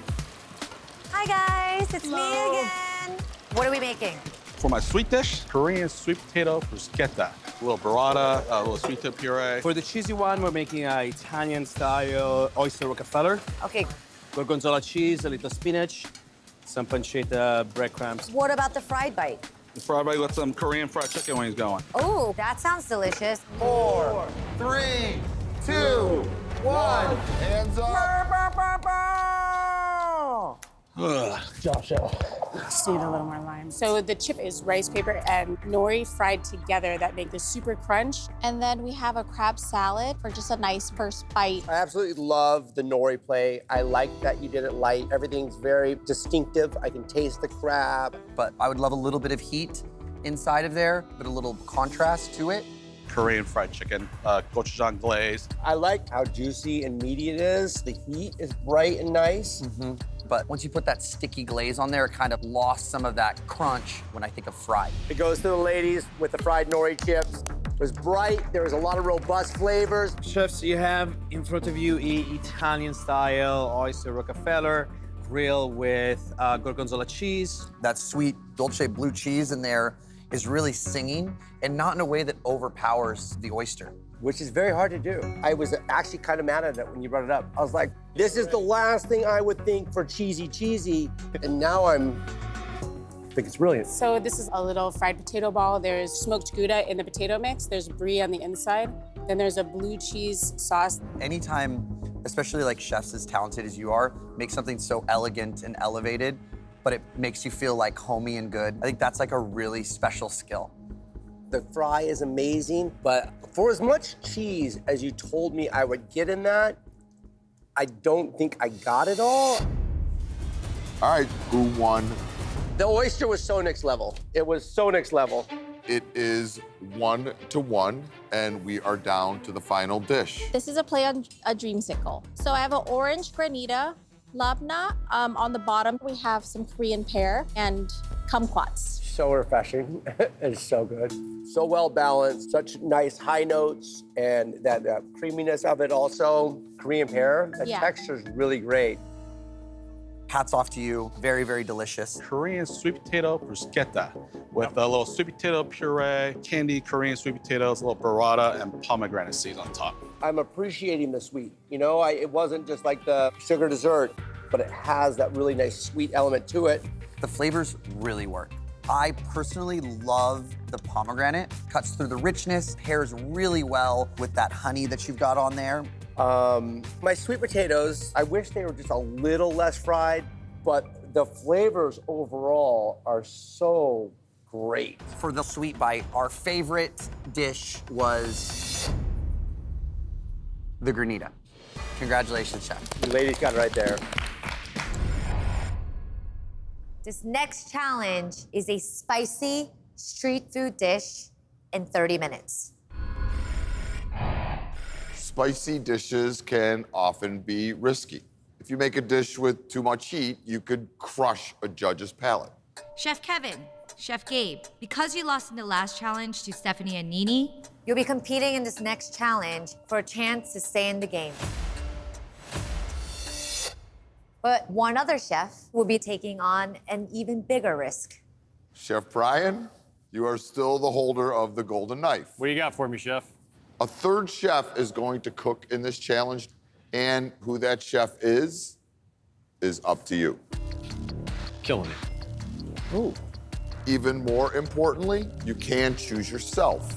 Hi guys, it's me again. What are we making? For my sweet dish, Korean sweet potato bruschetta. A little burrata, a little sweet potato puree. For the cheesy one, we're making an Italian-style oyster Rockefeller. Okay. Gorgonzola cheese, a little spinach, some pancetta breadcrumbs. What about the fried bite? The fried rice with some Korean fried chicken wings going. Oh, that sounds delicious. 4, 3, 2, 1. Hands up. Just need a little more lime. So the chip is rice paper and nori fried together that make this super crunch. And then we have a crab salad for just a nice first bite. I absolutely love the nori play. I like that you did it light. Everything's very distinctive. I can taste the crab. But I would love a little bit of heat inside of there, but a little contrast to it. Korean fried chicken, gochujang glaze. I like how juicy and meaty it is. The heat is bright and nice. But once you put that sticky glaze on there, it kind of lost some of that crunch when I think of fried. It goes to the ladies with the fried nori chips. It was bright. There was a lot of robust flavors. Chefs, you have in front of you an Italian-style oyster Rockefeller grilled with gorgonzola cheese. That sweet dolce blue cheese in there is really singing, and not in a way that overpowers the oyster. Which is very hard to do. I was actually kind of mad at it when you brought it up. I was like, this is the last thing I would think for cheesy. And now I think it's brilliant. So this is a little fried potato ball. There's smoked Gouda in the potato mix. There's brie on the inside. Then there's a blue cheese sauce. Anytime, especially like chefs as talented as you are, make something so elegant and elevated, but it makes you feel like homey and good. I think that's like a really special skill. The fry is amazing, but for as much cheese as you told me I would get in that, I don't think I got it all. All right, who won? The oyster was so next level. It was so next level. It is 1-1, and we are down to the final dish. This is a play on a dreamsicle. So I have an orange granita, labna. On the bottom, we have some Korean pear and kumquats. So refreshing. It's so good. So well balanced, such nice high notes, and that creaminess of it also. Korean pear, the texture's really great. Hats off to you. Very, very delicious. Korean sweet potato bruschetta with a little sweet potato puree, candied Korean sweet potatoes, a little burrata, and pomegranate seeds on top. I'm appreciating the sweet. You know, it wasn't just like the sugar dessert, but it has that really nice sweet element to it. The flavors really work. I personally love the pomegranate. Cuts through the richness, pairs really well with that honey that you've got on there. My sweet potatoes, I wish they were just a little less fried, but the flavors overall are so great. For the sweet bite, our favorite dish was the granita. Congratulations, chef. You ladies got it right there. This next challenge is a spicy street food dish in 30 minutes. Spicy dishes can often be risky. If you make a dish with too much heat, you could crush a judge's palate. Chef Kevin, Chef Gabe, because you lost in the last challenge to Stephanie and Nini, you'll be competing in this next challenge for a chance to stay in the game. But one other chef will be taking on an even bigger risk. Chef Brian, you are still the holder of the golden knife. What do you got for me, chef? A third chef is going to cook in this challenge, and who that chef is up to you. Killing it. Ooh. Even more importantly, you can choose yourself.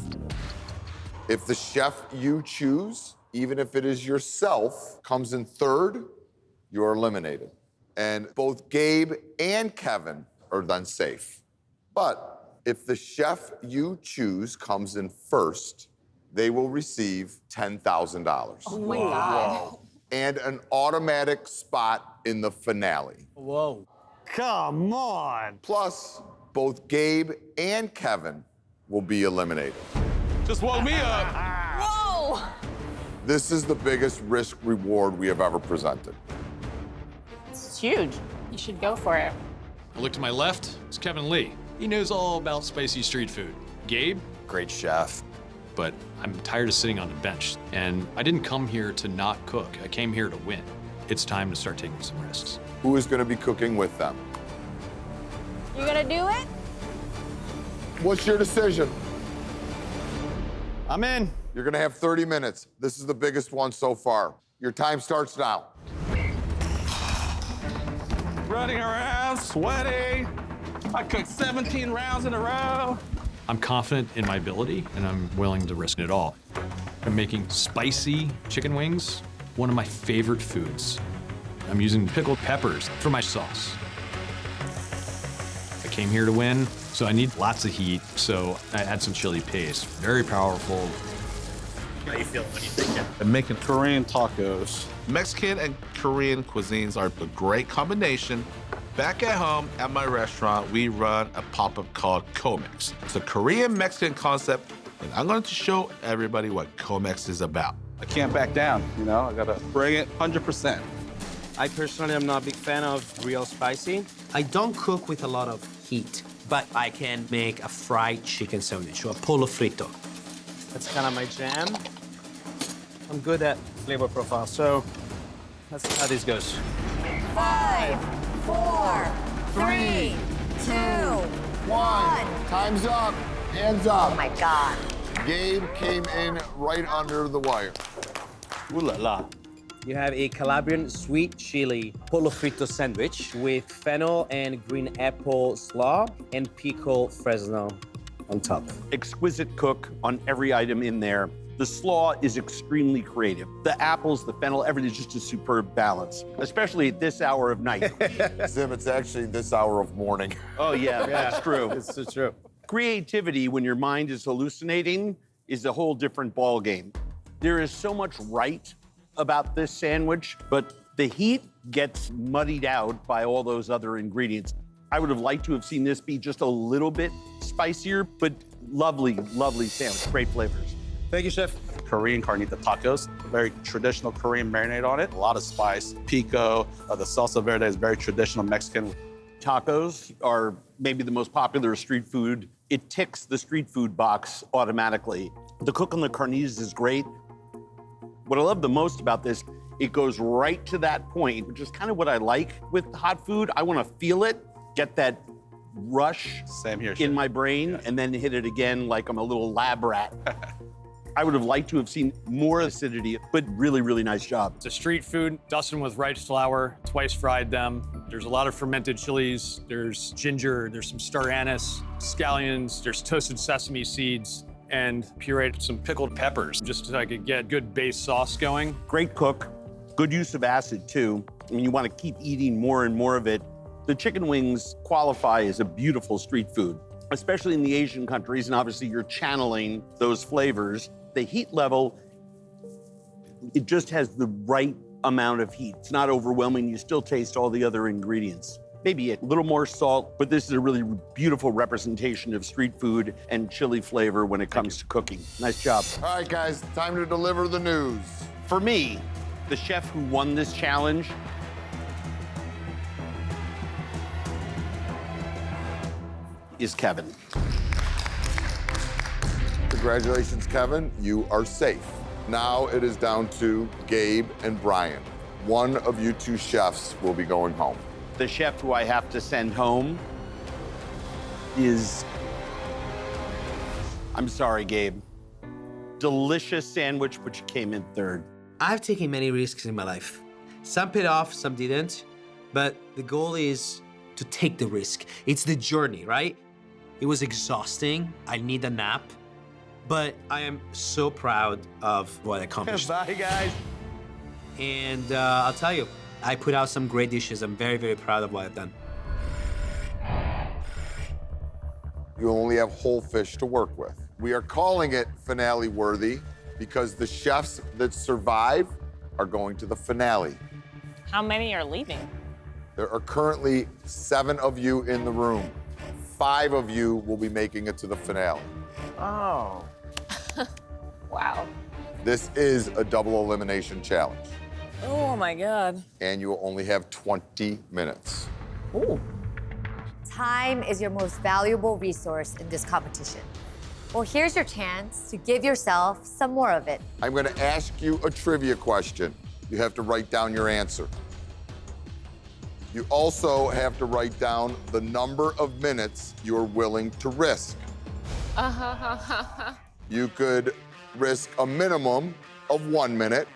If the chef you choose, even if it is yourself, comes in third, you're eliminated. And both Gabe and Kevin are then safe. But if the chef you choose comes in first, they will receive $10,000. Oh my God. And an automatic spot in the finale. Whoa. Come on. Plus, both Gabe and Kevin will be eliminated. Just woke me up. Whoa! This is the biggest risk reward we have ever presented. It's huge. You should go for it. I look to my left, it's Kevin Lee. He knows all about spicy street food. Gabe, great chef. But I'm tired of sitting on the bench. And I didn't come here to not cook. I came here to win. It's time to start taking some risks. Who is going to be cooking with them? You gonna do it? What's your decision? I'm in. You're going to have 30 minutes. This is the biggest one so far. Your time starts now. Running around, sweating. I cooked 17 rounds in a row. I'm confident in my ability, and I'm willing to risk it all. I'm making spicy chicken wings, one of my favorite foods. I'm using pickled peppers for my sauce. I came here to win, so I need lots of heat, so I add some chili paste. Very powerful. How you feeling when you think it? And making Korean tacos. Mexican and Korean cuisines are a great combination. Back at home at my restaurant, we run a pop-up called Comex. It's a Korean-Mexican concept, and I'm going to show everybody what Comex is about. I can't back down, you know? I gotta bring it 100%. I personally am not a big fan of real spicy. I don't cook with a lot of heat, but I can make a fried chicken sandwich or a pollo frito. That's kind of my jam. I'm good at flavor profile, so let's see how this goes. 5, 4, 3, 2, 1. Time's up. Hands up. Oh my God. Gabe came in right under the wire. Ooh la la. You have a Calabrian sweet chili pollo frito sandwich with fennel and green apple slaw and pico fresno on top. Exquisite cook on every item in there. The slaw is extremely creative. The apples, the fennel, everything's just a superb balance, especially at this hour of night. Zim, it's actually this hour of morning. Oh, yeah, that's true. It's so true. Creativity, when your mind is hallucinating, is a whole different ballgame. There is so much right about this sandwich, but the heat gets muddied out by all those other ingredients. I would have liked to have seen this be just a little bit spicier, but lovely, lovely sandwich. Great flavors. Thank you, Chef. Korean carnita tacos, very traditional Korean marinade on it, a lot of spice. Pico, the salsa verde is very traditional Mexican. Tacos are maybe the most popular street food. It ticks the street food box automatically. The cook on the carnitas is great. What I love the most about this, it goes right to that point, which is kind of what I like with hot food. I want to feel it, get that rush Same here, in my brain, and then hit it again like I'm a little lab rat. I would have liked to have seen more acidity, but really, really nice job. It's a street food, dusted with rice flour, twice fried them. There's a lot of fermented chilies, there's ginger, there's some star anise, scallions, there's toasted sesame seeds, and pureed some pickled peppers, just so I could get good base sauce going. Great cook, good use of acid too. I mean, you want to keep eating more and more of it. The chicken wings qualify as a beautiful street food, especially in the Asian countries, and obviously you're channeling those flavors. The heat level, it just has the right amount of heat. It's not overwhelming. You still taste all the other ingredients. Maybe a little more salt, but this is a really beautiful representation of street food and chili flavor when it comes to cooking. Nice job. All right, guys, time to deliver the news. For me, the chef who won this challenge is Kevin. Congratulations, Kevin. You are safe. Now it is down to Gabe and Brian. One of you two chefs will be going home. The chef who I have to send home is, I'm sorry, Gabe. Delicious sandwich, but you came in third. I've taken many risks in my life. Some paid off, some didn't. But the goal is to take the risk. It's the journey, right? It was exhausting. I need a nap. But I am so proud of what I accomplished. Bye, guys. And I'll tell you, I put out some great dishes. I'm very, very proud of what I've done. You only have whole fish to work with. We are calling it finale worthy because the chefs that survive are going to the finale. How many are leaving? There are currently 7 of you in the room. 5 of you will be making it to the finale. Oh. Wow. This is a double elimination challenge, Oh my God. and you will only have 20 minutes. Ooh. Time is your most valuable resource in this competition. Well, here's your chance to give yourself some more of it. I'm going to ask you a trivia question. You have to write down your answer. You also have to write down the number of minutes you're willing to risk. You could risk a minimum of 1 minute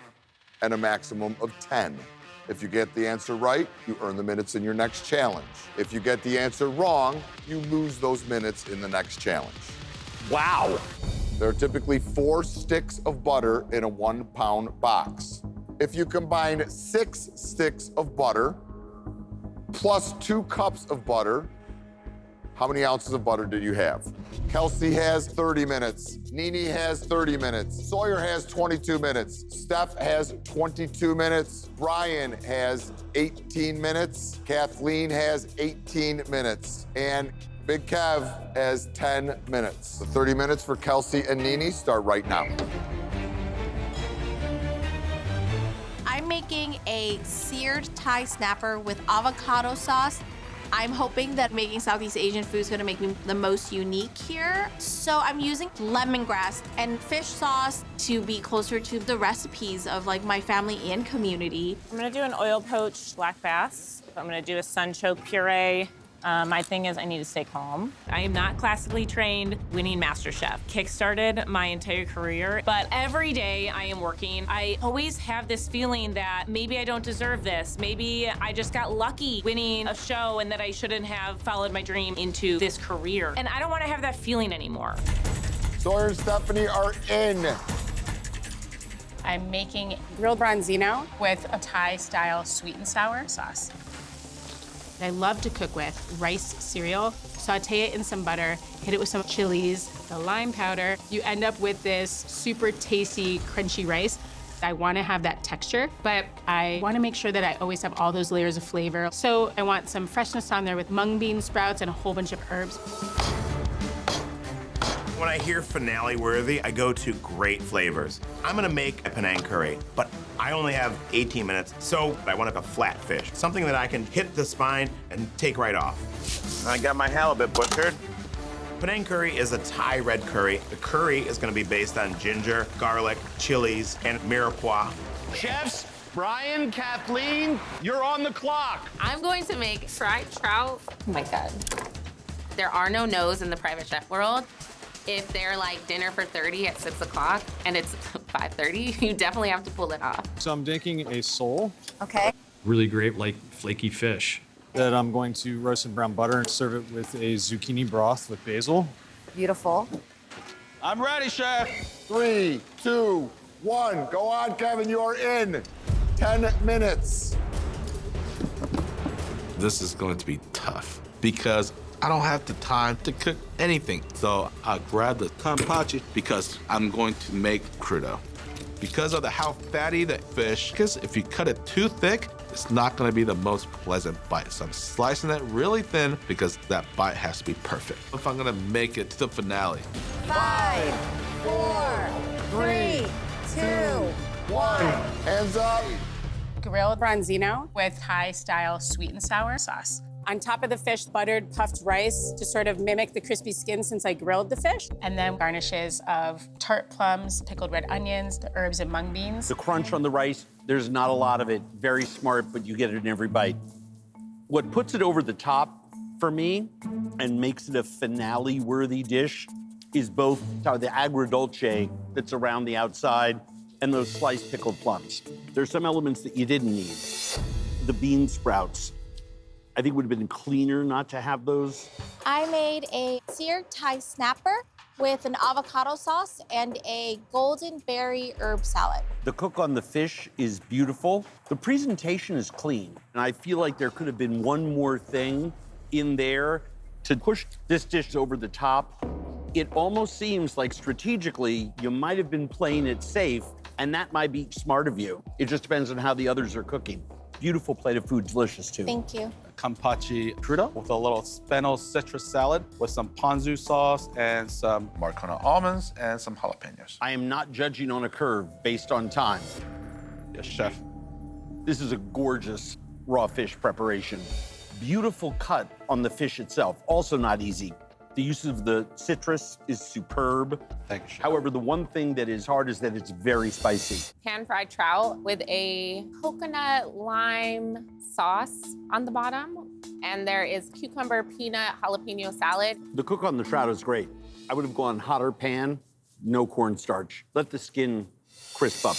and a maximum of 10. If you get the answer right, you earn the minutes in your next challenge. If you get the answer wrong, you lose those minutes in the next challenge. Wow. There are typically 4 sticks of butter in a 1-pound box. If you combine 6 sticks of butter plus 2 cups of butter, how many ounces of butter do you have? Kelsey has 30 minutes. Nini has 30 minutes. Sawyer has 22 minutes. Steph has 22 minutes. Brian has 18 minutes. Kathleen has 18 minutes. And Big Kev has 10 minutes. The 30 minutes for Kelsey and Nini start right now. I'm making a seared Thai snapper with avocado sauce. I'm hoping that making Southeast Asian food is gonna make me the most unique here. So I'm using lemongrass and fish sauce to be closer to the recipes of like my family and community. I'm gonna do an oil poached black bass. I'm gonna do a sunchoke puree. My thing is I need to stay calm. I am not classically trained winning MasterChef. Kickstarted my entire career, but every day I am working. I always have this feeling that maybe I don't deserve this. Maybe I just got lucky winning a show and that I shouldn't have followed my dream into this career. And I don't want to have that feeling anymore. Sawyer and Stephanie are in. I'm making grilled bronzino with a Thai-style sweet and sour sauce. I love to cook with rice cereal. Saute it in some butter, hit it with some chilies, the lime powder. You end up with this super tasty, crunchy rice. I want to have that texture, but I want to make sure that I always have all those layers of flavor. So I want some freshness on there with mung bean sprouts and a whole bunch of herbs. When I hear finale worthy, I go to great flavors. I'm gonna make a Penang curry, but I only have 18 minutes, so I want a flat fish, something that I can hit the spine and take right off. I got my halibut butchered. Penang curry is a Thai red curry. The curry is gonna be based on ginger, garlic, chilies, and mirepoix. Chefs, Brian, Kathleen, you're on the clock. I'm going to make fried trout. Oh my God. There are no no's in the private chef world. If they're like dinner for 30 at 6 o'clock and it's 5:30, you definitely have to pull it off. So I'm making a sole. Okay. Really great, like flaky fish that I'm going to roast in brown butter and serve it with a zucchini broth with basil. Beautiful. I'm ready, chef. 3, 2, 1. Go on, Kevin, you are in. 10 minutes. This is going to be tough because I don't have the time to cook anything. So I grabbed the kampachi because I'm going to make crudo. Because of how fatty the fish is, if you cut it too thick, it's not gonna be the most pleasant bite. So I'm slicing it really thin because that bite has to be perfect. If I'm gonna make it to the finale. 5, 4, 3, 2, 1. Hands up. Grilled bronzino with Thai-style sweet and sour sauce. On top of the fish, buttered puffed rice to sort of mimic the crispy skin since I grilled the fish. And then garnishes of tart plums, pickled red onions, the herbs and mung beans. The crunch on the rice, there's not a lot of it. Very smart, but you get it in every bite. What puts it over the top for me and makes it a finale-worthy dish is both the agrodolce that's around the outside and those sliced pickled plums. There's some elements that you didn't need. The bean sprouts. I think it would have been cleaner not to have those. I made a seared Thai snapper with an avocado sauce and a golden berry herb salad. The cook on the fish is beautiful. The presentation is clean. And I feel like there could have been one more thing in there to push this dish over the top. It almost seems like strategically you might have been playing it safe, and that might be smart of you. It just depends on how the others are cooking. Beautiful plate of food, delicious too. Thank you. Kampachi crudo with a little fennel citrus salad with some ponzu sauce and some Marcona almonds and some jalapenos. I am not judging on a curve based on time. Yes, chef. This is a gorgeous raw fish preparation. Beautiful cut on the fish itself, also not easy. The use of the citrus is superb. Thank you, chef. However, the one thing that is hard is that it's very spicy. Pan-fried trout with a coconut lime sauce on the bottom. And there is cucumber, peanut, jalapeno salad. The cook on the trout is great. I would have gone hotter pan, no cornstarch. Let the skin crisp up.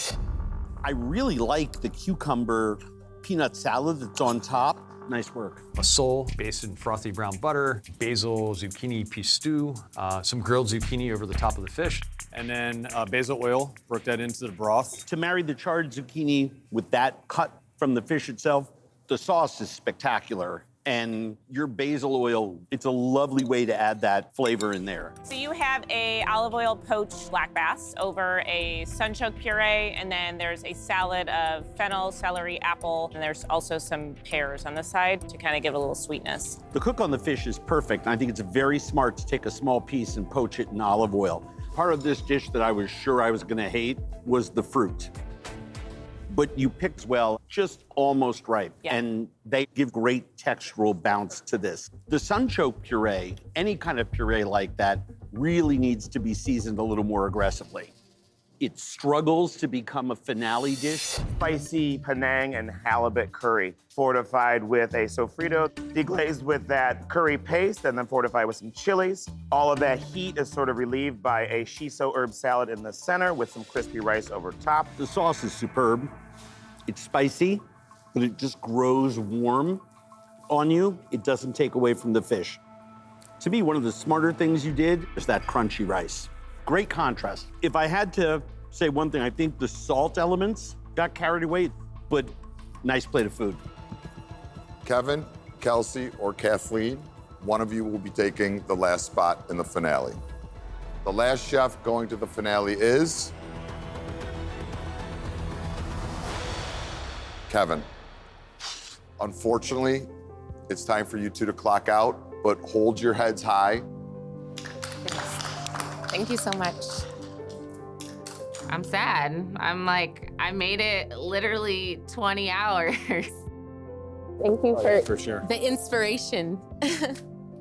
I really like the cucumber peanut salad that's on top. Nice work. A sole based in frothy brown butter, basil, zucchini peas stew, some grilled zucchini over the top of the fish, And then basil oil, work that into the broth. To marry the charred zucchini with that cut from the fish itself, the sauce is spectacular. And your basil oil, it's a lovely way to add that flavor in there. So you have a olive oil poached black bass over a sunchoke puree, and then there's a salad of fennel, celery, apple, and there's also some pears on the side to kind of give it a little sweetness. The cook on the fish is perfect, and I think it's very smart to take a small piece and poach it in olive oil. Part of this dish that I was sure I was gonna hate was the fruit. But you picked well, just almost right. Yeah. And they give great textural bounce to this. The sunchoke puree, any kind of puree like that, really needs to be seasoned a little more aggressively. It struggles to become a finale dish. Spicy Penang and halibut curry, fortified with a sofrito, deglazed with that curry paste, and then fortified with some chilies. All of that heat is sort of relieved by a shiso herb salad in the center with some crispy rice over top. The sauce is superb. It's spicy, but it just grows warm on you. It doesn't take away from the fish. To me, one of the smarter things you did is that crunchy rice. Great contrast. If I had to say one thing, I think the salt elements got carried away, but nice plate of food. Kevin, Kelsey, or Kathleen, one of you will be taking the last spot in the finale. The last chef going to the finale is Kevin. Unfortunately, it's time for you two to clock out, but hold your heads high. Thank you so much. I'm sad. I'm like, I made it literally 20 hours. Thank you For sure. the inspiration.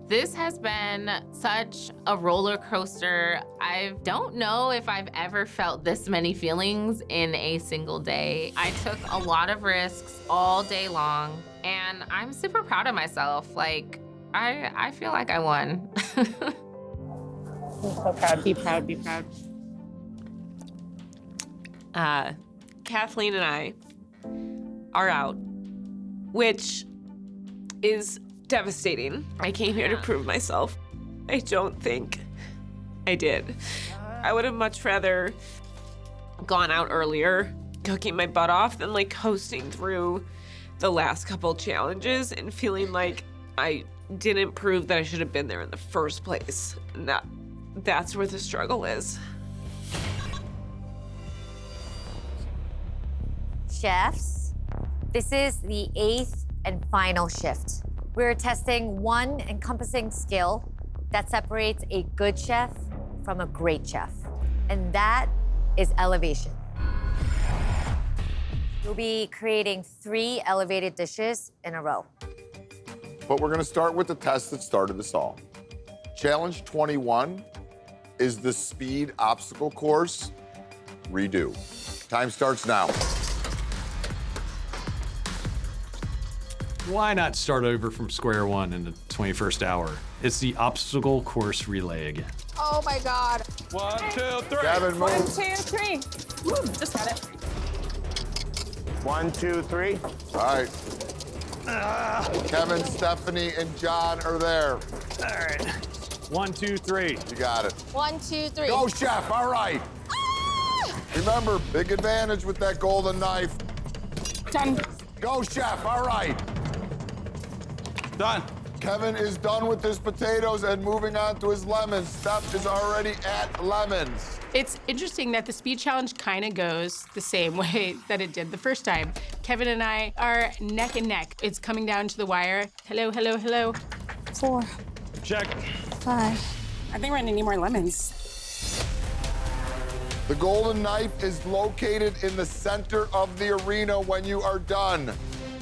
This has been such a roller coaster. I don't know if I've ever felt this many feelings in a single day. I took a lot of risks all day long, and I'm super proud of myself. Like, I feel like I won. I'm so proud. Be proud, be proud. Kathleen and I are out, which is devastating. I came here to prove myself. I don't think I did. I would have much rather gone out earlier, cooking my butt off, than like coasting through the last couple challenges and feeling like I didn't prove that I should have been there in the first place. And that's where the struggle is. Chefs, this is the 8th and final shift. We're testing one encompassing skill that separates a good chef from a great chef, and that is elevation. You'll be creating 3 elevated dishes in a row. But we're gonna start with the test that started this all. Challenge 21 is the speed obstacle course redo. Time starts now. Why not start over from square one in the 21st hour? It's the obstacle course relay again. Oh my God. 1, 2, 3. Kevin, One, move. 2, 3. Woo, just got it. 1, 2, 3. All right. Kevin, Stephanie, and John are there. All right. 1, 2, 3. You got it. 1, 2, 3. Go, chef. All right. Remember, big advantage with that golden knife. Done. Go, chef. All right. Done. Kevin is done with his potatoes and moving on to his lemons. Steph is already at lemons. It's interesting that the speed challenge kind of goes the same way that it did the first time. Kevin and I are neck and neck. It's coming down to the wire. Hello, hello, hello. 4, Check. 5. I think we're gonna need more lemons. The golden knife is located in the center of the arena when you are done.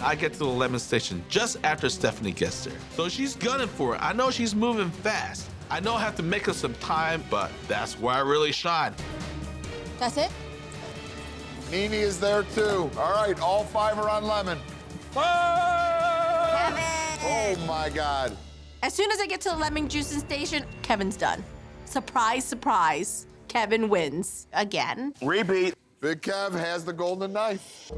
I get to the lemon station just after Stephanie gets there. So she's gunning for it. I know she's moving fast. I know I have to make up some time, but that's where I really shine. That's it? Nini is there too. All right, all 5 are on lemon. Oh my God. As soon as I get to the lemon juicing station, Kevin's done. Surprise, surprise. Kevin wins again. Repeat. Big Kev has the golden knife.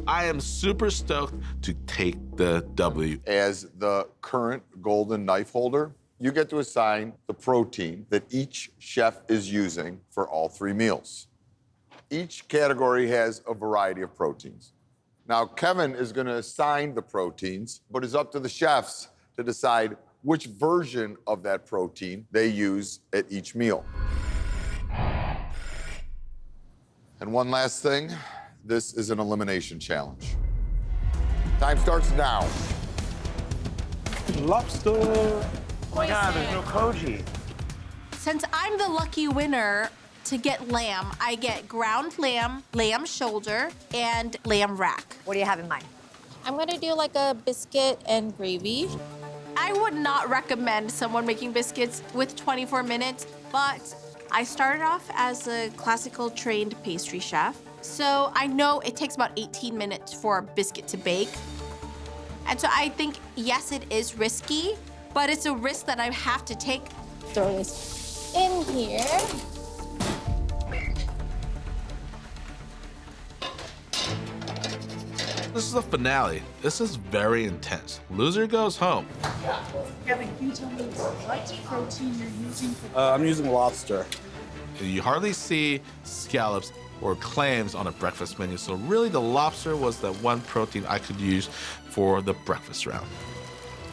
I am super stoked to take the W. As the current golden knife holder, you get to assign the protein that each chef is using for all 3 meals. Each category has a variety of proteins. Now, Kevin is going to assign the proteins, but it's up to the chefs to decide which version of that protein they use at each meal. And one last thing, this is an elimination challenge. Time starts now. Lobster. Oh my God, there's no koji. Since I'm the lucky winner to get lamb, I get ground lamb, lamb shoulder, and lamb rack. What do you have in mind? I'm gonna do like a biscuit and gravy. I would not recommend someone making biscuits with 24 minutes, but I started off as a classical trained pastry chef, so I know it takes about 18 minutes for a biscuit to bake. And so I think, yes, it is risky, but it's a risk that I have to take. Throw this in here. This is the finale. This is very intense. Loser goes home. Kevin, can you tell me what protein you're using for I'm using lobster. You hardly see scallops or clams on a breakfast menu, so really the lobster was the one protein I could use for the breakfast round.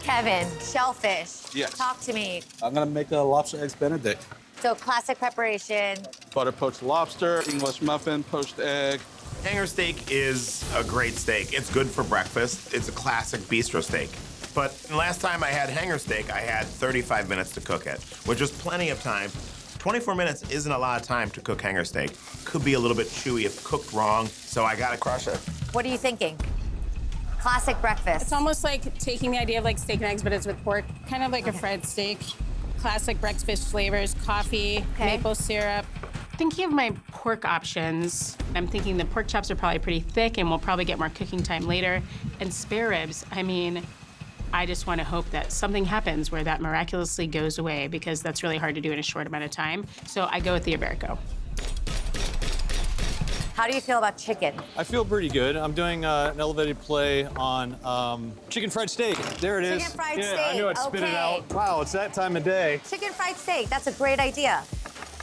Kevin, shellfish. Yes. Talk to me. I'm gonna make a lobster eggs Benedict. So classic preparation. Butter poached lobster, English muffin, poached egg. Hanger steak is a great steak. It's good for breakfast. It's a classic bistro steak. But last time I had hanger steak, I had 35 minutes to cook it, which was plenty of time. 24 minutes isn't a lot of time to cook hanger steak. Could be a little bit chewy if cooked wrong, so I gotta crush it. What are you thinking? Classic breakfast. It's almost like taking the idea of like steak and eggs, but it's with pork. Kind of like a fried steak. Classic breakfast flavors, coffee, maple syrup. Thinking of my pork options, I'm thinking the pork chops are probably pretty thick and we'll probably get more cooking time later. And spare ribs, I mean, I just want to hope that something happens where that miraculously goes away because that's really hard to do in a short amount of time. So I go with the Iberico. How do you feel about chicken? I feel pretty good. I'm doing an elevated play on chicken fried steak. There it is. Chicken fried yeah, steak. I knew I'd spit it out. Wow, it's that time of day. Chicken fried steak, that's a great idea.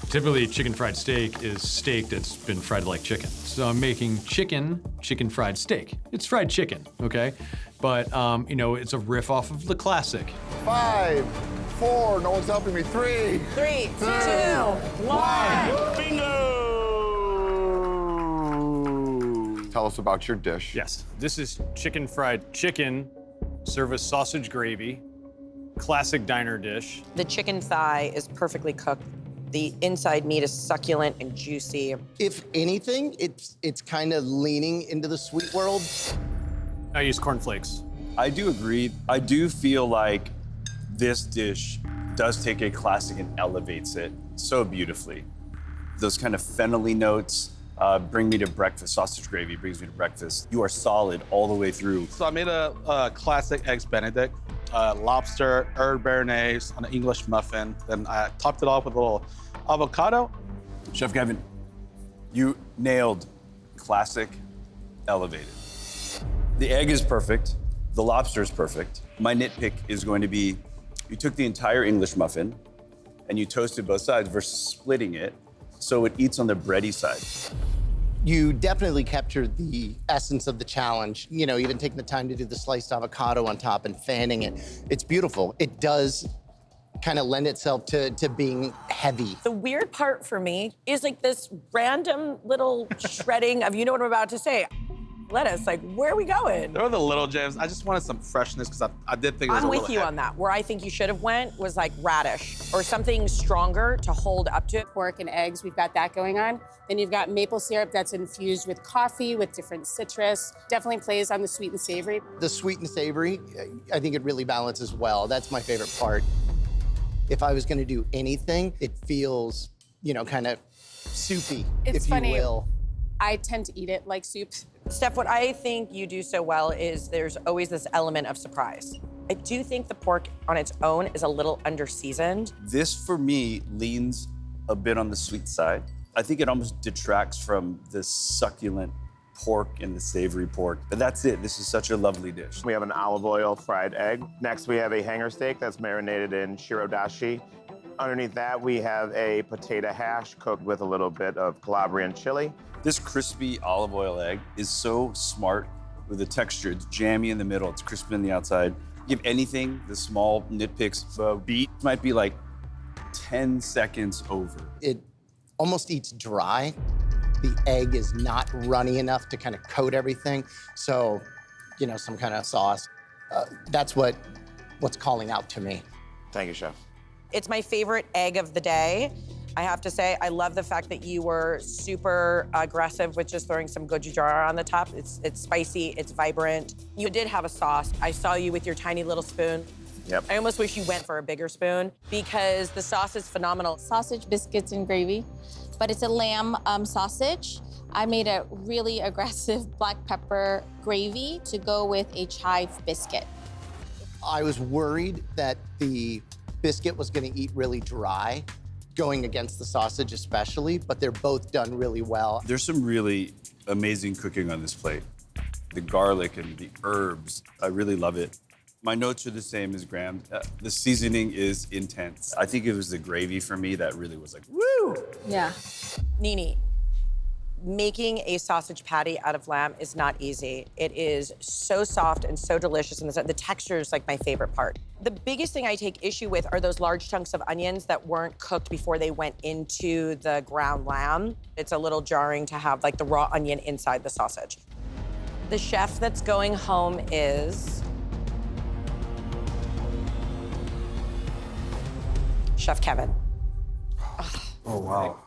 Typically, chicken fried steak is steak that's been fried like chicken. So I'm making chicken fried steak. It's fried chicken, okay? But, you know, it's a riff off of the classic. 5, 4, no one's helping me. 3, 3, 2, 1. Bingo! tell us about your dish. Yes, this is chicken fried chicken, served with sausage gravy, classic diner dish. The chicken thigh is perfectly cooked. The inside meat is succulent and juicy. If anything, it's kind of leaning into the sweet world. I use cornflakes. I do agree. I do feel like this dish does take a classic and elevates it so beautifully. Those kind of fennelly notes bring me to breakfast. Sausage gravy brings me to breakfast. You are solid all the way through. So I made a classic eggs Benedict, lobster, herb béarnaise on an English muffin. Then I topped it off with a little avocado. Chef Kevin, you nailed classic, elevated. The egg is perfect. The lobster is perfect. My nitpick is going to be, you took the entire English muffin and you toasted both sides versus splitting it so it eats on the bready side. You definitely captured the essence of the challenge. You know, even taking the time to do the sliced avocado on top and fanning it. It's beautiful. It does kind of lend itself to being heavy. The weird part for me is like this random little shredding of, you know what I'm about to say, lettuce. Like, where are we going? There were the little gems. I just wanted some freshness because I did think it was I'm a with little you heavy. on that. Where I think you should have went was like radish or something stronger to hold up to. Pork and eggs, we've got that going on. Then you've got maple syrup that's infused with coffee, with different citrus. Definitely plays on the sweet and savory. The sweet and savory, I think it really balances well. That's my favorite part. If I was gonna do anything, it feels, you know, kind of soupy, It's if funny. you will. I tend to eat it like soup. Steph, what I think you do so well is there's always this element of surprise. I do think the pork on its own is a little under-seasoned. This, for me, leans a bit on the sweet side. I think it almost detracts from the succulent pork and the savory pork. But that's it. This is such a lovely dish. We have an olive oil fried egg. Next, we have a hanger steak that's marinated in shirodashi. Underneath that, we have a potato hash cooked with a little bit of Calabrian chili. This crispy olive oil egg is so smart with the texture. It's jammy in the middle, it's crispy on the outside. Give anything the small nitpicks, the beat might be like 10 seconds over. It almost eats dry. The egg is not runny enough to kind of coat everything. So, you know, some kind of sauce. That's what's calling out to me. Thank you, Chef. It's my favorite egg of the day. I have to say, I love the fact that you were super aggressive with just throwing some gochujara on the top. It's spicy, it's vibrant. You did have a sauce. I saw you with your tiny little spoon. Yep. I almost wish you went for a bigger spoon because the sauce is phenomenal. Sausage, biscuits, and gravy, but it's a lamb sausage. I made a really aggressive black pepper gravy to go with a chive biscuit. I was worried that the biscuit was gonna eat really dry, going against the sausage especially, but they're both done really well. There's some really amazing cooking on this plate. The garlic and the herbs, I really love it. My notes are the same as Graham. The seasoning is intense. I think it was the gravy for me that really was like, woo! Yeah. Nini, making a sausage patty out of lamb is not easy. It is so soft and so delicious, and the texture is like my favorite part. The biggest thing I take issue with are those large chunks of onions that weren't cooked before they went into the ground lamb. It's a little jarring to have like the raw onion inside the sausage. The chef that's going home is Chef Kevin. Oh, wow.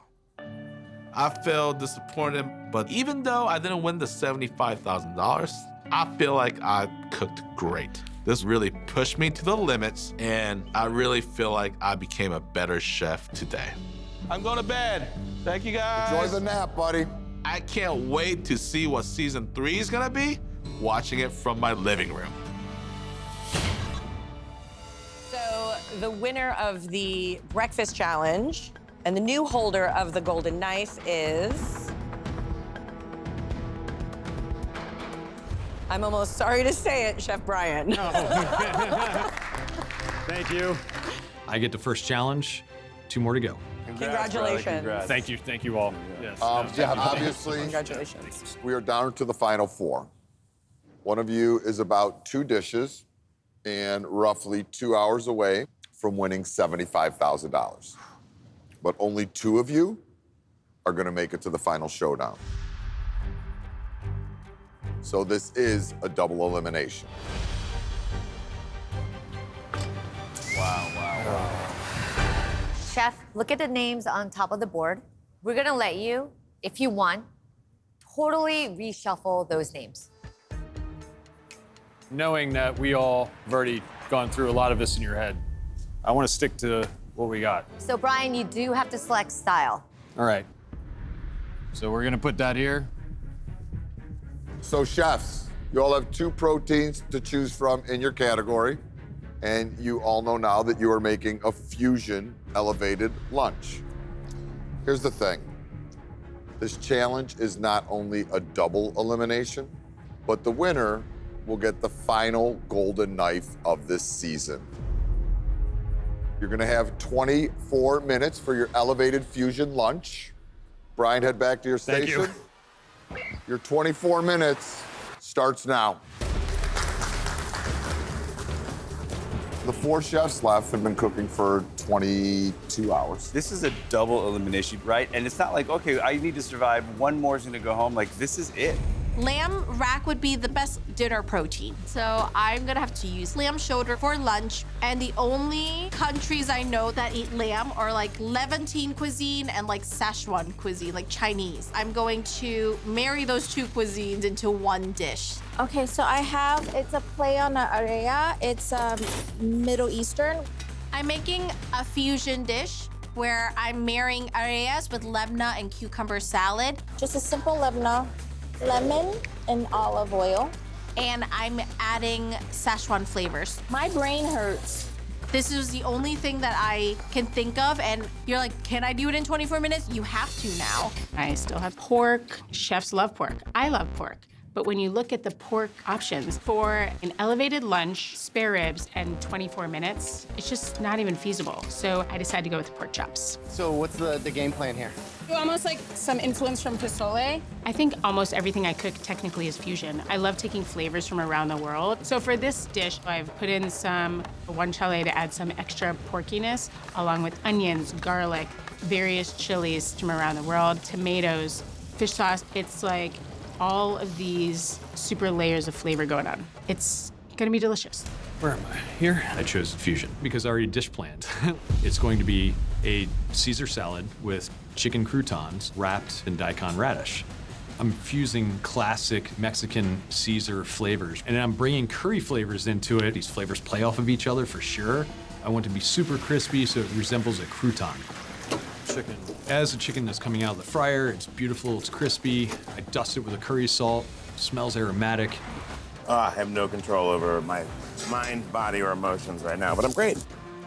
I feel disappointed, but even though I didn't win the $75,000, I feel like I cooked great. This really pushed me to the limits, and I really feel like I became a better chef today. I'm going to bed. Thank you, guys. Enjoy the nap, buddy. I can't wait to see what season 3 is gonna be, watching it from my living room. So the winner of the breakfast challenge and the new holder of the golden knife is... I'm almost sorry to say it, Chef Brian. Thank you. I get the first challenge. 2 more to go. Congratulations. Thank you all. Yes. Yeah, obviously, Congratulations. we are down to the final 4. One of you is about 2 dishes and roughly 2 hours away from winning $75,000. But only 2 of you are gonna make it to the final showdown. So this is a double elimination. Wow. Chef, look at the names on top of the board. We're gonna let you, if you want, totally reshuffle those names. Knowing that we all have already gone through a lot of this in your head, I want to stick to what we got. So Brian, you do have to select style. All right. So we're gonna put that here. So chefs, you all have 2 proteins to choose from in your category. And you all know now that you are making a fusion elevated lunch. Here's the thing. This challenge is not only a double elimination, but the winner will get the final golden knife of this season. You're gonna have 24 minutes for your elevated fusion lunch. Brian, head back to your Thank station. you. Your 24 minutes starts now. The 4 chefs left have been cooking for 22 hours. This is a double elimination, right? And it's not like, okay, I need to survive. One more is gonna go home. Like, this is it. Lamb rack would be the best dinner protein. So I'm gonna have to use lamb shoulder for lunch. And the only countries I know that eat lamb are like Levantine cuisine and like Szechuan cuisine, like Chinese. I'm going to marry those 2 cuisines into one dish. Okay, so I have, it's a play on an area. It's Middle Eastern. I'm making a fusion dish where I'm marrying areas with lebna and cucumber salad. Just a simple lebna, lemon, and olive oil. And I'm adding Szechuan flavors. My brain hurts. This is the only thing that I can think of, and you're like, can I do it in 24 minutes? You have to now. I still have pork. Chefs love pork. I love pork. But when you look at the pork options for an elevated lunch, spare ribs, and 24 minutes, it's just not even feasible. So I decided to go with pork chops. So what's the game plan here? Almost like some influence from Pozole. I think almost everything I cook technically is fusion. I love taking flavors from around the world. So for this dish, I've put in some guanciale to add some extra porkiness, along with onions, garlic, various chilies from around the world, tomatoes, fish sauce. It's like all of these super layers of flavor going on. It's gonna be delicious. Where am I? Here? I chose fusion because I already dish planned. It's going to be a Caesar salad with chicken croutons wrapped in daikon radish. I'm fusing classic Mexican Caesar flavors, and I'm bringing curry flavors into it. These flavors play off of each other for sure. I want it to be super crispy so it resembles a crouton. Chicken. As the chicken is coming out of the fryer, it's beautiful, it's crispy. I dust it with a curry salt, smells aromatic. I have no control over my mind, body, or emotions right now, but I'm great.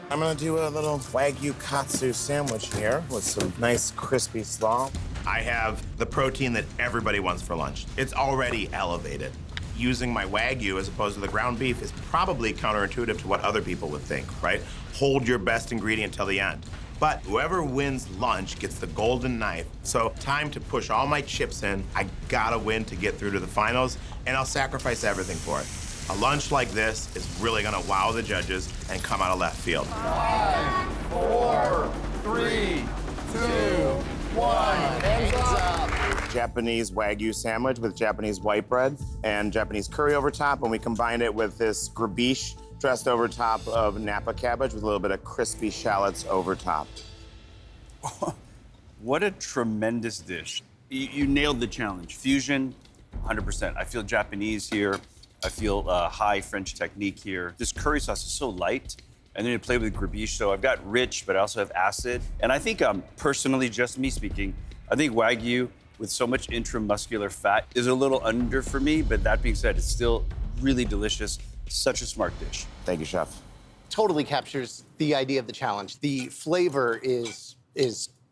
I'm gonna do a little Wagyu katsu sandwich here with some nice crispy slaw. I have the protein that everybody wants for lunch. It's already elevated. Using my Wagyu as opposed to the ground beef is probably counterintuitive to what other people would think, right? Hold your best ingredient till the end. But whoever wins lunch gets the golden knife. So time to push all my chips in. I gotta win to get through to the finals, and I'll sacrifice everything for it. A lunch like this is really gonna wow the judges and come out of left field. 5, 4, 3, 2, 1. Hands up. Japanese Wagyu sandwich with Japanese white bread and Japanese curry over top, and we combined it with this grabiche dressed over top of Napa cabbage with a little bit of crispy shallots over top. What a tremendous dish. You nailed the challenge. Fusion, 100%. I feel Japanese here. I feel high French technique here. This curry sauce is so light, and then you play with grabiche, so I've got rich, but I also have acid. And I think, personally, just me speaking, I think Wagyu with so much intramuscular fat is a little under for me, but that being said, it's still really delicious. Such a smart dish. Thank you, chef. Totally captures the idea of the challenge. The flavor is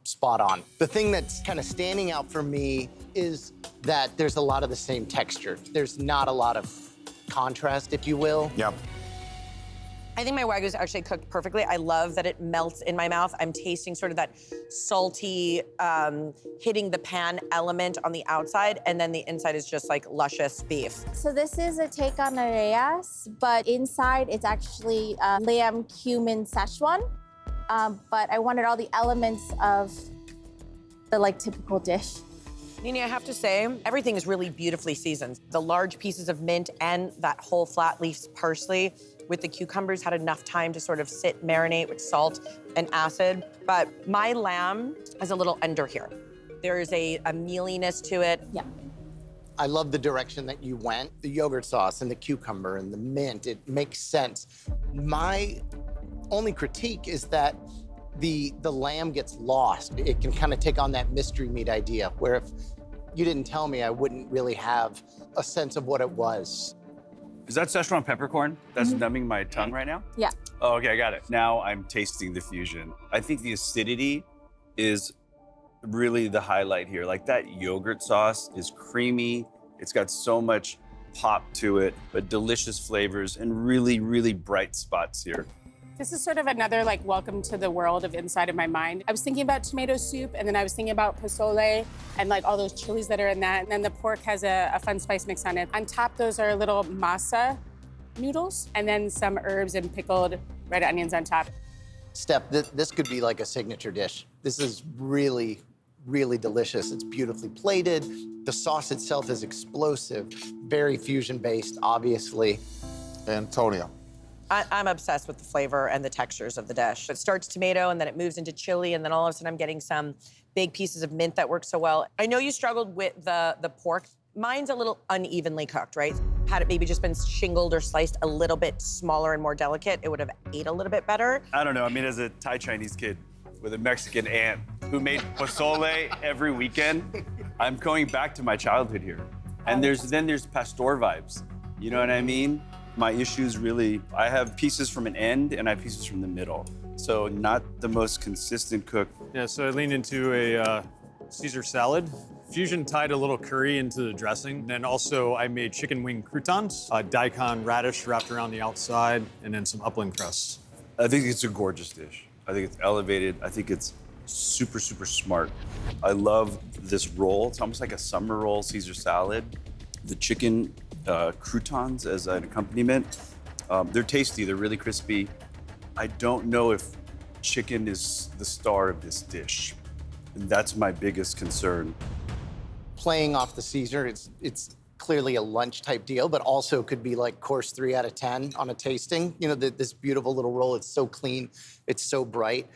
spot on. The thing that's kind of standing out for me is that there's a lot of the same texture. There's not a lot of contrast, if you will. Yep. I think my Wagyu is actually cooked perfectly. I love that it melts in my mouth. I'm tasting sort of that salty, hitting the pan element on the outside, and then the inside is just like luscious beef. So this is a take on areas, but inside it's actually lamb, cumin, Szechuan. But I wanted all the elements of the like typical dish. Nini, I have to say, everything is really beautifully seasoned. The large pieces of mint and that whole flat leaf parsley with the cucumbers had enough time to sort of sit, marinate with salt and acid. But my lamb is a little under here. There's a mealiness to it. Yeah. I love the direction that you went. The yogurt sauce and the cucumber and the mint, it makes sense. My only critique is that the lamb gets lost. It can kind of take on that mystery meat idea, where if you didn't tell me, I wouldn't really have a sense of what it was. Is that Szechuan peppercorn that's numbing my tongue right now? Yeah. Oh, okay, I got it. Now I'm tasting the fusion. I think the acidity is really the highlight here. Like that yogurt sauce is creamy. It's got so much pop to it, but delicious flavors and really, really bright spots here. This is sort of another like welcome to the world of inside of my mind. I was thinking about tomato soup, and then I was thinking about pozole and like all those chilies that are in that. And then the pork has a fun spice mix on it. On top, those are little masa noodles, and then some herbs and pickled red onions on top. Steph, this could be like a signature dish. This is really, really delicious. It's beautifully plated. The sauce itself is explosive, very fusion-based, obviously. Antonio. I'm obsessed with the flavor and the textures of the dish. It starts tomato, and then it moves into chili, and then all of a sudden I'm getting some big pieces of mint that work so well. I know you struggled with the pork. Mine's a little unevenly cooked, right? Had it maybe just been shingled or sliced a little bit smaller and more delicate, it would have ate a little bit better. I don't know. I mean, as a Thai Chinese kid with a Mexican aunt who made pozole every weekend, I'm going back to my childhood here. And there's pastor vibes. You know what I mean? My issues really, I have pieces from an end and I have pieces from the middle. So not the most consistent cook. Yeah, so I leaned into a Caesar salad. Fusion tied a little curry into the dressing. And then also I made chicken wing croutons, daikon radish wrapped around the outside, and then some upland crust. I think it's a gorgeous dish. I think it's elevated. I think it's super, super smart. I love this roll. It's almost like a summer roll Caesar salad. The chicken croutons as an accompaniment. They're tasty, they're really crispy. I don't know if chicken is the star of this dish. And that's my biggest concern. Playing off the Caesar, it's clearly a lunch type deal, but also could be like course 3 out of 10 on a tasting. You know, this beautiful little roll, it's so clean, it's so bright.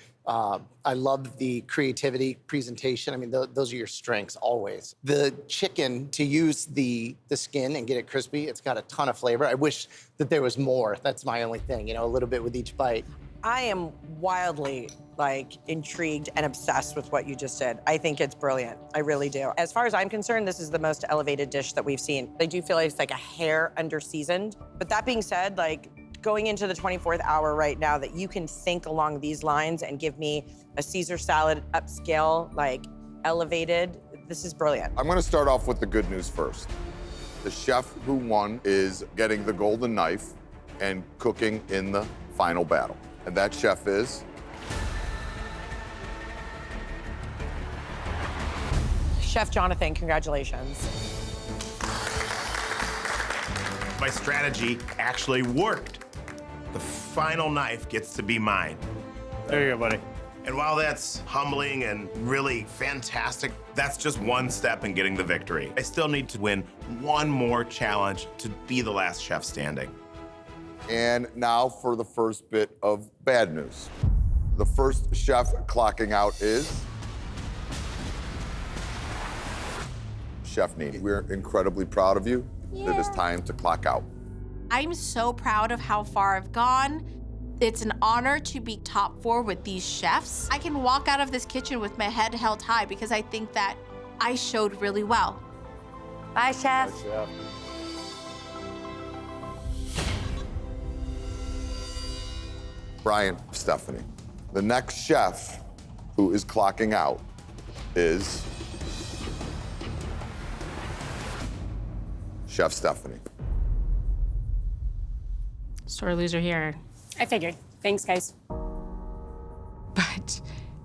I love the creativity, presentation. I mean, those are your strengths always. The chicken, to use the skin and get it crispy, it's got a ton of flavor. I wish that there was more. That's my only thing, you know, a little bit with each bite. I am wildly intrigued and obsessed with what you just did. I think it's brilliant. I really do. As far as I'm concerned, this is the most elevated dish that we've seen. I do feel like it's like a hair under seasoned. But that being said, going into the 24th hour right now, that you can think along these lines and give me a Caesar salad upscale, elevated, this is brilliant. I'm gonna start off with the good news first. The chef who won is getting the golden knife and cooking in the final battle. And that chef is? Chef Jonathan, congratulations. My strategy actually worked. The final knife gets to be mine. There you go, buddy. And while that's humbling and really fantastic, that's just one step in getting the victory. I still need to win one more challenge to be the last chef standing. And now for the first bit of bad news. The first chef clocking out is Chef Nini. We're incredibly proud of you. It is time to clock out. I'm so proud of how far I've gone. It's an honor to be top 4 with these chefs. I can walk out of this kitchen with my head held high because I think that I showed really well. Bye, chef. Bye, chef. Brian, Stephanie. The next chef who is clocking out is Chef Stephanie. Sore loser here. I figured. Thanks, guys. But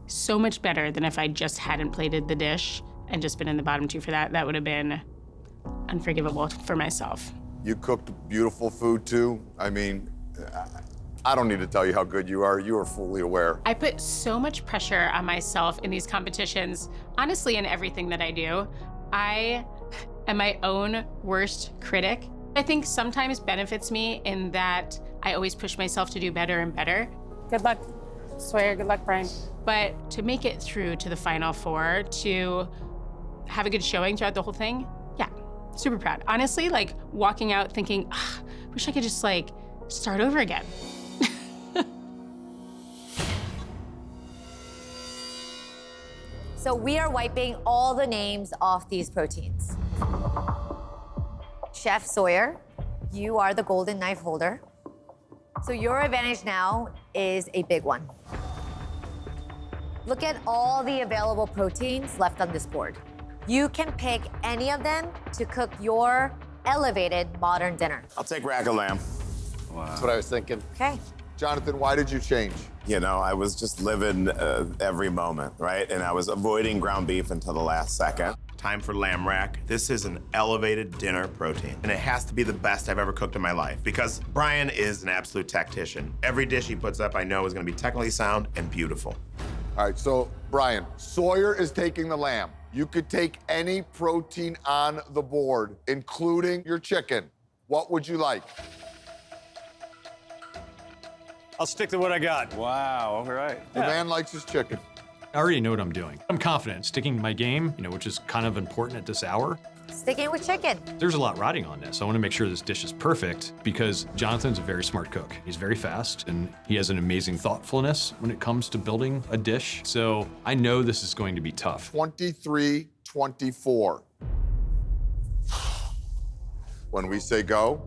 so much better than if I just hadn't plated the dish and just been in the bottom 2 for that. That would have been unforgivable for myself. You cooked beautiful food too. I mean, I don't need to tell you how good you are. You are fully aware. I put so much pressure on myself in these competitions, honestly, in everything that I do. I am my own worst critic. I think sometimes benefits me in that I always push myself to do better and better. Good luck, Sawyer. Good luck, Brian. But to make it through to the final four, to have a good showing throughout the whole thing, yeah, super proud. Honestly, like walking out thinking, wish I could just like start over again. So we are wiping all the names off these proteins. Chef Sawyer, you are the golden knife holder. So your advantage now is a big one. Look at all the available proteins left on this board. You can pick any of them to cook your elevated modern dinner. I'll take rack of lamb. Wow. That's what I was thinking. Okay. Jonathan, why did you change? You know, I was just living every moment, right? And I was avoiding ground beef until the last second. Time for lamb rack. This is an elevated dinner protein, and it has to be the best I've ever cooked in my life because Brian is an absolute tactician. Every dish he puts up, I know is gonna be technically sound and beautiful. All right, so Brian, Sawyer is taking the lamb. You could take any protein on the board, including your chicken. What would you like? I'll stick to what I got. Wow, all right. The man likes his chicken. I already know what I'm doing. I'm confident, sticking to my game, which is kind of important at this hour. Sticking with chicken. There's a lot riding on this. I want to make sure this dish is perfect because Jonathan's a very smart cook. He's very fast and he has an amazing thoughtfulness when it comes to building a dish. So I know this is going to be tough. 23-24. When we say go,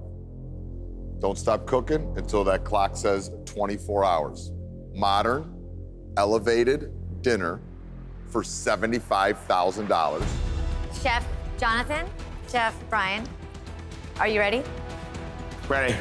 don't stop cooking until that clock says 24 hours. Modern, elevated dinner for $75,000. Chef Jonathan, Chef Brian, are you ready? Ready.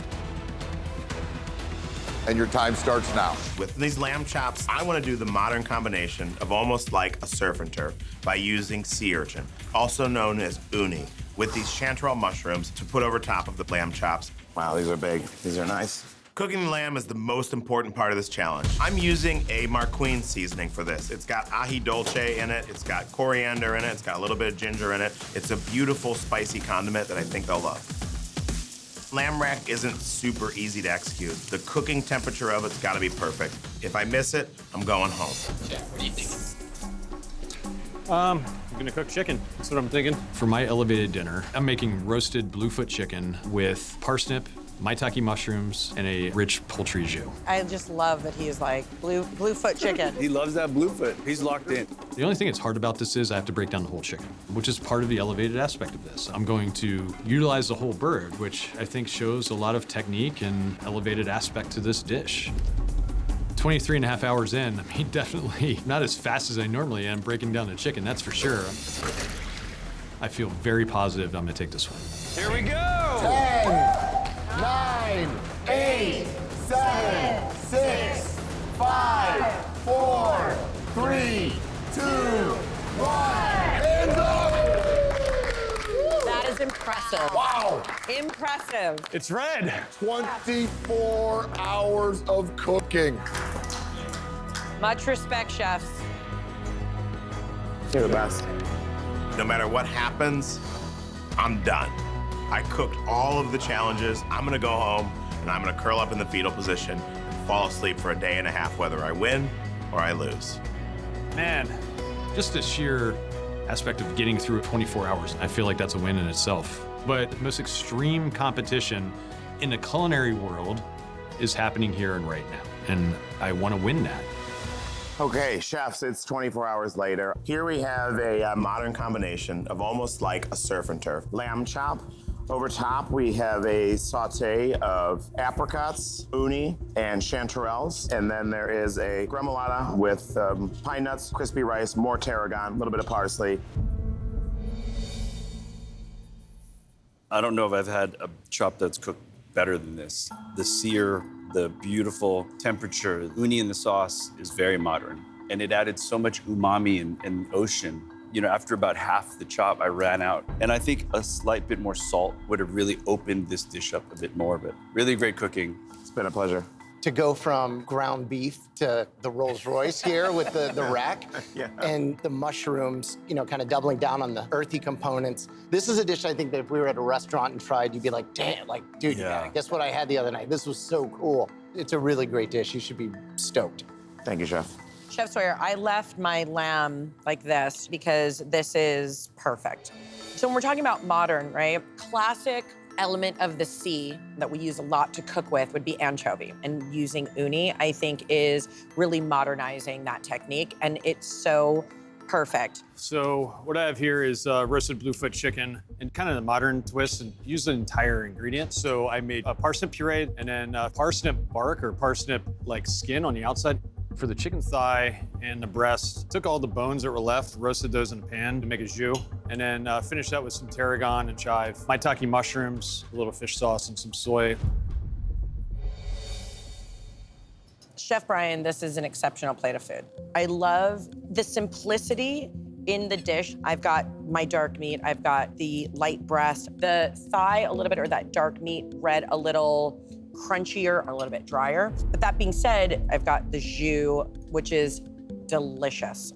And your time starts now. With these lamb chops, I want to do the modern combination of almost like a surf and turf by using sea urchin, also known as uni, with these chanterelle mushrooms to put over top of the lamb chops. Wow, these are big. These are nice. Cooking lamb is the most important part of this challenge. I'm using a Marqueen seasoning for this. It's got ají dulce in it, it's got coriander in it, it's got a little bit of ginger in it. It's a beautiful spicy condiment that I think they'll love. Lamb rack isn't super easy to execute. The cooking temperature of it's gotta be perfect. If I miss it, I'm going home. Yeah, what do you think? I'm gonna cook chicken. That's what I'm thinking. For my elevated dinner, I'm making roasted bluefoot chicken with parsnip, maitake mushrooms, and a rich poultry jus. I just love that he's like bluefoot chicken. He loves that bluefoot. He's locked in. The only thing that's hard about this is I have to break down the whole chicken, which is part of the elevated aspect of this. I'm going to utilize the whole bird, which I think shows a lot of technique and elevated aspect to this dish. 23 and a half hours in, definitely not as fast as I normally am breaking down the chicken, that's for sure. I feel very positive I'm gonna take this one. Here we go! 10, 9, 8, 7, 6, 5, 4, 3, 2, 1, and go! That is impressive. Wow! Impressive. It's red. 24 hours of cooking. Much respect, chefs. You're the best. No matter what happens, I'm done. I cooked all of the challenges. I'm gonna go home and I'm gonna curl up in the fetal position and fall asleep for a day and a half, whether I win or I lose. Man, just the sheer aspect of getting through 24 hours, I feel like that's a win in itself. But the most extreme competition in the culinary world is happening here and right now, and I want to win that. Okay, chefs, it's 24 hours later. Here we have a modern combination of almost like a surf and turf. Lamb chop. Over top, we have a saute of apricots, uni, and chanterelles. And then there is a gremolata with pine nuts, crispy rice, more tarragon, a little bit of parsley. I don't know if I've had a chop that's cooked better than this. The sear, the beautiful temperature, uni in the sauce is very modern. And it added so much umami and ocean. After about half the chop, I ran out. And I think a slight bit more salt would have really opened this dish up a bit more, but really great cooking. It's been a pleasure. to go from ground beef to the Rolls Royce here with the rack. Yeah. And the mushrooms, you know, kind of doubling down on the earthy components. This is a dish I think that if we were at a restaurant and tried, you'd be like, damn, like, dude, Yeah. guess what I had the other night? This was so cool. It's a really great dish. You should be stoked. Thank you, Chef. Chef Sawyer, I left my lamb like this because this is perfect. So when we're talking about modern, right? Classic element of the sea that we use a lot to cook with would be anchovy. And using uni, I think, is really modernizing that technique. And it's so perfect. So what I have here is roasted bluefoot chicken and kind of the modern twist and use the entire ingredient. So I made a parsnip puree and then parsnip bark or parsnip like skin on the outside. For the chicken thigh and the breast, took all the bones that were left, roasted those in a pan to make a jus, and then finished that with some tarragon and chive, maitake mushrooms, a little fish sauce, and some soy. Chef Brian, this is an exceptional plate of food. I love the simplicity in the dish. I've got my dark meat, I've got the light breast, the thigh a little bit, or that dark meat red a little crunchier, a little bit drier. But that being said, I've got the jus, which is delicious.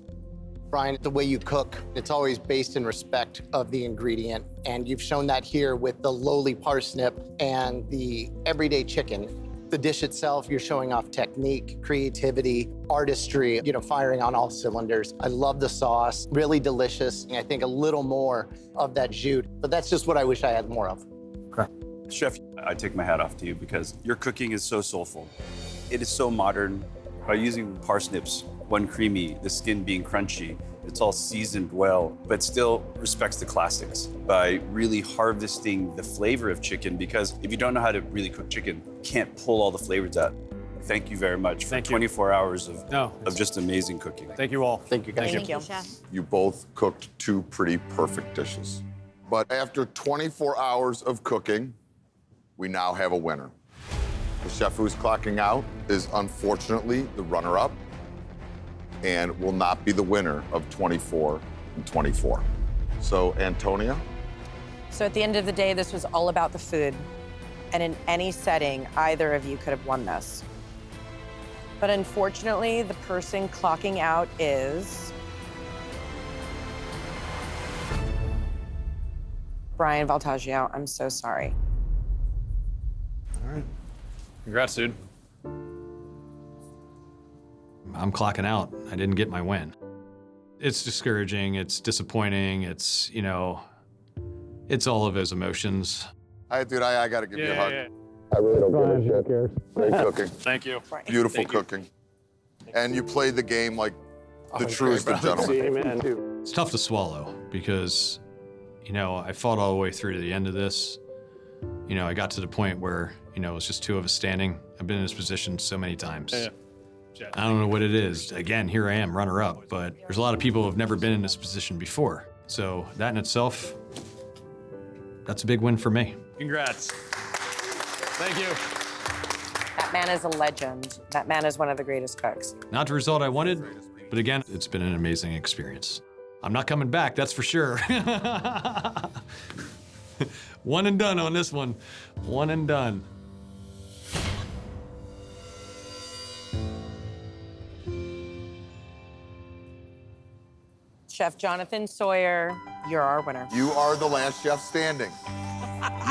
Brian, the way you cook, it's always based in respect of the ingredient. And you've shown that here with the lowly parsnip and the everyday chicken. The dish itself, you're showing off technique, creativity, artistry, you know, firing on all cylinders. I love the sauce, really delicious. And I think a little more of that jus, but that's just what I wish I had more of. Okay. Chef, I take my hat off to you because your cooking is so soulful. It is so modern. By using parsnips, one creamy, the skin being crunchy, it's all seasoned well, but still respects the classics by really harvesting the flavor of chicken, because if you don't know how to really cook chicken, you can't pull all the flavors out. Thank you very much for 24 hours of just amazing cooking. Thank you all. Thank you, guys. Thank you, Chef. You both cooked two pretty perfect dishes. But after 24 hours of cooking, we now have a winner. The chef who's clocking out is unfortunately the runner-up and will not be the winner of 24 and 24. So, Antonia? So at the end of the day, this was all about the food. And in any setting, either of you could have won this. But unfortunately, the person clocking out is Brian Valtaggio. I'm so sorry. All right. Congrats, dude. I'm clocking out. I didn't get my win. It's discouraging. It's disappointing. It's, you know, it's all of his emotions. Dude, I gotta give you a hug. Yeah. I really don't give a shit. cares? Great cooking. Thank you. Beautiful cooking. And you played the game like the truest of gentlemen. It's tough to swallow because, you know, I fought all the way through to the end of this. You know, I got to the point where, you know, it was just two of us standing. I've been in this position so many times. I don't know what it is. Again, here I am, runner-up, but there's a lot of people who have never been in this position before. So that in itself, that's a big win for me. Congrats. Thank you. That man is a legend. That man is one of the greatest cooks. Not the result I wanted, but again, it's been an amazing experience. I'm not coming back, that's for sure. One and done on this one. One and done. Chef Jonathan Sawyer, you're our winner. You are the last chef standing.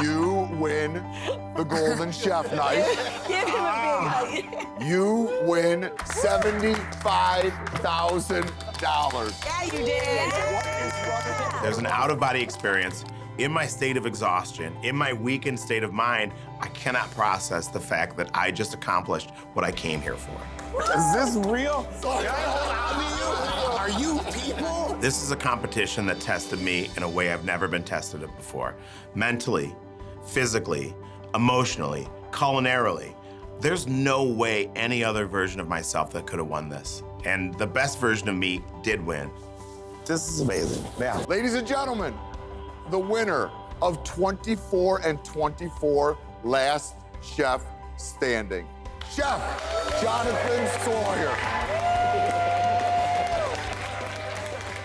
You win the Golden Chef Knife. Give him a big hug. You win $75,000. Yeah, you did. There's an out-of-body experience. In my state of exhaustion, in my weakened state of mind, I cannot process the fact that I just accomplished what I came here for. Is this real? Are you people? This is a competition that tested me in a way I've never been tested before. Mentally, physically, emotionally, culinarily. There's no way any other version of myself that could have won this. And the best version of me did win. This is amazing. Yeah. Ladies and gentlemen, the winner of 24 and 24 Last Chef Standing, Chef Jonathan Sawyer.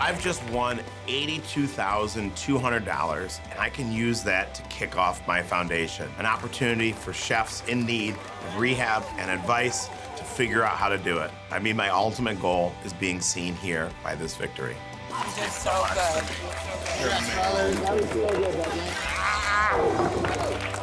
I've just won $82,200, and I can use that to kick off my foundation, an opportunity for chefs in need of rehab and advice to figure out how to do it. I mean, my ultimate goal is being seen here by this victory. You did so good. You're amazing.